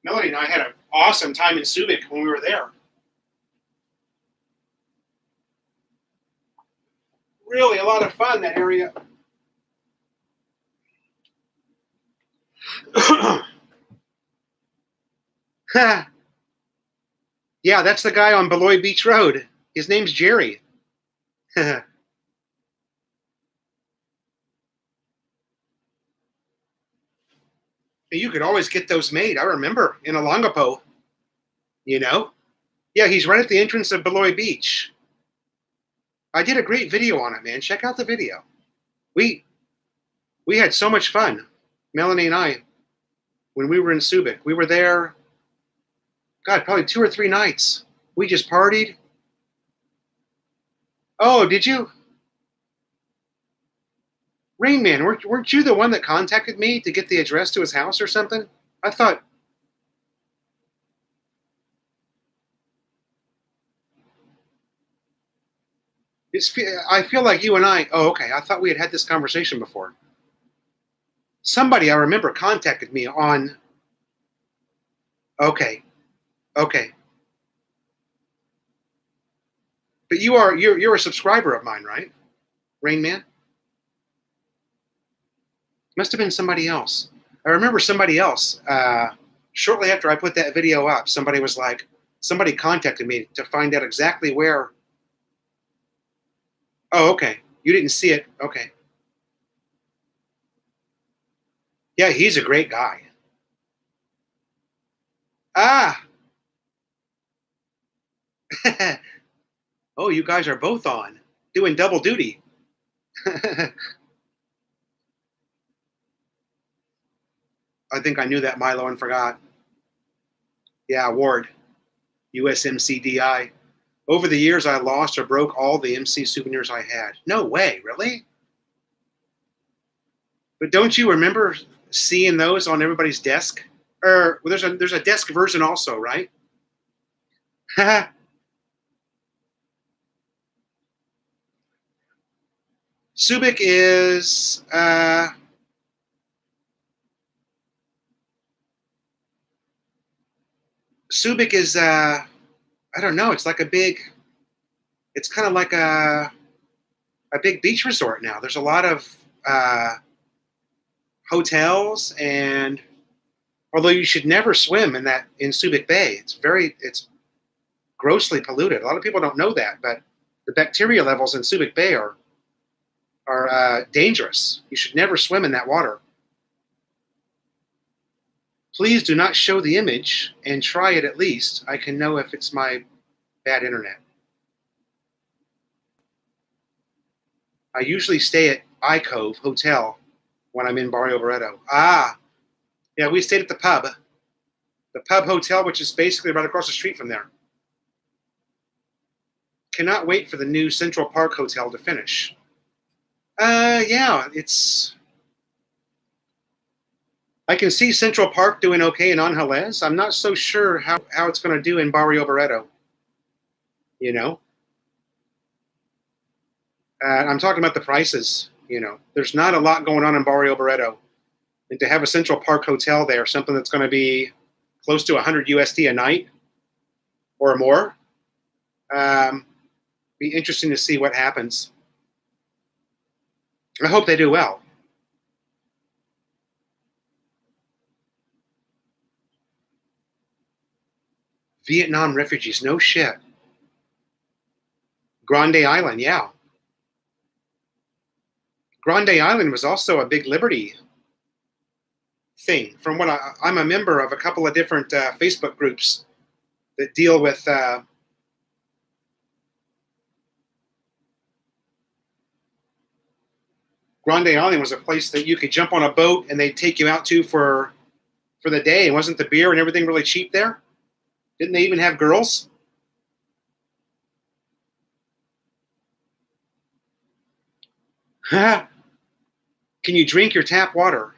Melody and I had an awesome time in Subic when we were there. Really a lot of fun, that area. Yeah, that's the guy on Beloit Beach Road. His name's Jerry. You could always get those made. I remember in Olongapo, you know? Yeah, he's right at the entrance of Beloit Beach. I did a great video on it, man. Check out the video. We had so much fun, Melanie and I, when we were in Subic. We were there, God, probably 2 or 3 nights. We just partied. Oh, did you? Rain Man, weren't you the one that contacted me to get the address to his house or something? I thought. I feel like you and I. Oh, okay. I thought we had this conversation before. Somebody I remember contacted me on. Okay. But you're a subscriber of mine, right? Rain Man? Must have been somebody else. I remember somebody else. Shortly after I put that video up, somebody contacted me to find out exactly where. Oh, okay. You didn't see it. Okay. Yeah, he's a great guy. Ah. Oh, you guys are both on, doing double duty. I think I knew that, Milo, and forgot. Yeah, Ward, USMCDI. Over the years, I lost or broke all the MC souvenirs I had. No way, really? But don't you remember seeing those on everybody's desk? Or there's a desk version also, right? Subic is I don't know. It's like it's kind of like a big beach resort now. There's a lot of hotels, and although you should never swim in Subic Bay, it's grossly polluted. A lot of people don't know that, but the bacteria levels in Subic Bay are dangerous. You should never swim in that water. Please do not show the image and try it at least. I can know if it's my bad internet. I usually stay at iCove Hotel when I'm in Barrio Barreto. Ah, yeah, we stayed at the Pub Hotel, which is basically right across the street from there. Cannot wait for the new Central Park Hotel to finish. Yeah, it's I can see Central Park doing okay in Angeles. I'm not so sure how it's going to do in Barrio Barreto. You know, I'm talking about the prices. There's not a lot going on in Barrio Barreto, and to have a Central Park hotel there, something that's going to be close to 100 USD a night or more, be interesting to see what happens. I hope they do well. Vietnam refugees, no shit. Grande Island, yeah. Grande Island was also a big liberty thing. From what I'm a member of a couple of different Facebook groups that deal with Grande Island was a place that you could jump on a boat and they'd take you out to for the day. And wasn't the beer and everything really cheap there? Didn't they even have girls? Can you drink your tap water?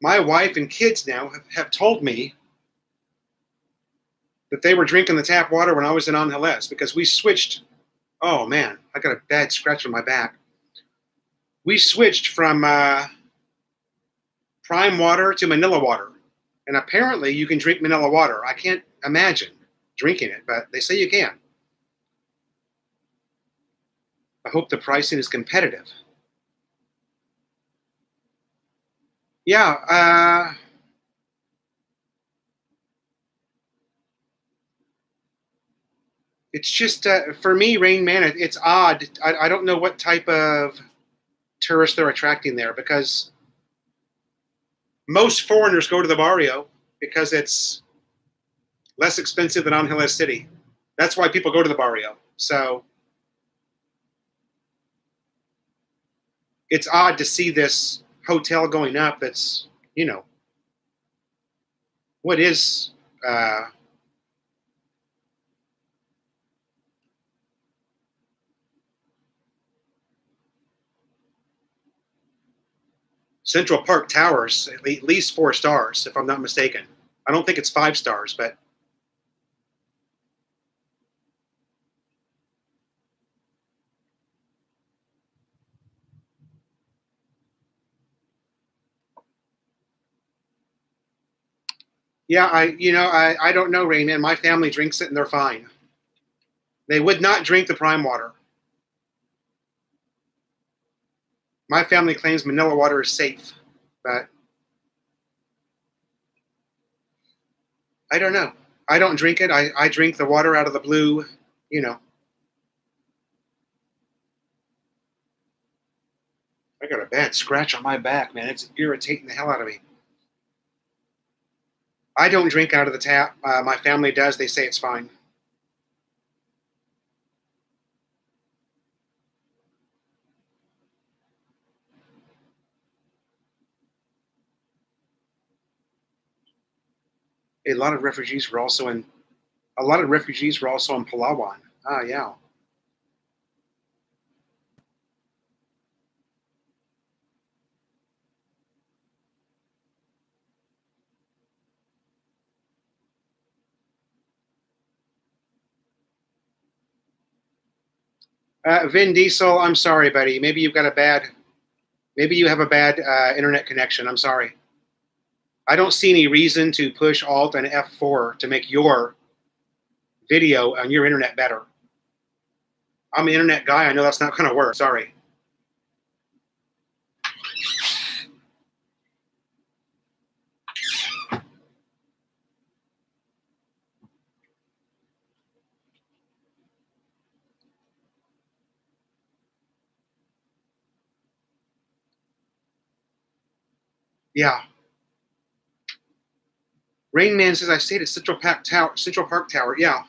My wife and kids now have told me that they were drinking the tap water when I was in Angeles because we switched. Oh man, I got a bad scratch on my back. We switched from prime water to Manila water. And apparently you can drink Manila water. I can't imagine drinking it, but they say you can. I hope the pricing is competitive. Yeah, it's just for me, Rain Man. It's odd. I don't know what type of tourists they're attracting there because most foreigners go to the barrio because it's less expensive than Angeles City. That's why people go to the barrio. So it's odd to see this hotel going up. That's what is Central Park Towers, at least 4 stars, if I'm not mistaken. I don't think it's 5 stars, but yeah, I don't know, Raymond. My family drinks it and they're fine. They would not drink the prime water. My family claims Manila water is safe, but I don't know. I don't drink it. I drink the water out of the blue, you know. I got a bad scratch on my back, man. It's irritating the hell out of me. I don't drink out of the tap. My family does. They say it's fine. A lot of refugees were also in. A lot of refugees were also in Palawan. Ah, yeah. Vin Diesel, I'm sorry, buddy. Maybe you have a bad internet connection. I'm sorry. I don't see any reason to push Alt and F4 to make your video on your internet better. I'm an internet guy. I know that's not going to work. Sorry. Yeah. Rain Man says I stayed at Central Park Tower. Central Park Tower. Yeah.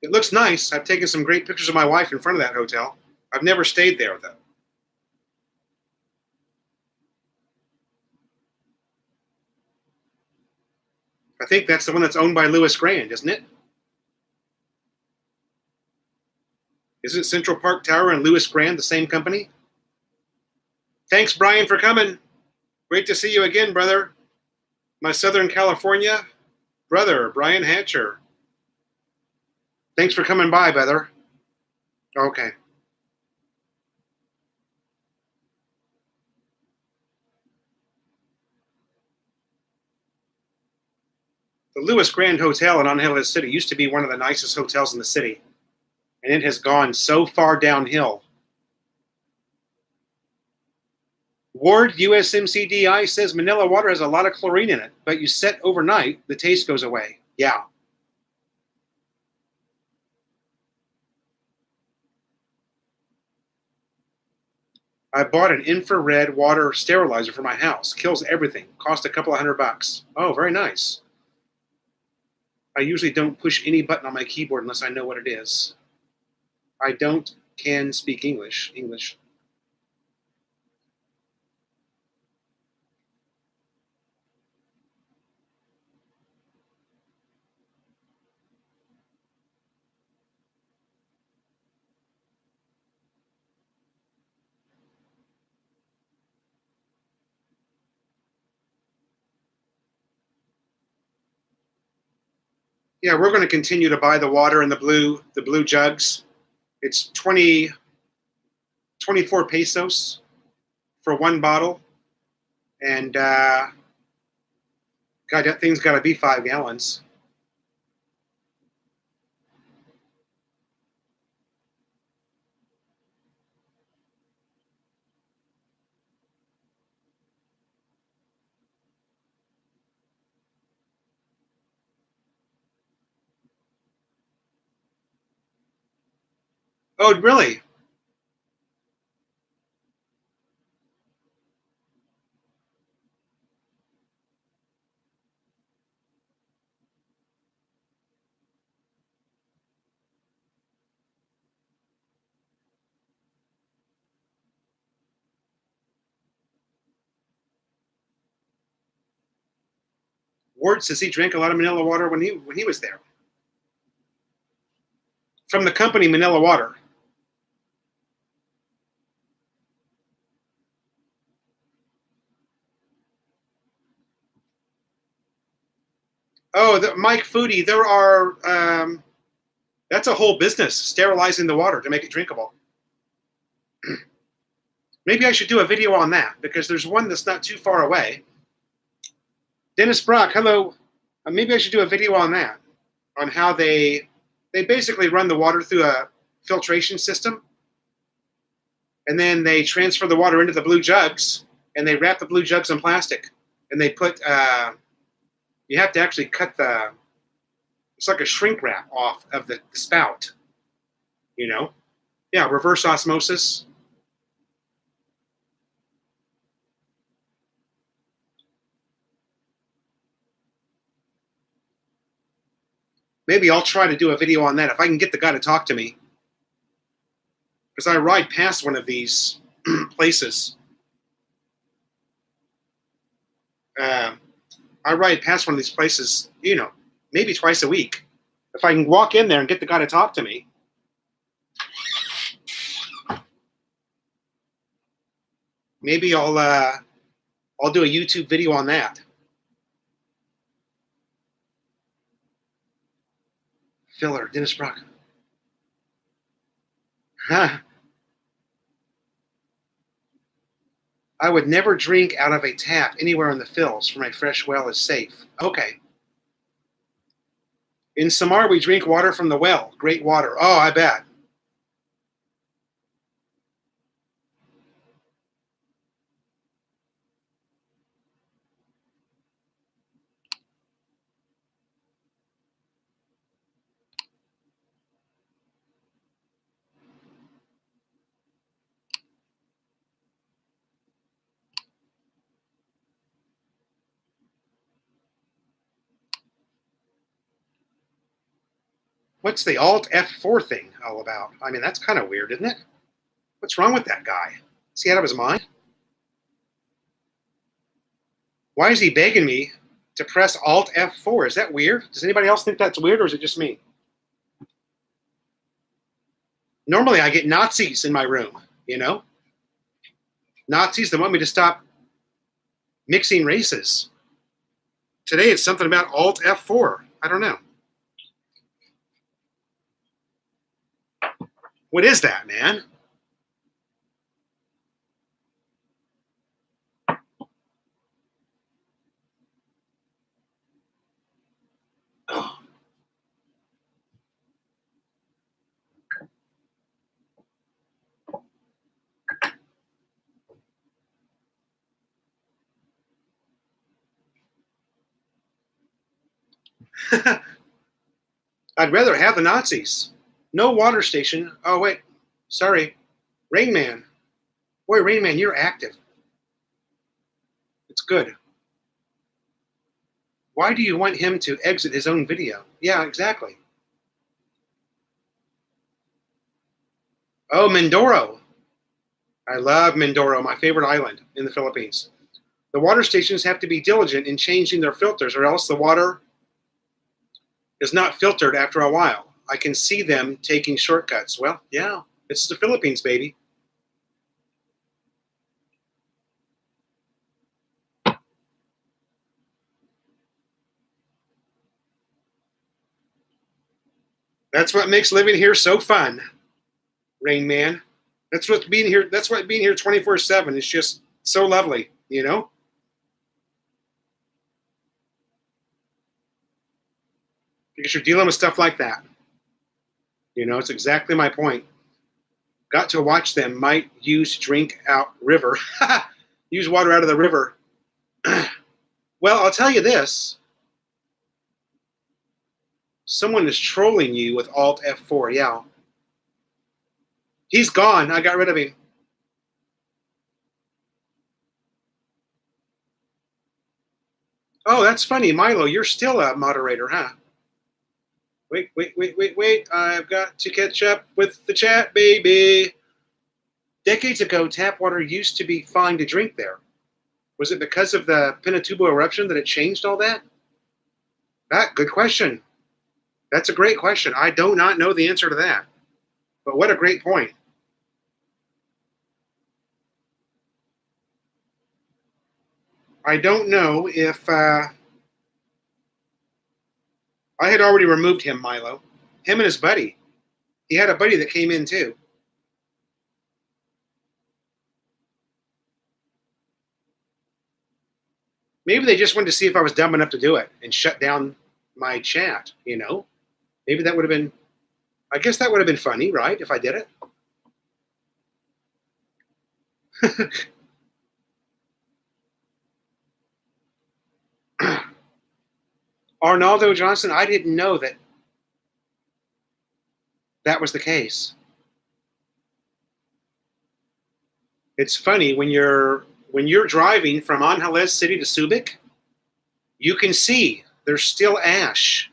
It looks nice. I've taken some great pictures of my wife in front of that hotel. I've never stayed there though. I think that's the one that's owned by Lewis Grand, isn't it? Isn't Central Park Tower and Lewis Grand the same company? Thanks, Brian, for coming. Great to see you again, brother. My Southern California brother, Brian Hatcher. Thanks for coming by, brother. Okay. The Lewis Grand Hotel in Angeles City used to be one of the nicest hotels in the city, and it has gone so far downhill. Ward USMCDI says Manila water has a lot of chlorine in it, but you set overnight, the taste goes away. Yeah. I bought an infrared water sterilizer for my house. Kills everything. Cost a couple of $100. Oh, very nice. I usually don't push any button on my keyboard unless I know what it is. I can speak English. Yeah, we're going to continue to buy the water in the blue jugs. It's 24 pesos for one bottle. And God, that thing's got to be 5 gallons. Oh, really? Ward says he drank a lot of Manila water when he was there. From the company Manila Water. Oh, Mike Foodie, there are that's a whole business, sterilizing the water to make it drinkable. Maybe I should do a video on that because there's one that's not too far away. Dennis Brock, hello. Maybe I should do a video on that, on how they basically run the water through a filtration system, and then they transfer the water into the blue jugs, and they wrap the blue jugs in plastic, and they put you have to actually cut it's like a shrink wrap off of the spout, you know? Yeah, reverse osmosis. Maybe I'll try to do a video on that if I can get the guy to talk to me. Because I ride past one of these places. I ride past one of these places, maybe twice a week. If I can walk in there and get the guy to talk to me. Maybe I'll do a YouTube video on that. Filler, Dennis Brock. Huh. I would never drink out of a tap anywhere in the fills, for my fresh well is safe. Okay. In Samar, we drink water from the well. Great water. Oh, I bet. What's the Alt F4 thing all about? I mean, that's kind of weird, isn't it? What's wrong with that guy? Is he out of his mind? Why is he begging me to press Alt F4. Is that weird? Does anybody else think that's weird, or is it just me? Normally I get Nazis in my room, you know? Nazis that want me to stop mixing races. Today it's something about Alt F4. I don't know. What is that, man? Oh. I'd rather have the Nazis. No water station. Oh, wait. Sorry. Rain Man. Boy, Rain Man, you're active. It's good. Why do you want him to exit his own video? Yeah, exactly. Oh, Mindoro. I love Mindoro, my favorite island in the Philippines. The water stations have to be diligent in changing their filters, or else the water is not filtered after a while. I can see them taking shortcuts. Well, yeah, it's the Philippines, baby. That's what makes living here so fun, Rain Man. That's what being here. That's what being here 24/7 is just so lovely, you know. Because you're dealing with stuff like that. You know, it's exactly my point. Got to watch them. Might use drink out river. Use water out of the river. Well, I'll tell you this. Someone is trolling you with Alt F4. Yeah. He's gone. I got rid of him. Oh, that's funny. Milo, you're still a moderator, huh? Wait. I've got to catch up with the chat, baby. Decades ago, tap water used to be fine to drink there. Was it because of the Pinatubo eruption that it changed all that? Good question. That's a great question. I do not know the answer to that. But what a great point. I don't know if I had already removed him, Milo. Him and his buddy. He had a buddy that came in too. Maybe they just wanted to see if I was dumb enough to do it and shut down my chat, you know? Maybe that would have been, I guess that would have been funny, right? If I did it. Arnaldo Johnson, I didn't know that that was the case. It's funny when you're driving from Angeles City to Subic, you can see there's still ash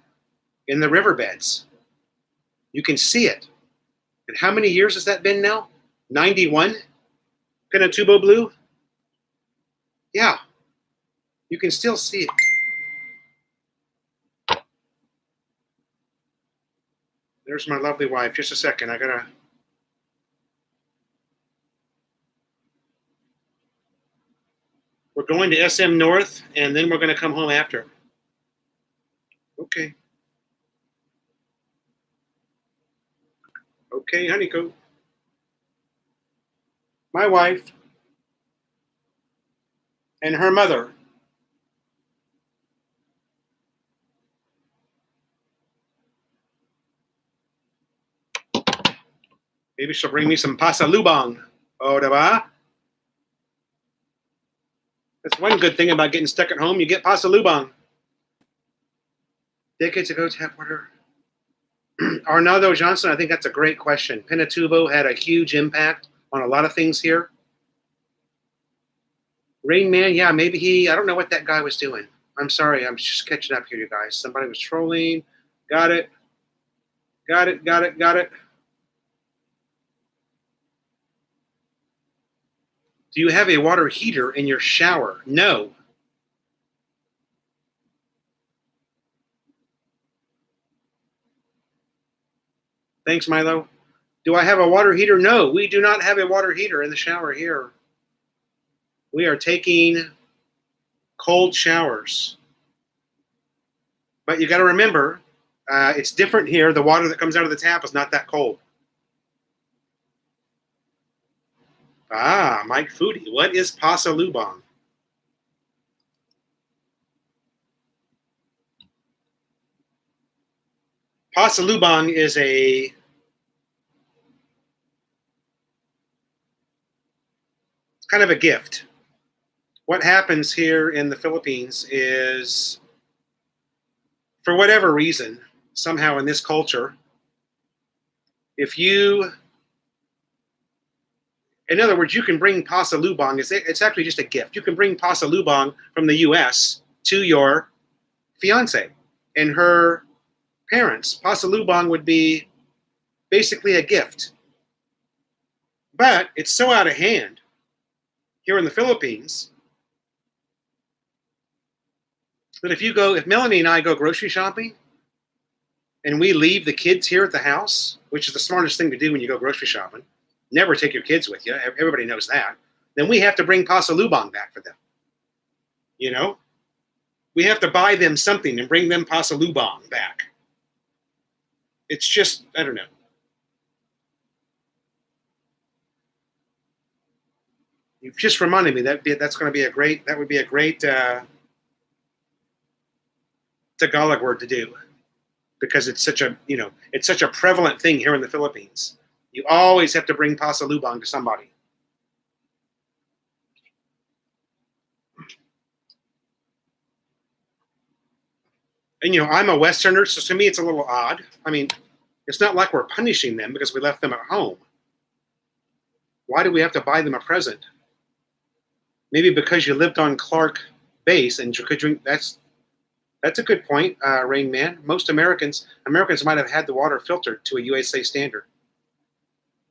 in the riverbeds. You can see it. And how many years has that been now? 91? Pinatubo Blue? Yeah. You can still see it. There's my lovely wife. Just a second. We're going to SM North, and then we're going to come home after. Okay. Okay, honeycomb. My wife and her mother. Maybe she'll bring me some pasalubong. Oh, diba? That's one good thing about getting stuck at home. You get pasalubong. Decades ago, tap water. Arnaldo Johnson, I think that's a great question. Pinatubo had a huge impact on a lot of things here. Rain Man, yeah, maybe I don't know what that guy was doing. I'm sorry, I'm just catching up here, you guys. Somebody was trolling. Got it. Do you have a water heater in your shower? No. Thanks, Milo. Do I have a water heater? No, we do not have a water heater in the shower here. We are taking cold showers. But you got to remember, it's different here. The water that comes out of the tap is not that cold. Ah, Mike Foodie. What is Pasa Lubong? Pasa Lubong is kind of a gift. What happens here in the Philippines is, for whatever reason, somehow in this culture, in other words, you can bring Pasa Lubong. It's actually just a gift. You can bring Pasa Lubong from the U.S. to your fiance and her parents. Pasa Lubong would be basically a gift. But it's so out of hand here in the Philippines that if Melanie and I go grocery shopping and we leave the kids here at the house, which is the smartest thing to do when you go grocery shopping, never take your kids with you. Everybody knows that. Then we have to bring Pasa Lubong back for them. You know? We have to buy them something and bring them Pasa Lubong back. It's just, I don't know. You've just reminded me that's going to be a great Tagalog word to do, because it's such a prevalent thing here in the Philippines. You always have to bring Pasa Lubong to somebody. And I'm a Westerner, so to me it's a little odd. I mean, it's not like we're punishing them because we left them at home. Why do we have to buy them a present? Maybe because you lived on Clark Base and you could drink. That's a good point, Rain Man. Most Americans might have had the water filtered to a USA standard.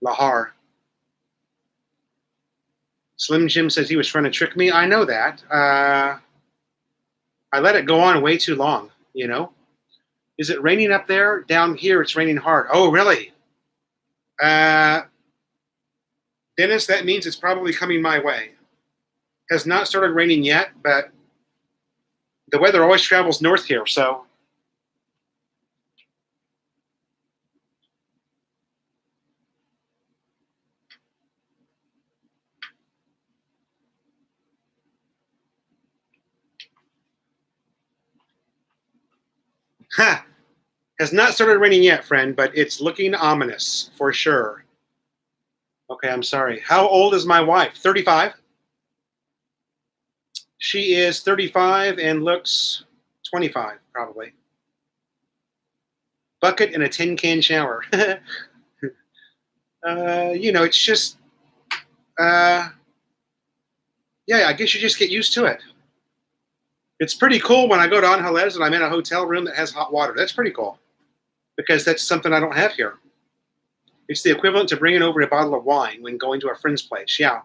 Lahar. Slim Jim says he was trying to trick me. I know that. I let it go on way too long, Is it raining up there? Down here, it's raining hard. Oh, really? Dennis, that means it's probably coming my way. Has not started raining yet, but the weather always travels north here, so. Ha! Has not started raining yet, friend, but it's looking ominous for sure. Okay, I'm sorry. How old is my wife? 35. She is 35 and looks 25, probably. Bucket and a tin can shower. It's just, yeah, I guess you just get used to it. It's pretty cool when I go to Angeles and I'm in a hotel room that has hot water. That's pretty cool, because that's something I don't have here. It's the equivalent to bringing over a bottle of wine when going to a friend's place. Yeah.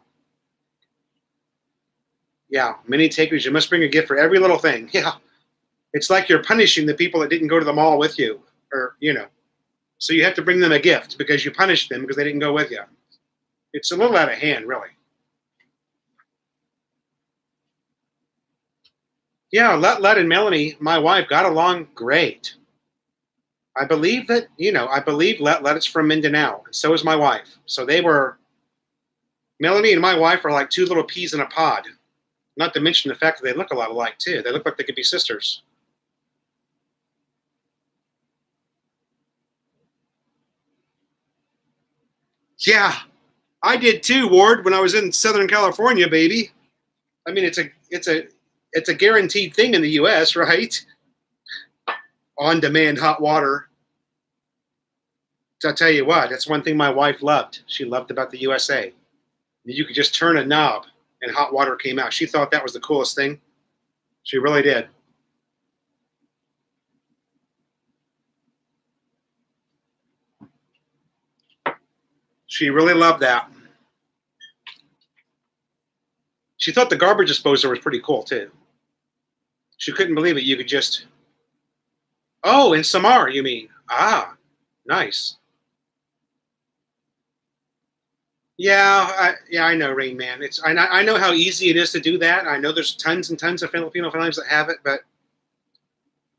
Yeah, many takers. You must bring a gift for every little thing. Yeah. It's like you're punishing the people that didn't go to the mall with you, or. So you have to bring them a gift because you punished them because they didn't go with you. It's a little out of hand, really. Yeah, Let and Melanie, my wife, got along great. I believe Let is from Mindanao, and so is my wife. So Melanie and my wife are like two little peas in a pod. Not to mention the fact that they look a lot alike, too. They look like they could be sisters. Yeah, I did too, Ward, when I was in Southern California, baby. I mean, it's a guaranteed thing in the U.S., right? On-demand hot water. So I'll tell you what, that's one thing my wife loved. She loved about the USA. You could just turn a knob and hot water came out. She thought that was the coolest thing. She really did. She really loved that. She thought the garbage disposer was pretty cool, too. She couldn't believe it. You could just... Oh, in Samar, you mean? Ah, nice. Yeah, I know, Rain Man. I know how easy it is to do that. I know there's tons and tons of Filipino families that have it, but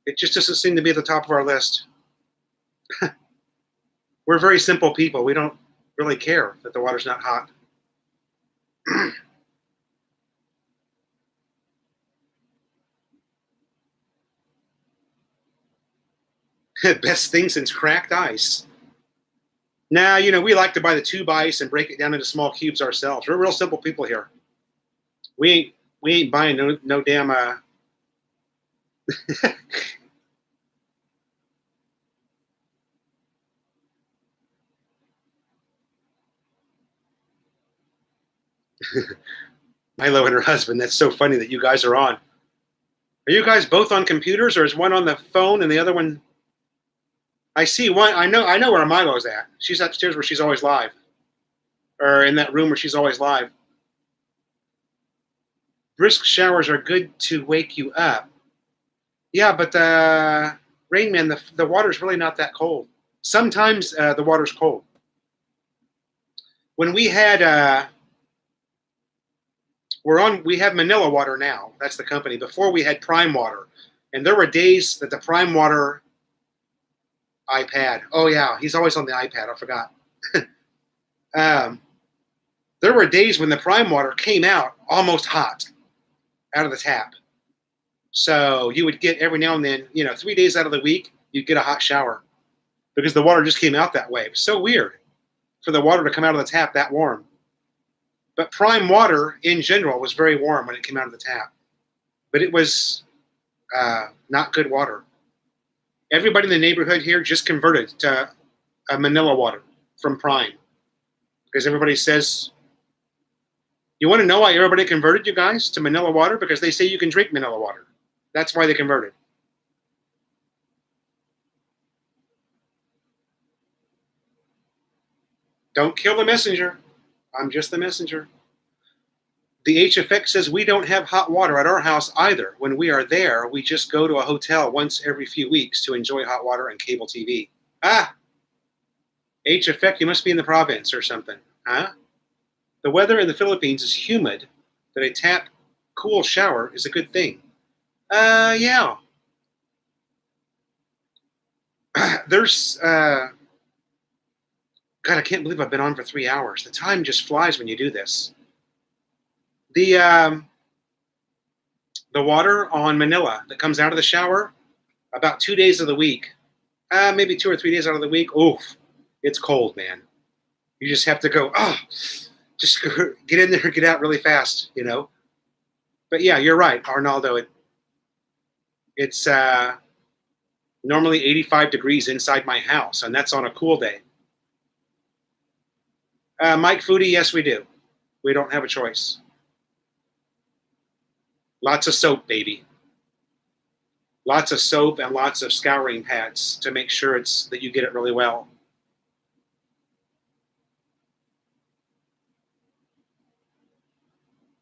it just doesn't seem to be at the top of our list. We're very simple people. We don't really care that the water's not hot. Best thing since cracked ice. Now, we like to buy the tube ice and break it down into small cubes ourselves. We're real simple people here. We ain't buying no damn Milo and her husband. That's so funny that you guys are on. Are you guys both on computers, or is one on the phone and the other one? I see one. I know where Milo's at. She's upstairs where she's always live, or in that room where she's always live. Brisk showers are good to wake you up. Yeah, but the Rain Man, the water's really not that cold. Sometimes the water's cold. When we had we have Manila Water now. That's the company. Before we had Prime Water, and there were days that the Prime Water iPad. Oh yeah, he's always on the iPad. I forgot. um, there were days when the Prime Water came out almost hot out of the tap. So you would get every now and then, 3 days out of the week, you'd get a hot shower because the water just came out that way. It was so weird for the water to come out of the tap that warm. But Prime Water in general was very warm when it came out of the tap. But it was not good water. Everybody in the neighborhood here just converted to Manila Water from Prime because everybody says, you want to know why everybody converted, you guys, to Manila Water? Because they say you can drink Manila Water. That's why they converted. Don't kill the messenger. I'm just the messenger. The HFX says we don't have hot water at our house either. When we are there, we just go to a hotel once every few weeks to enjoy hot water and cable TV. Ah, HFX, you must be in the province or something. Huh? The weather in the Philippines is humid, that a tap cool shower is a good thing. Yeah. There's, God, I can't believe I've been on for 3 hours. The time just flies when you do this. The water on Manila that comes out of the shower about 2 days of the week, maybe 2 or 3 days out of the week. Oof, it's cold, man. You just have to go. Just get in there, get out really fast, But yeah, you're right, Arnaldo. It's normally 85 degrees inside my house, and that's on a cool day. Mike Foodie, yes, we do. We don't have a choice. Lots of soap, baby. Lots of soap and lots of scouring pads to make sure that you get it really well.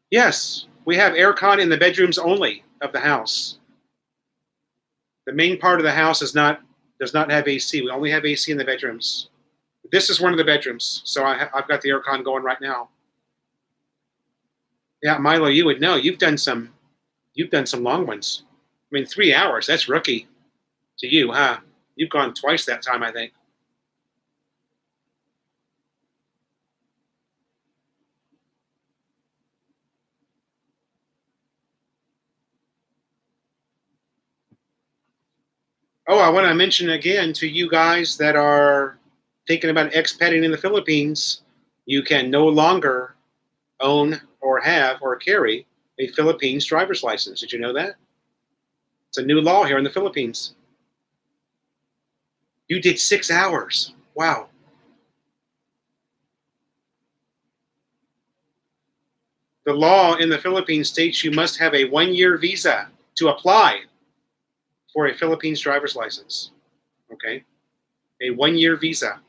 Yes, we have aircon in the bedrooms only of the house. The main part of the house does not have AC. We only have AC in the bedrooms. This is one of the bedrooms, so I've got the aircon going right now. Yeah, Milo, you would know. You've done some long ones. I mean, 3 hours. That's rookie to you, huh? You've gone twice that time, I think. Oh, I want to mention again to you guys that are thinking about expatting in the Philippines, you can no longer own or have or carry a Philippines driver's license. Did you know that? It's a new law here in the Philippines. You did 6 hours. Wow. The law in the Philippines states you must have a 1-year visa to apply for a Philippines driver's license. Okay? A 1-year visa.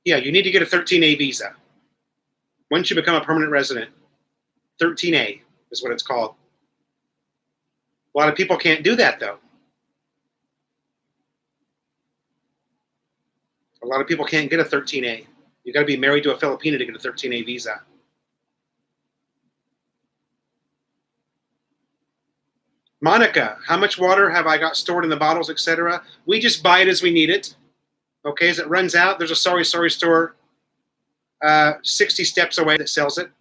Yeah, you need to get a 13A visa once you become a permanent resident. 13A is what it's called. A lot of people can't do that, though. A lot of people can't get a 13A. You got to be married to a Filipino to get a 13A visa. Monica, how much water have I got stored in the bottles, etc.? We just buy it as we need it. Okay, as it runs out, there's a sorry store 60 steps away that sells it.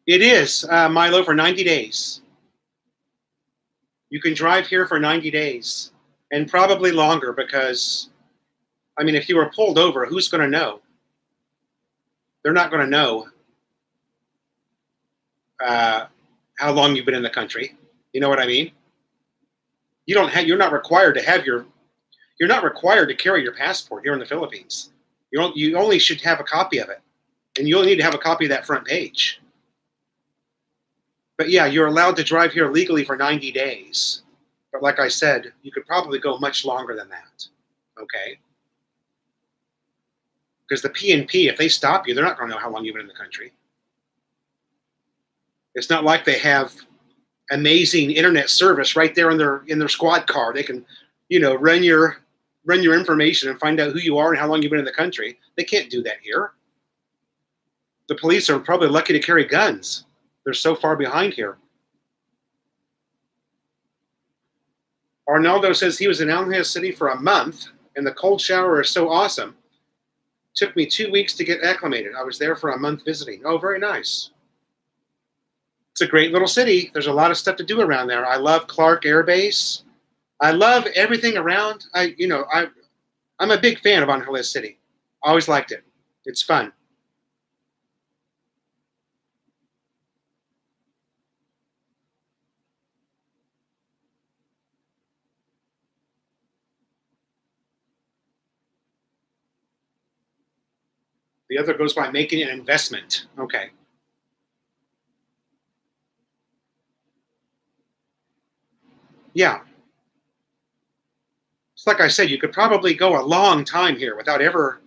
It is, Milo, for 90 days. You can drive here for 90 days and probably longer because, I mean, if you were pulled over, who's going to know? They're not going to know how long you've been in the country. You know what I mean? You're not required to have you're not required to carry your passport here in the Philippines. You only should have a copy of it. And you only need to have a copy of that front page. But yeah, you're allowed to drive here legally for 90 days. But like I said, you could probably go much longer than that. Okay? Because the PNP, if they stop you, they're not going to know how long you've been in the country. It's not like they have amazing internet service right there in their squad car. They can, run your information and find out who you are and how long you've been in the country. They can't do that here. The police are probably lucky to carry guns. They're so far behind here. Arnaldo says he was in Angeles City for a month, and the cold shower is so awesome. Took me 2 weeks to get acclimated. I was there for a month visiting. Oh, very nice. It's a great little city. There's a lot of stuff to do around there. I love Clark Air Base. I love everything around. I'm a big fan of Angeles City. Always liked it. It's fun. The other goes by making an investment. Okay. Yeah. It's like I said, you could probably go a long time here without ever.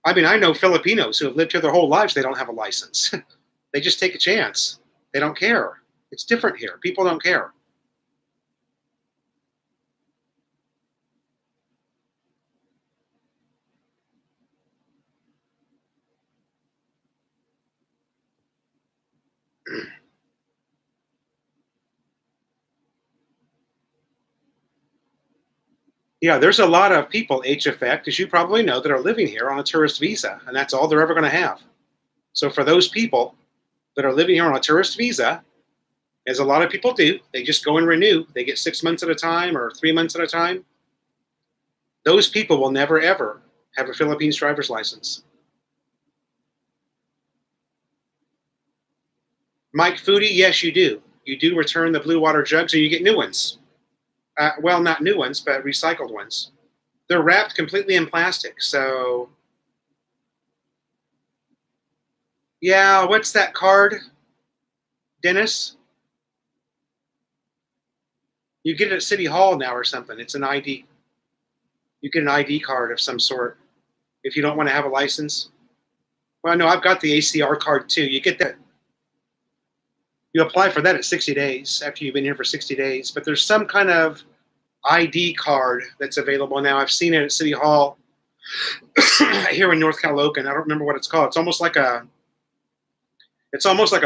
I mean, I know Filipinos who have lived here their whole lives. They don't have a license. They just take a chance. They don't care. It's different here. People don't care. Yeah, there's a lot of people, HFX, as you probably know, that are living here on a tourist visa, and that's all they're ever going to have. So for those people that are living here on a tourist visa, as a lot of people do, they just go and renew. They get 6 months at a time or 3 months at a time. Those people will never, ever have a Philippines driver's license. Mike Foodie, yes, you do. You do return the blue water jugs and you get new ones. Well, not new ones, but recycled ones. They're wrapped completely in plastic. So, yeah, what's that card, Dennis? You get it at City Hall now or something. It's an ID. You get an ID card of some sort if you don't want to have a license. Well, no, I've got the ACR card too. You get that. You apply for that at 60 days after you've been here for 60 days. But there's some kind of ID card that's available now. I've seen it at City Hall here in North Calocan. I don't remember what it's called. It's almost like a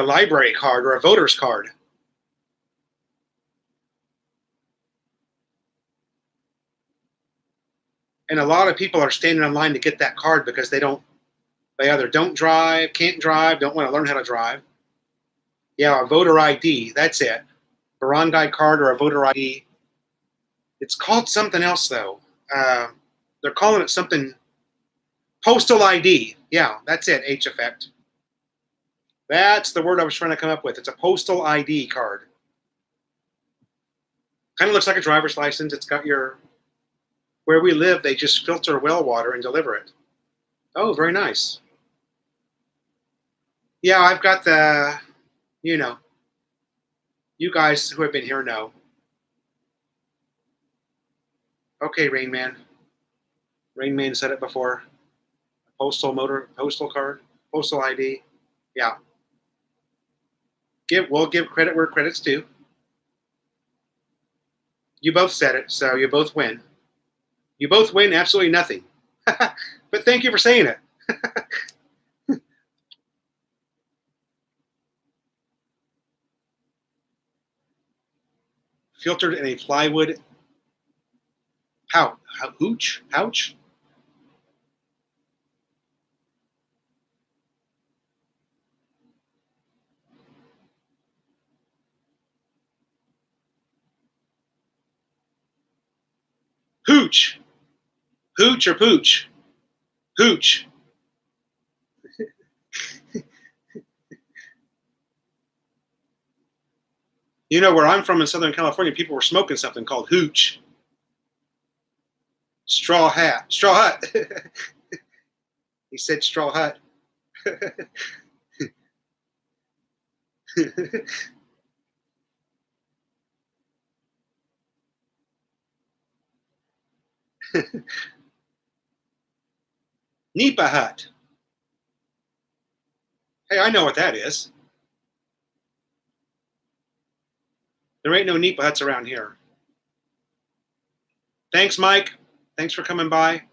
library card or a voter's card. And a lot of people are standing in line to get that card because they either don't drive, can't drive, don't want to learn how to drive. Yeah, a voter ID, that's it. Barangay card or a voter ID. It's called something else, though. They're calling it something, postal ID. Yeah, that's it, HFX. That's the word I was trying to come up with. It's a postal ID card. Kind of looks like a driver's license. It's got where we live, they just filter well water and deliver it. Oh, very nice. Yeah, I've got you guys who have been here know. Okay, Rain Man. Rain Man said it before. Postal card, postal ID. Yeah. We'll give credit where credit's due. You both said it, so you both win. You both win absolutely nothing. But thank you for saying it. Filtered in a plywood pouch. Pouch? Hooch. Hooch or pooch? Hooch. You know, where I'm from in Southern California, people were smoking something called hooch. Straw hat. Straw hut. He said straw hut. Nipa hut. Hey, I know what that is. There ain't no Nipa huts around here. Thanks, Mike. Thanks for coming by.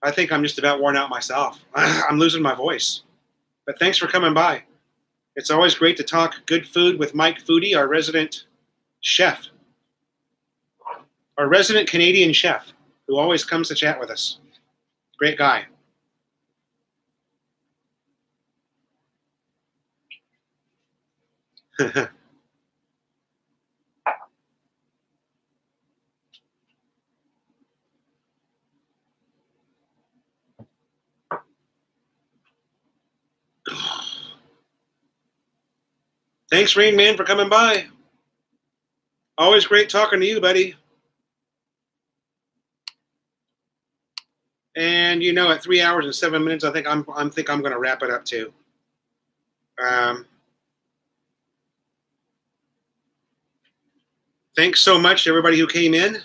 I think I'm just about worn out myself. I'm losing my voice. But thanks for coming by. It's always great to talk good food with Mike Foodie, our resident chef, our resident Canadian chef, who always comes to chat with us. Great guy. Thanks, Rain Man, for coming by. Always great talking to you, buddy. And you know, at 3 hours and 7 minutes, I think I'm going to wrap it up too. Thanks so much to everybody who came in.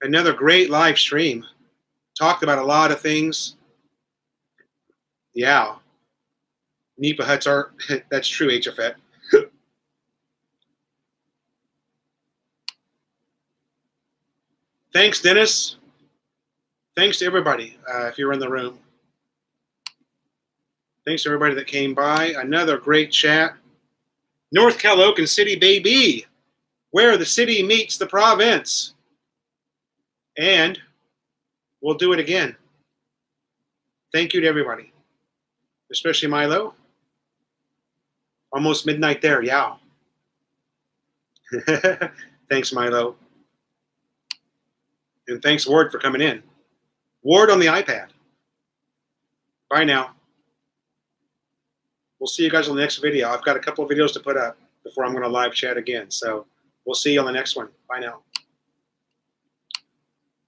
Another great live stream. Talked about a lot of things. Yeah. Nipa huts are, that's true, HFET. Thanks, Dennis. Thanks to everybody, if you're in the room. Thanks to everybody that came by. Another great chat. North Calocan City, baby, where the city meets the province. And we'll do it again. Thank you to everybody, especially Milo. Almost midnight there, yeah. Thanks, Milo. And thanks, Ward, for coming in. Ward on the iPad. Bye now. We'll see you guys on the next video. I've got a couple of videos to put up before I'm going to live chat again. So we'll see you on the next one. Bye now.